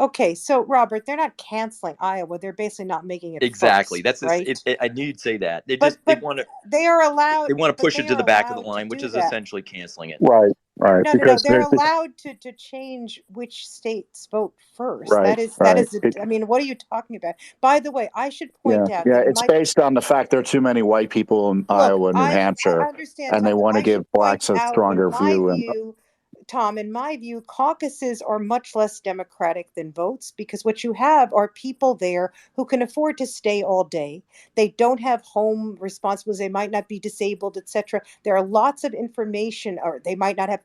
Okay, so Robert, they're not canceling Iowa. They're basically not making it exactly. first, right? I knew you'd say that. They want to. They are allowed. They want to push they it to the are back of the allowed line, to which do is that. essentially canceling it. Right. No. Because They're allowed to change which states vote first. Right. That is. I mean, what are you talking about? By the way, I should point out that it's based on the fact there are too many white people in Iowa and New Hampshire, I understand, and they Tom, want to I give should point blacks a out, stronger view. Tom, in my view, caucuses are much less democratic than votes because what you have are people there who can afford to stay all day. They don't have home responsibilities. They might not be disabled, etc. There are lots of information, or they might not have,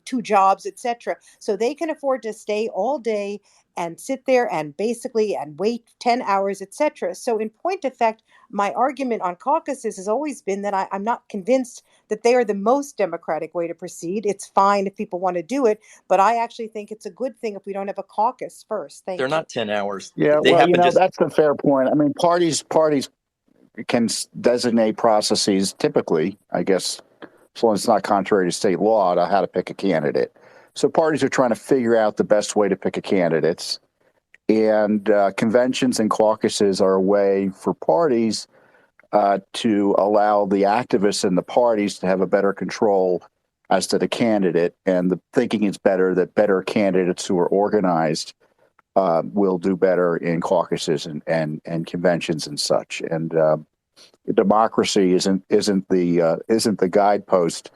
2 jobs, etc. So they can afford to stay all day and sit there and wait 10 hours, etc. So in point of fact, my argument on caucuses has always been that I'm not convinced that they are the most democratic way to proceed. It's fine if people want to do it, but I actually think it's a good thing if we don't have a caucus first. They're not 10 hours. Yeah, that's a fair point. I mean, parties can designate processes typically, I guess, as long as it's not contrary to state law, to how to pick a candidate. So parties are trying to figure out the best way to pick a candidate. And conventions and caucuses are a way for parties to allow the activists in the parties to have a better control as to the candidate. And the thinking is that better candidates who are organized will do better in caucuses and conventions and such. And democracy isn't the guidepost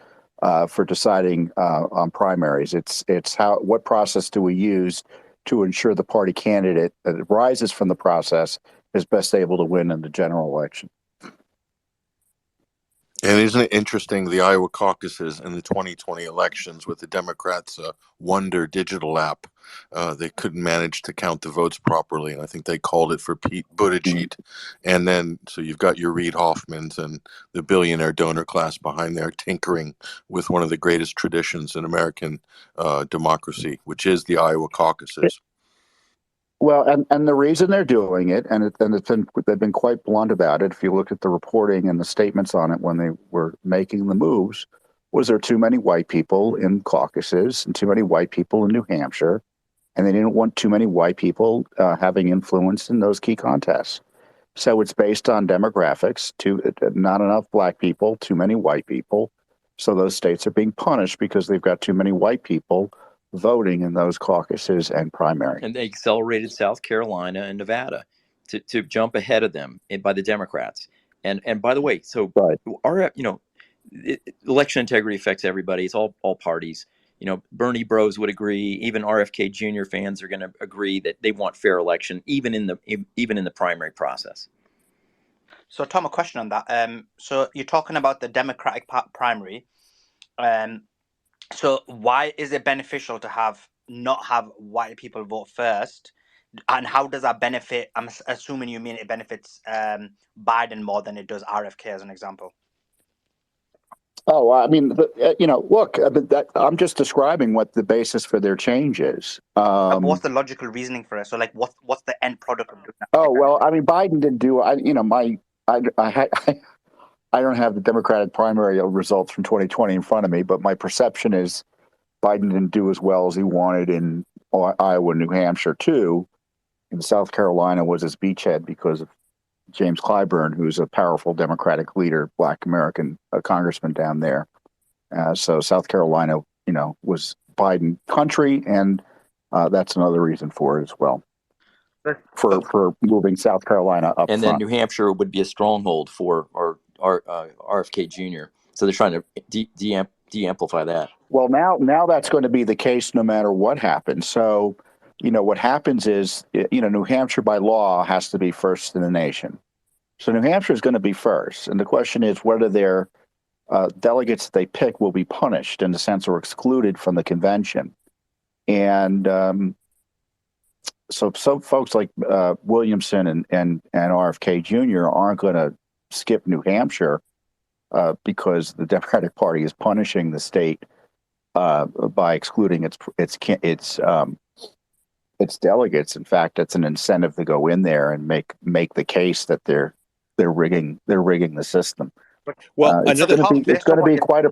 for deciding on primaries. It's what process do we use to ensure the party candidate that rises from the process is best able to win in the general election. And isn't it interesting, the Iowa caucuses and the 2020 elections with the Democrats' Wonder digital app, they couldn't manage to count the votes properly, and I think they called it for Pete Buttigieg. And then, so you've got your Reid Hoffmans and the billionaire donor class behind there tinkering with one of the greatest traditions in American democracy, which is the Iowa caucuses. Well, and the reason they're doing it, they've been quite blunt about it. If you look at the reporting and the statements on it when they were making the moves, was there too many white people in caucuses and too many white people in New Hampshire, and they didn't want too many white people having influence in those key contests. So it's based on demographics. Not enough black people, too many white people. So those states are being punished because they've got too many white people voting in those caucuses and primaries. And they accelerated South Carolina and Nevada to jump ahead of them by the Democrats. And by the way, so our election integrity affects everybody. It's all parties. Bernie bros would agree. Even RFK Jr. fans are going to agree that they want fair election, even in the primary process. So, Tom, a question on that. So you're talking about the Democratic primary. So why is it beneficial to not have white people vote first? And how does that benefit? I'm assuming you mean it benefits Biden more than it does RFK, as an example. Oh, I mean, look, I'm just describing what the basis for their change is. But what's the logical reasoning for it? So, like, what's the end product of doing that? Oh, well, I mean, Biden didn't do. I don't have the Democratic primary results from 2020 in front of me, but my perception is Biden didn't do as well as he wanted in Iowa, New Hampshire, too. And South Carolina was his beachhead because of James Clyburn, who's a powerful Democratic leader, Black American congressman down there. So South Carolina, was Biden country, and that's another reason for it as well. For moving South Carolina up and front. Then New Hampshire would be a stronghold for our RFK Jr. So they're trying to de-amplify that. Well, now that's going to be the case no matter what happens. So, what happens is, New Hampshire by law has to be first in the nation. So New Hampshire is going to be first. And the question is whether their delegates that they pick will be punished in the sense or excluded from the convention. And so some folks like Williamson and RFK Jr. aren't going to skip New Hampshire because the Democratic Party is punishing the state by excluding its delegates. In fact, it's an incentive to go in there and make the case that they're rigging the system. Well, it's going to be quite a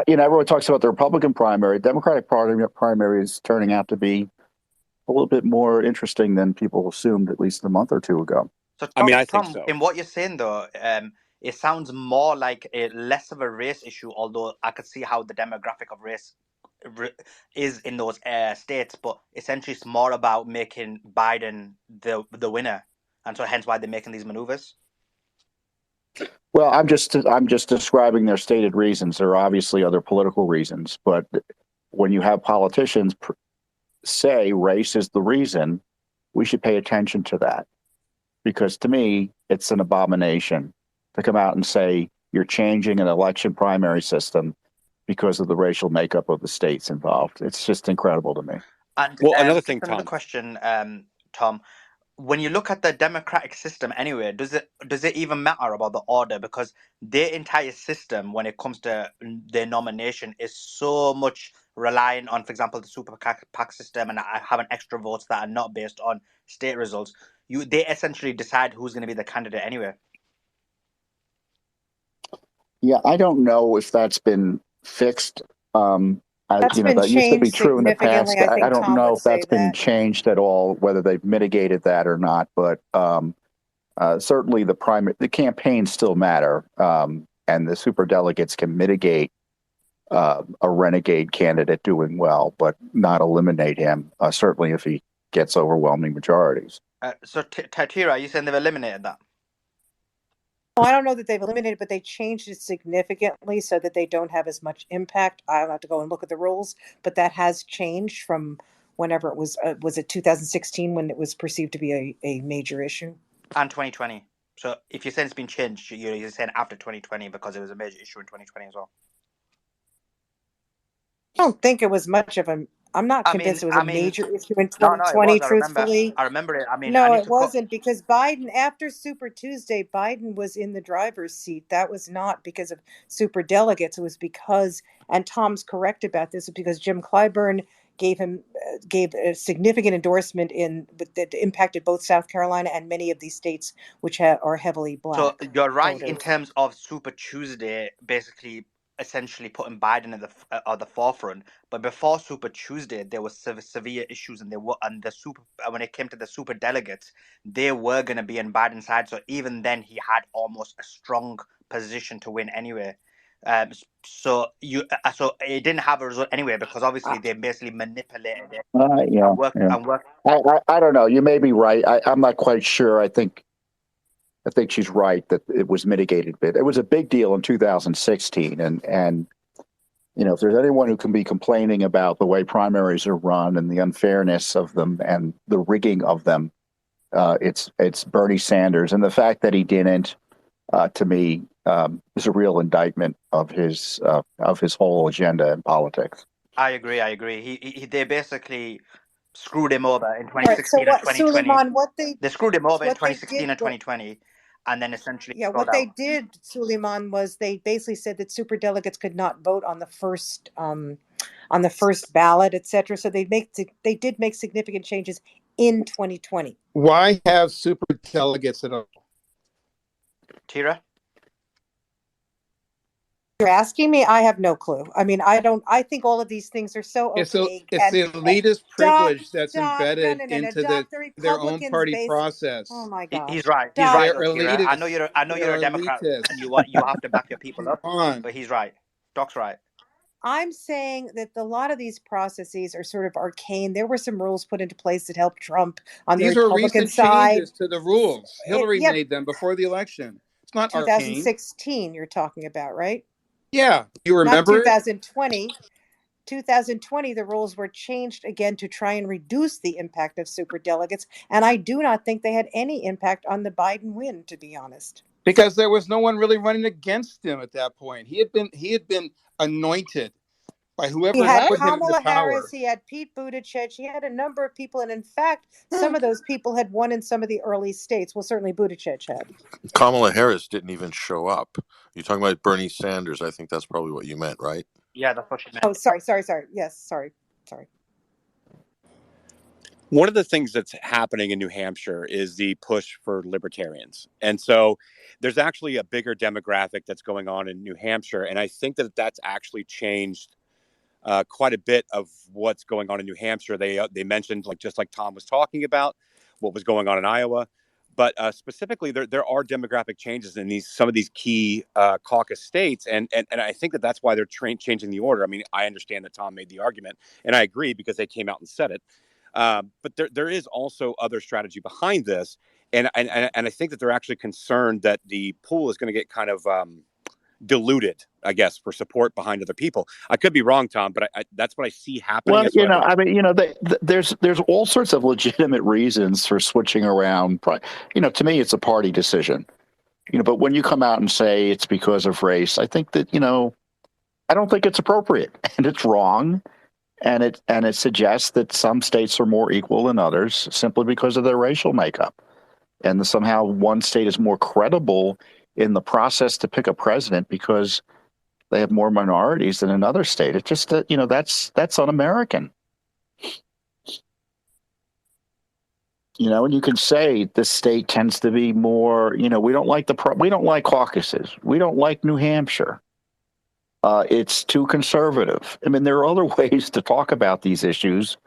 everyone talks about the Republican primary. Democratic primary is turning out to be a little bit more interesting than people assumed at least a month or two ago. So, Tom, I think so. In what you're saying, though, it sounds more like less of a race issue, although I could see how the demographic of race is in those states, but essentially it's more about making Biden the winner, and so hence why they're making these maneuvers. Well, I'm just describing their stated reasons. There are obviously other political reasons, but when you have politicians say race is the reason, we should pay attention to that. Because to me, it's an abomination to come out and say you're changing an election primary system because of the racial makeup of the states involved. It's just incredible to me. And another thing, Tom. Another question, Tom. When you look at the democratic system anyway, does it even matter about the order? Because their entire system, when it comes to their nomination, is so much relying on, for example, the super PAC system and having extra votes that are not based on state results. They essentially decide who's going to be the candidate anyway. Yeah, I don't know if that's been fixed. That used to be true in the past. I don't know if that's been changed at all, whether they've mitigated that or not. But certainly the campaigns still matter, and the superdelegates can mitigate a renegade candidate doing well, but not eliminate him. Certainly, if he gets overwhelming majorities. So, Tatira, are you saying they've eliminated that? Well, I don't know that they've eliminated, but they changed it significantly so that they don't have as much impact. I'll have to go and look at the rules, but that has changed from whenever it was it 2016 when it was perceived to be a major issue? And 2020. So if you're saying it's been changed, you're saying after 2020 because it was a major issue in 2020 as well. I don't think it was much of a... I'm not convinced it was a major issue in 2020, truthfully. I remember it. No, it wasn't, because Biden, after Super Tuesday, Biden was in the driver's seat. That was not because of super delegates. It was because, and Tom's correct about this, because Jim Clyburn gave a significant endorsement that impacted both South Carolina and many of these states which are heavily Black. So you're right voters. In terms of Super Tuesday, basically essentially putting Biden at the forefront. But before Super Tuesday, there was severe issues, and when it came to the super delegates, they were going to be on Biden's side. So even then, he had almost a strong position to win anyway. So it didn't have a result anyway because obviously they basically manipulated it. I don't know. You may be right. I'm not quite sure. I think she's right that it was mitigated a bit. It was a big deal in 2016, and if there's anyone who can be complaining about the way primaries are run and the unfairness of them and the rigging of them, it's Bernie Sanders. And the fact that he didn't, to me, is a real indictment of his whole agenda in politics. I agree. They basically screwed him over in All right. So 2016 and what, 2020. Suleiman? They screwed him over in What they 2016 did? and 2020, and then essentially Yeah, sold what they out. did, Suleiman, was they basically said that superdelegates could not vote on the first ballot, etc. So they did make significant changes in 2020. Why have super delegates at all? Tira? You're asking me? I have no clue. I mean, I think all of these things are so opaque. It's the elitist privilege that's embedded no, into Doc, the their own Republicans party process. Oh my gosh. He's right. He's Doc, right, They're though, Tira. I know elitist. you're a Democrat, Elitist. and you have to back your people up. But he's right. Doc's right. I'm saying that a lot of these processes are sort of arcane. There were some rules put into place that helped Trump on the Republican side. These are recent changes to the rules. Hillary made them before the election. It's not 2016 arcane. you're talking about, right? Yeah. You remember not 2020. 2020, the rules were changed again to try and reduce the impact of superdelegates. And I do not think they had any impact on the Biden win, to be honest. Because there was no one really running against him at that point. He had been anointed by whoever he had put Kamala him into power. Harris, he had Pete Buttigieg, he had a number of people, and in fact, some of those people had won in some of the early states. Well, certainly Buttigieg had. Kamala Harris didn't even show up. You're talking about Bernie Sanders. I think that's probably what you meant, right? Yeah, that's what she meant. Oh, sorry. Yes, sorry. One of the things that's happening in New Hampshire is the push for libertarians. And so there's actually a bigger demographic that's going on in New Hampshire. And I think that that's actually changed quite a bit of what's going on in New Hampshire. They mentioned, just like Tom was talking about, what was going on in Iowa. But specifically, there are demographic changes in some of these key caucus states. And I think that that's why they're changing the order. I mean, I understand that Tom made the argument, and I agree because they came out and said it. But there is also other strategy behind this, and I think that they're actually concerned that the pool is going to get kind of diluted, I guess, for support behind other people. I could be wrong, Tom, but that's what I see happening. Well, there's all sorts of legitimate reasons for switching around. To me, it's a party decision. But when you come out and say it's because of race, I think that I don't think it's appropriate, and it's wrong. And it suggests that some states are more equal than others simply because of their racial makeup, and somehow one state is more credible in the process to pick a president because they have more minorities than another state. It's just that's un-American. And you can say this state tends to be more. We don't like caucuses. We don't like New Hampshire. It's too conservative. I mean, there are other ways to talk about these issues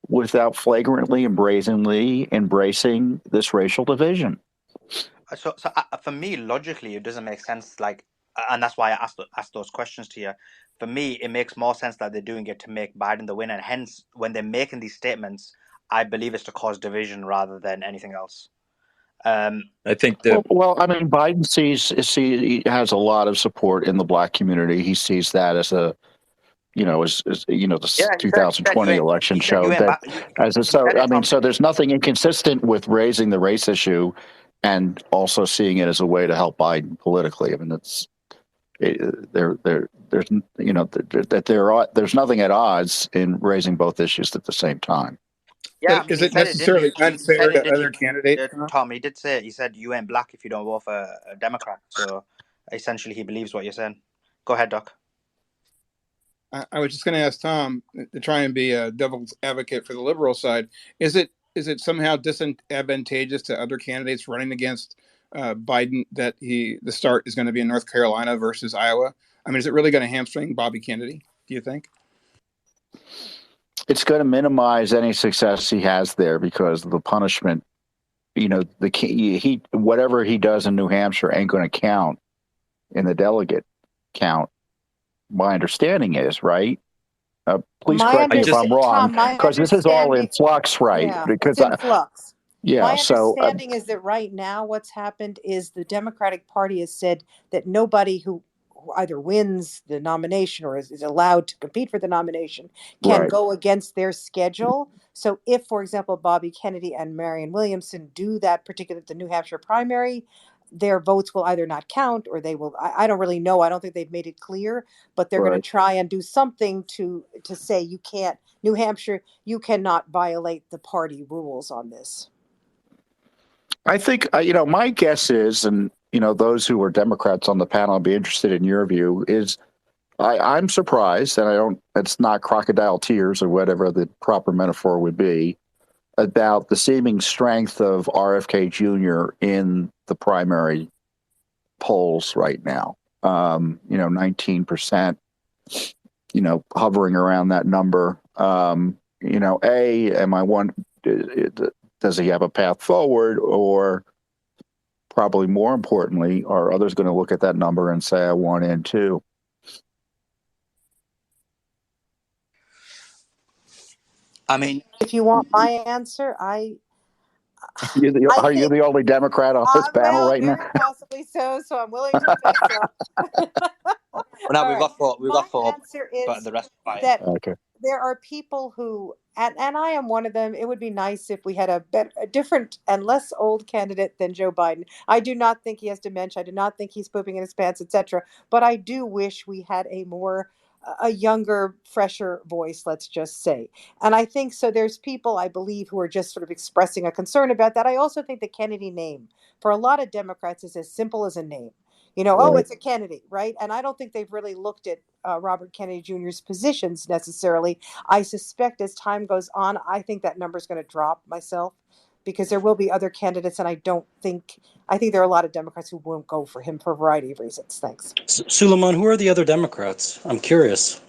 without flagrantly and brazenly embracing this racial division. So for me, logically, it doesn't make sense. And that's why I asked those questions to you. For me, it makes more sense that they're doing it to make Biden the winner. And hence, when they're making these statements, I believe it's to cause division rather than anything else. I think Biden he has a lot of support in the Black community. He sees that as the 2020 election showed that. So there's nothing inconsistent with raising the race issue and also seeing it as a way to help Biden politically. I mean, there's nothing at odds in raising both issues at the same time. Yeah, is it necessarily unfair to other candidates? Tom, he did say it. He said you ain't black if you don't vote for a Democrat. So essentially, he believes what you're saying. Go ahead, Doc. I was just going to ask Tom to try and be a devil's advocate for the liberal side. Is it somehow disadvantageous to other candidates running against Biden that the start is going to be in North Carolina versus Iowa? I mean, is it really going to hamstring Bobby Kennedy, do you think? It's going to minimize any success he has there because the punishment, whatever he does in New Hampshire ain't going to count in the delegate count. My understanding is, right? Please correct me if I'm wrong, because this is all in flux, right? Yeah, because it's in flux. Yeah. My understanding is that right now what's happened is the Democratic Party has said that nobody who either wins the nomination or is allowed to compete for the nomination can go against their schedule. So if, for example, Bobby Kennedy and Marianne Williamson do that particular, the New Hampshire primary, their votes will either not count or they will, I don't really know. I don't think they've made it clear, but they're going to try and do something to say you can't, New Hampshire, you cannot violate the party rules on this. I think, my guess is, and, those who are Democrats on the panel, I'd be interested in your view, is I'm surprised, and it's not crocodile tears or whatever the proper metaphor would be, about the seeming strength of RFK Jr. in the primary polls right now. 19%, hovering around that number. Am I one? Does he have a path forward, or probably more importantly, are others going to look at that number and say, I want in too? I mean, if you want my answer, are you the only Democrat on this panel right now? Very possibly so. So I'm willing to say so. well, now we've got four. My answer but is the rest are fine. that there are people who, and I am one of them. It would be nice if we had a different and less old candidate than Joe Biden. I do not think he has dementia. I do not think he's pooping in his pants, etc. But I do wish we had a younger, fresher voice, let's just say. And I think so there's people, I believe, who are just sort of expressing a concern about that. I also think the Kennedy name for a lot of Democrats is as simple as a name. It's a Kennedy, right? And I don't think they've really looked at Robert Kennedy Jr.'s positions necessarily. I suspect as time goes on, I think that number is going to drop myself, because there will be other candidates, and I think there are a lot of Democrats who won't go for him for a variety of reasons. Thanks. Suleiman, who are the other Democrats? I'm curious.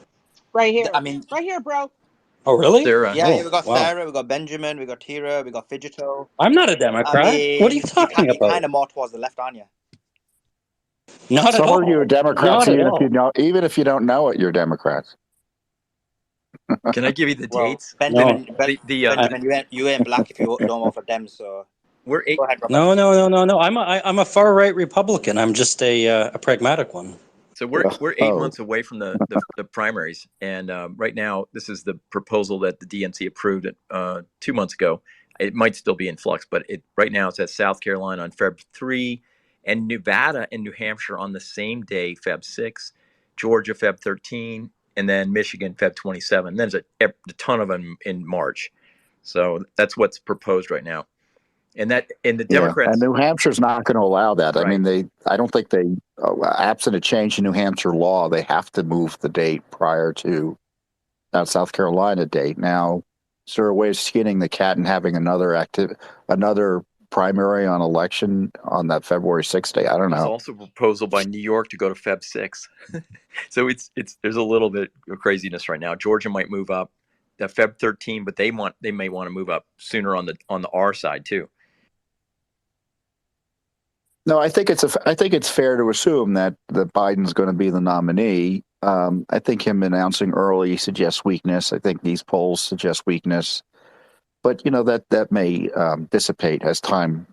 Right here. I mean, right here, bro. Oh, really? Sarah. Yeah, we got Sarah, we got Benjamin, we got Tira, we got Fidgeto. I'm not a Democrat. I mean, what are you talking about? You're kind of more towards the left, aren't you? Not at all. Some of you are Democrats, even if you don't know it, you're Democrats. Can I give you the dates? Benjamin, Benjamin, you ain't black if you don't vote for them. So we're Go ahead, Robert. No. I'm a far right Republican. I'm just a pragmatic one. So we're 8 months away from the primaries, and right now this is the proposal that the DNC approved 2 months ago. It might still be in flux, but right now it's at South Carolina on Feb 3, and Nevada and New Hampshire on the same day, Feb 6, Georgia Feb 13, and then Michigan Feb 27. Then there's a ton of them in March. So that's what's proposed right now. And the Democrats, and New Hampshire's not going to allow that. Right. I mean, I don't think they, absent a change in New Hampshire law, they have to move the date prior to that South Carolina date. Now, is there a way of skinning the cat and having another primary on election on that February 6th day? I don't know. There's also a proposal by New York to go to Feb 6. So there's a little bit of craziness right now. Georgia might move up that Feb 13, but they may want to move up sooner on the R side too. No, I think it's fair to assume that Biden's going to be the nominee. I think him announcing early suggests weakness. I think these polls suggest weakness, but that may dissipate as time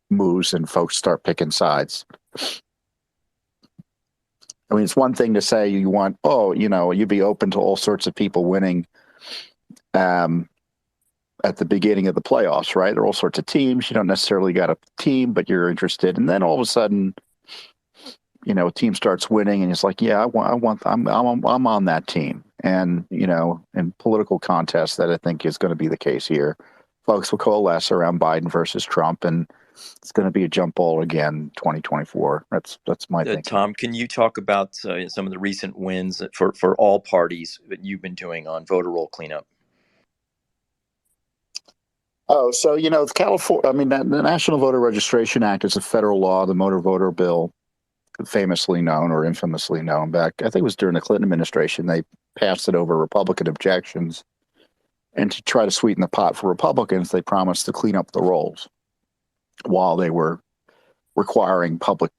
moves and folks start picking sides. I mean, it's one thing to say you want, you'd be open to all sorts of people winning at the beginning of the playoffs, right? There are all sorts of teams. You don't necessarily got a team, but you're interested. And then all of a sudden, a team starts winning, and it's like, yeah, I'm on that team. And in political contests, that I think is going to be the case here. Folks will coalesce around Biden versus Trump, and it's going to be a jump ball again, 2024. That's my thinking. Tom, can you talk about some of the recent wins for all parties that you've been doing on voter roll cleanup? Oh, so, California, I mean, the National Voter Registration Act is a federal law, the motor voter bill, famously known or infamously known back, I think it was during the Clinton administration. They passed it over Republican objections. And to try to sweeten the pot for Republicans, they promised to clean up the rolls while they were requiring public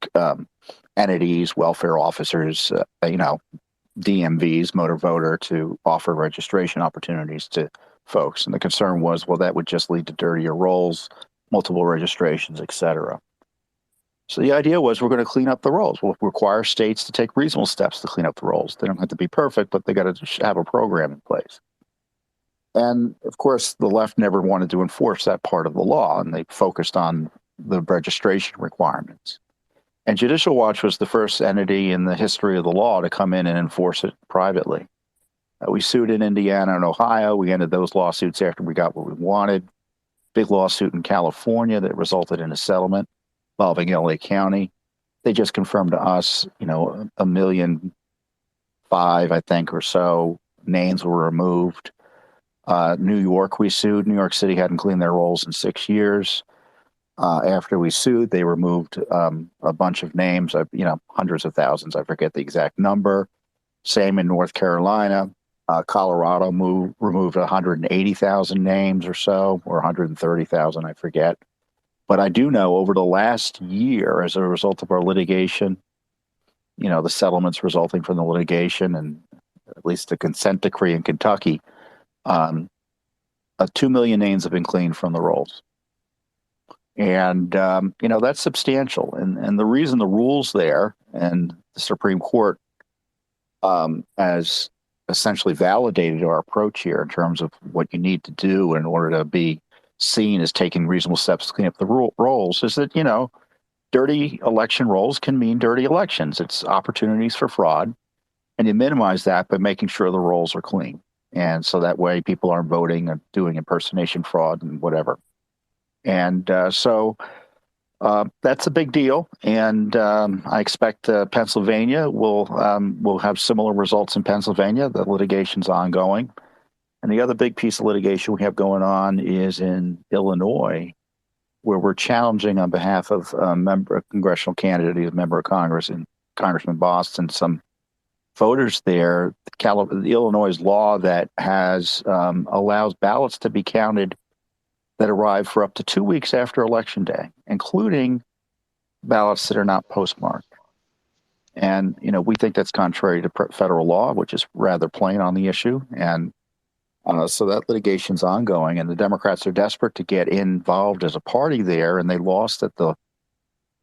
entities, welfare officers, DMVs, motor voter, to offer registration opportunities to folks. And the concern was, well, that would just lead to dirtier rolls, multiple registrations, etc. So the idea was we're going to clean up the rolls. We'll require states to take reasonable steps to clean up the rolls. They don't have to be perfect, but they got to have a program in place. And of course, the left never wanted to enforce that part of the law, and they focused on the registration requirements. And Judicial Watch was the first entity in the history of the law to come in and enforce it privately. We sued in Indiana and Ohio. We ended those lawsuits after we got what we wanted. Big lawsuit in California that resulted in a settlement involving LA County. They just confirmed to us, 1.5 million, I think, or so names were removed. New York, we sued. New York City hadn't cleaned their rolls in 6 years. After we sued, they removed a bunch of names, hundreds of thousands. I forget the exact number. Same in North Carolina. Colorado removed 180,000 names or so, or 130,000, I forget. But I do know over the last year, as a result of our litigation, the settlements resulting from the litigation and at least the consent decree in Kentucky, 2 million names have been cleaned from the rolls. And, that's substantial. And the reason the rules there and the Supreme Court has essentially validated our approach here in terms of what you need to do in order to be seen as taking reasonable steps to clean up the rolls is that, dirty election rolls can mean dirty elections. It's opportunities for fraud. And you minimize that by making sure the rolls are clean. And so that way people aren't voting and doing impersonation fraud and whatever. And so that's a big deal. And I expect Pennsylvania will have similar results in Pennsylvania. The litigation's ongoing. And the other big piece of litigation we have going on is in Illinois, where we're challenging on behalf of a congressional candidate, he's a member of Congress, and Congressman Boston, some voters there, the Illinois law that has allows ballots to be counted that arrive for up to 2 weeks after Election Day, including ballots that are not postmarked. And, we think that's contrary to federal law, which is rather plain on the issue. And so that litigation's ongoing, and the Democrats are desperate to get involved as a party there, and they lost at the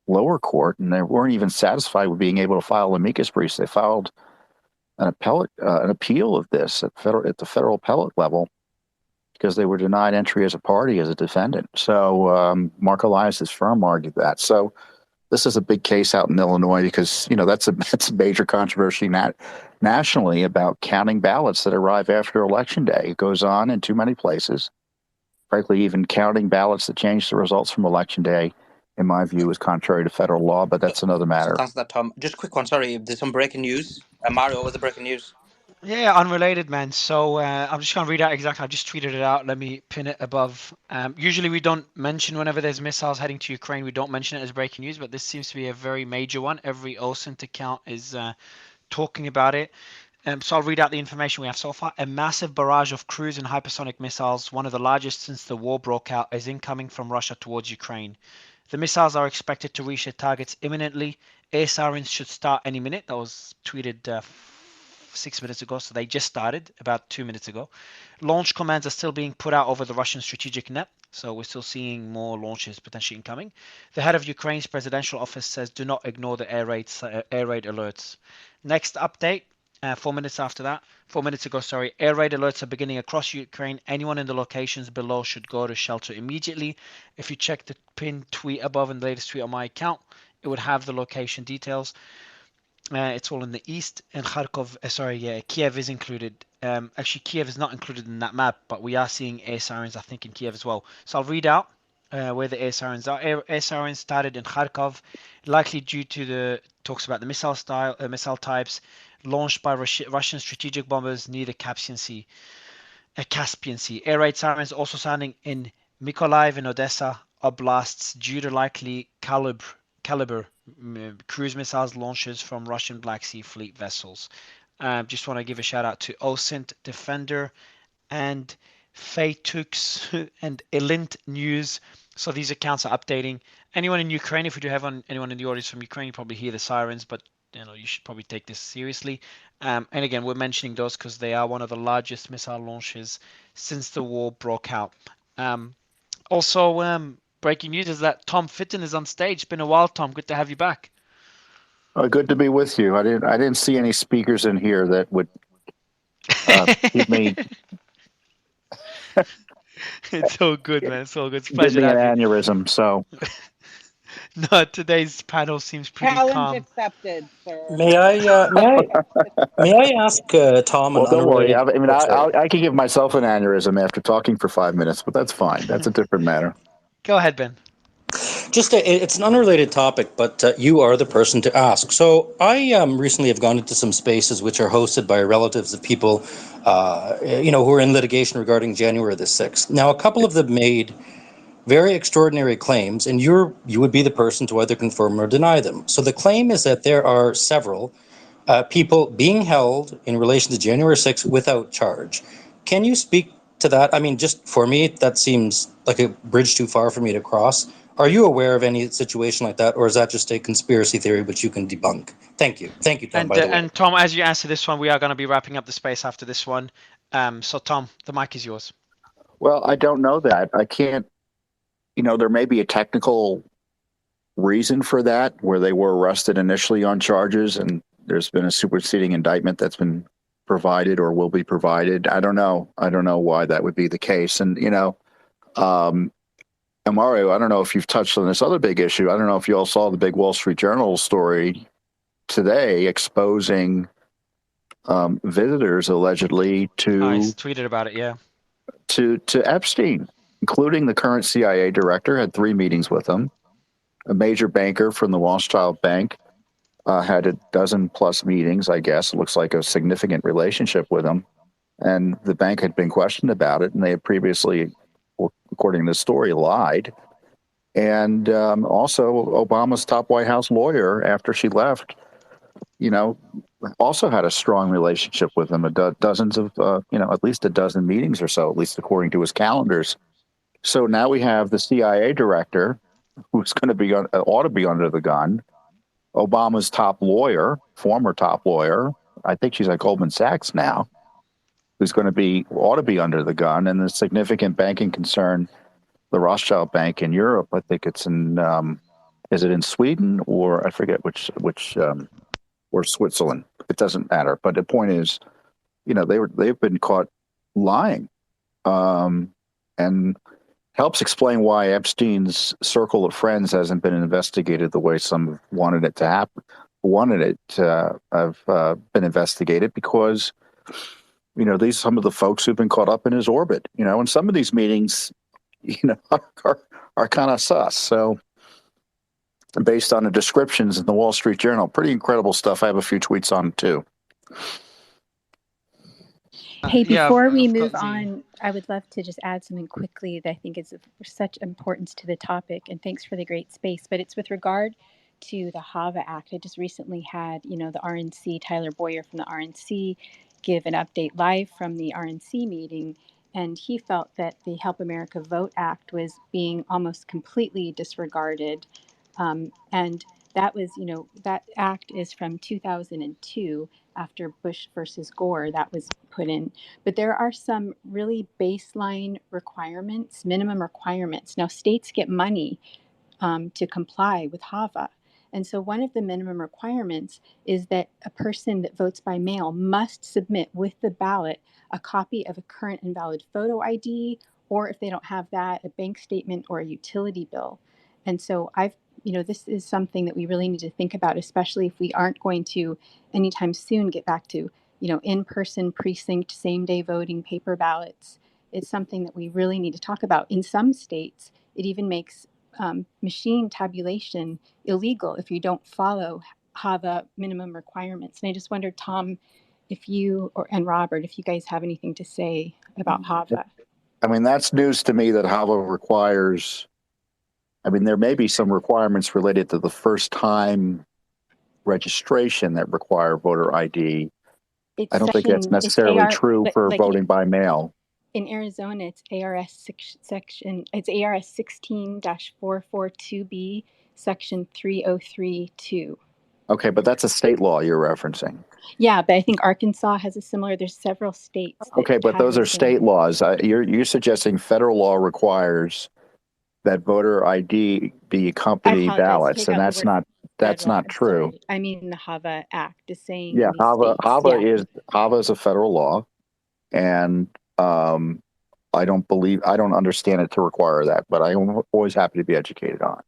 lower court, and they weren't even satisfied with being able to file amicus briefs. They filed an appeal of this at the federal appellate level because they were denied entry as a party as a defendant. So Mark Elias's firm argued that. So this is a big case out in Illinois because that's a major controversy nationally about counting ballots that arrive after Election Day. It goes on in too many places. Frankly, even counting ballots that change the results from Election Day, in my view, is contrary to federal law, but that's another matter. Thanks for that, Tom. Just a quick one. Sorry, there's some breaking news. Mario, what was the breaking news? Yeah, unrelated, man. So I'm just going to read out exactly. I just tweeted it out. Let me pin it above. Usually we don't mention whenever there's missiles heading to Ukraine, we don't mention it as breaking news, but this seems to be a very major one. Every OSINT account is talking about it. So I'll read out the information we have so far. A massive barrage of cruise and hypersonic missiles, one of the largest since the war broke out, is incoming from Russia towards Ukraine. The missiles are expected to reach their targets imminently. Air sirens should start any minute. That was tweeted 6 minutes ago, so they just started about 2 minutes ago. Launch commands are still being put out over the Russian strategic net, so we're still seeing more launches potentially incoming. The head of Ukraine's presidential office says do not ignore the air raid alerts. Next update, 4 minutes after that, 4 minutes ago, air raid alerts are beginning across Ukraine. Anyone in the locations below should go to shelter immediately. If you check the pinned tweet above and the latest tweet on my account, it would have the location details. It's all in the east, and Kiev is included. Actually, Kiev is not included in that map, but we are seeing air sirens, I think, in Kiev as well. So I'll read out where the air sirens are. Air sirens started in Kharkov, likely due to the talks about the missile types launched by Russian strategic bombers near the Caspian Sea. Air raid sirens also sounding in Mykolaiv and Odessa oblasts due to likely caliber cruise missiles launches from Russian Black Sea Fleet vessels. Just want to give a shout out to OSINT, Defender, and Faytux and Elint News. So these accounts are updating. Anyone in Ukraine, if we do have anyone in the audience from Ukraine, you probably hear the sirens, but you should probably take this seriously. And again, we're mentioning those because they are one of the largest missile launches since the war broke out. Also, breaking news is that Tom Fitton is on stage. It's been a while, Tom. Good to have you back. Good to be with you. I didn't see any speakers in here that would give me. It's all good, man. It's all good. It's a Give pleasure me to an have you. aneurysm. So No, today's panel seems pretty Challenge calm. accepted, sir. May I ask Tom an well, don't worry. unrelated? I can give myself an aneurysm after talking for 5 minutes, but that's fine. That's a different matter. Go ahead, Ben. It's an unrelated topic, but you are the person to ask. So I recently have gone into some spaces which are hosted by relatives of people, who are in litigation regarding January the 6th. Now, a couple of them made very extraordinary claims, and you would be the person to either confirm or deny them. So the claim is that there are several people being held in relation to January 6th without charge. Can you speak to that? I mean, just for me, that seems like a bridge too far for me to cross. Are you aware of any situation like that, or is that just a conspiracy theory which you can debunk? Thank you, Tom. By the way, and Tom, as you answer this one, we are going to be wrapping up the space after this one. So Tom, the mic is yours. Well, I don't know that. I can't. There may be a technical reason for that, where they were arrested initially on charges, and there's been a superseding indictment that's been provided or will be provided. I don't know. I don't know why that would be the case. And and Mario, I don't know if you've touched on this other big issue. I don't know if you all saw the big Wall Street Journal story today exposing visitors allegedly to. I tweeted about it, yeah. To Epstein, including the current CIA director, had 3 meetings with him. A major banker from the Rothschild Bank had a dozen plus meetings, I guess. It looks like a significant relationship with him. And the bank had been questioned about it, and they had previously, according to the story, lied. And also, Obama's top White House lawyer, after she left, also had a strong relationship with him. Dozens of, at least a dozen meetings or so, at least according to his calendars. So now we have the CIA director, who's going to be ought to be under the gun. Obama's top lawyer, former top lawyer, I think she's at Goldman Sachs now, who's ought to be under the gun, and the significant banking concern, the Rothschild Bank in Europe. I think it's in, is it in Sweden or I forget which or Switzerland? It doesn't matter. But the point is, they've been caught lying, and helps explain why Epstein's circle of friends hasn't been investigated the way some wanted it to happen. Wanted it to have been investigated because, these some of the folks who've been caught up in his orbit. And some of these meetings, are kind of sus. So, based on the descriptions in the Wall Street Journal, pretty incredible stuff. I have a few tweets on it too. Hey, before we move on, I would love to just add something quickly that I think is of such importance to the topic, and thanks for the great space, but it's with regard to the HAVA Act. I just recently had, the RNC, Tyler Boyer from the RNC, give an update live from the RNC meeting, and he felt that the Help America Vote Act was being almost completely disregarded, and that was, that act is from 2002, after Bush versus Gore, that was put in. But there are some really baseline requirements, minimum requirements. Now, states get money to comply with HAVA. And so one of the minimum requirements is that a person that votes by mail must submit with the ballot a copy of a current and valid photo ID, or if they don't have that, a bank statement or a utility bill. And so this is something that we really need to think about, especially if we aren't going to anytime soon get back to, in-person precinct, same-day voting, paper ballots. It's something that we really need to talk about. In some states, it even makes machine tabulation illegal if you don't follow HAVA minimum requirements. And I just wondered, Tom, if you and Robert, if you guys have anything to say about HAVA. I mean, that's news to me that HAVA requires. I mean, there may be some requirements related to the first time registration that require voter ID. I don't think that's necessarily true for voting by mail. In Arizona, it's ARS section. It's ARS 16-442B, section 3032. Okay, but that's a state law you're referencing. Yeah, but I think Arkansas has a similar. There's several states. Okay, but those are state laws. You're suggesting federal law requires that voter ID be I company apologize. ballots, Take and out the that's word not federal. true. Sorry. I mean the HAVA Act is saying Yeah, in these states. Yeah. HAVA is a federal law, and I don't understand it to require that, but I'm always happy to be educated on it.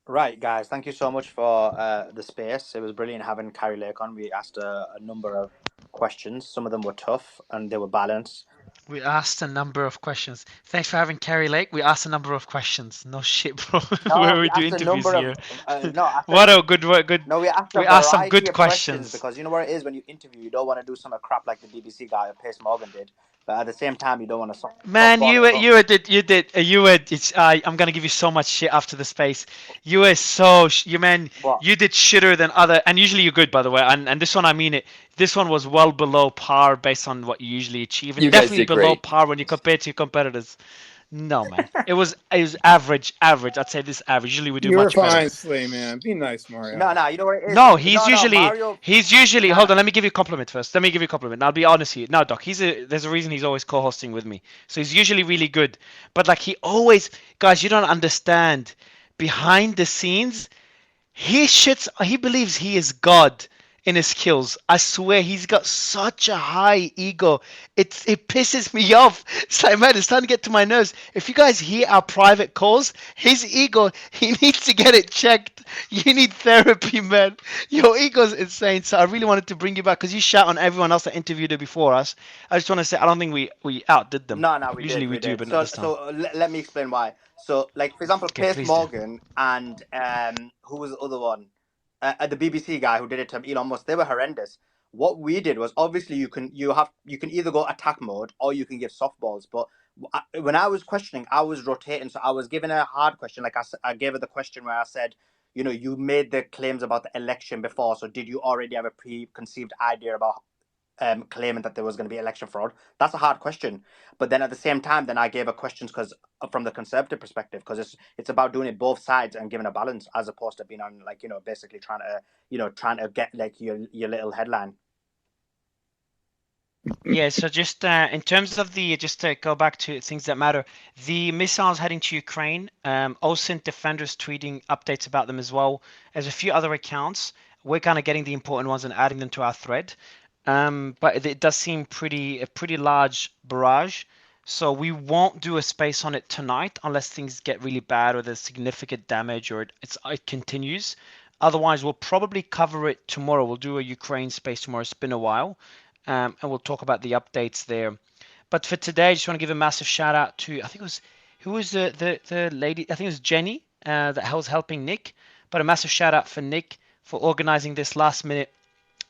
Right, guys, thank you so much for the space. It was brilliant having Kari Lake on. We asked a number of questions. Some of them were tough and they were balanced. We asked a number of questions. Thanks for having Kari Lake. We asked a number of questions. No shit, bro. No, Where we we do asked a interviews number of here. no, I said What a good. no. We asked a We asked some variety good of questions questions. because you know what it is when you interview, you don't want to do some crap like the BBC guy or Piers Morgan did, but at the same time, you don't want to Man, softball it up. I'm gonna give you so much shit after the space. You were so man. What? You did shitter than other, and usually you're good, by the way. And this one, I mean it. This one was well below par based on what you usually achieve, and You guys definitely did below great. par when you compare to your competitors. No, man. It was average. I'd say this average. Usually we do You were much better. fine, Slay, man. Be nice, Mario. No, you know what it is. No, Mario. he's usually. No, Hold on, let me give you a compliment first. Let me give you a compliment. I'll be honest here. No, Doc, there's a reason he's always co-hosting with me. So he's usually really good. But like he always, guys, you don't understand. Behind the scenes, he believes he is God in his skills. I swear he's got such a high ego. It pisses me off. It's like, man, it's starting to get to my nerves. If you guys hear our private calls, his ego, he needs to get it checked. You need therapy, man. Your ego's insane. So I really wanted to bring you back because you shout on everyone else that interviewed her before us. I just want to say I don't think we outdid them. No, we Usually did, we we do, did. but not this time. So let me explain why. So, like for example, Okay, Piers please do. Morgan and who was the other one? The BBC guy who did it to Elon Musk. They were horrendous. What we did was obviously you can either go attack mode or you can give softballs. But when I was questioning, I was rotating. So I was giving her a hard question. Like I gave her the question where I said, you know, you made the claims about the election before. So did you already have a preconceived idea about claiming that there was going to be election fraud? That's a hard question. But then at the same time, then I gave her questions because from the conservative perspective, because it's about doing it both sides and giving a balance as opposed to being on like, you know, basically trying to get like your little headline. Yeah, so just in terms of just to go back to things that matter, the missiles heading to Ukraine, OSINT Defenders tweeting updates about them as well. There's a few other accounts. We're kind of getting the important ones and adding them to our thread. But it does seem a pretty large barrage. So we won't do a space on it tonight unless things get really bad or there's significant damage or it continues. Otherwise, we'll probably cover it tomorrow. We'll do a Ukraine space tomorrow. It's been a while. And we'll talk about the updates there. But for today, I just want to give a massive shout out to, I think it was, who was the lady? I think it was Jenny that was helping Nick. But a massive shout out for Nick for organizing this last minute.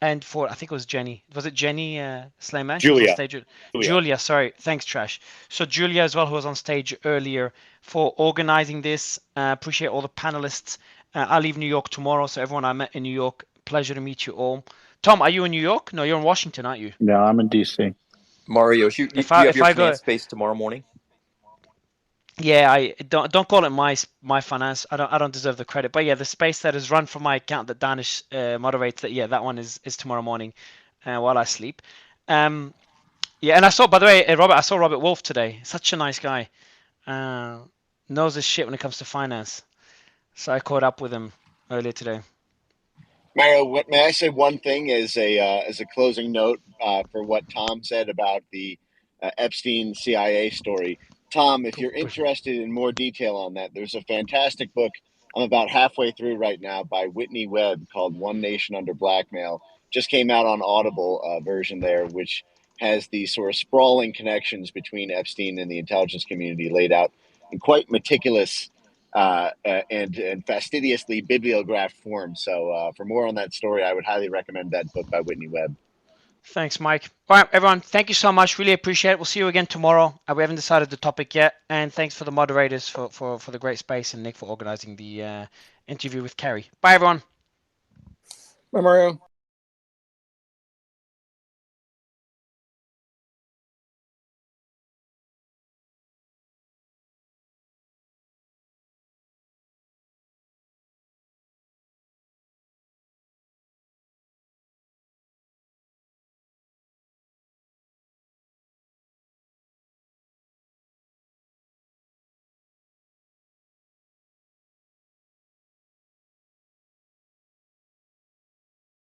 And for, I think it was Jenny. Was it Jenny Slayman? She was on stage. Julia, sorry. Thanks, Trash. So Julia as well, who was on stage earlier for organizing this. Appreciate all the panelists. I leave New York tomorrow, so everyone I met in New York, pleasure to meet you all. Tom, are you in New York? No, you're in Washington, aren't you? No, I'm in DC. Mario, you have your finance space tomorrow morning? Yeah, I don't call it my finance. I don't deserve the credit. But yeah, the space that is run from my account that Danish moderates, that one is tomorrow morning, while I sleep. Yeah, and I saw, by the way, I saw Robert Wolf today. Such a nice guy. Knows his shit when it comes to finance. So I caught up with him earlier today. Mario, may I say one thing as a closing note for what Tom said about the Epstein CIA story? Tom, if you're interested in more detail on that, there's a fantastic book I'm about halfway through right now by Whitney Webb called One Nation Under Blackmail. Just came out on Audible version there, which has these sort of sprawling connections between Epstein and the intelligence community laid out in quite meticulous and fastidiously bibliographed form. So for more on that story, I would highly recommend that book by Whitney Webb. Thanks, Mike. All right, everyone, thank you so much. Really appreciate it. We'll see you again tomorrow. We haven't decided the topic yet. And thanks for the moderators for the great space and Nick for organizing the interview with Kari. Bye, everyone. Bye, Mario.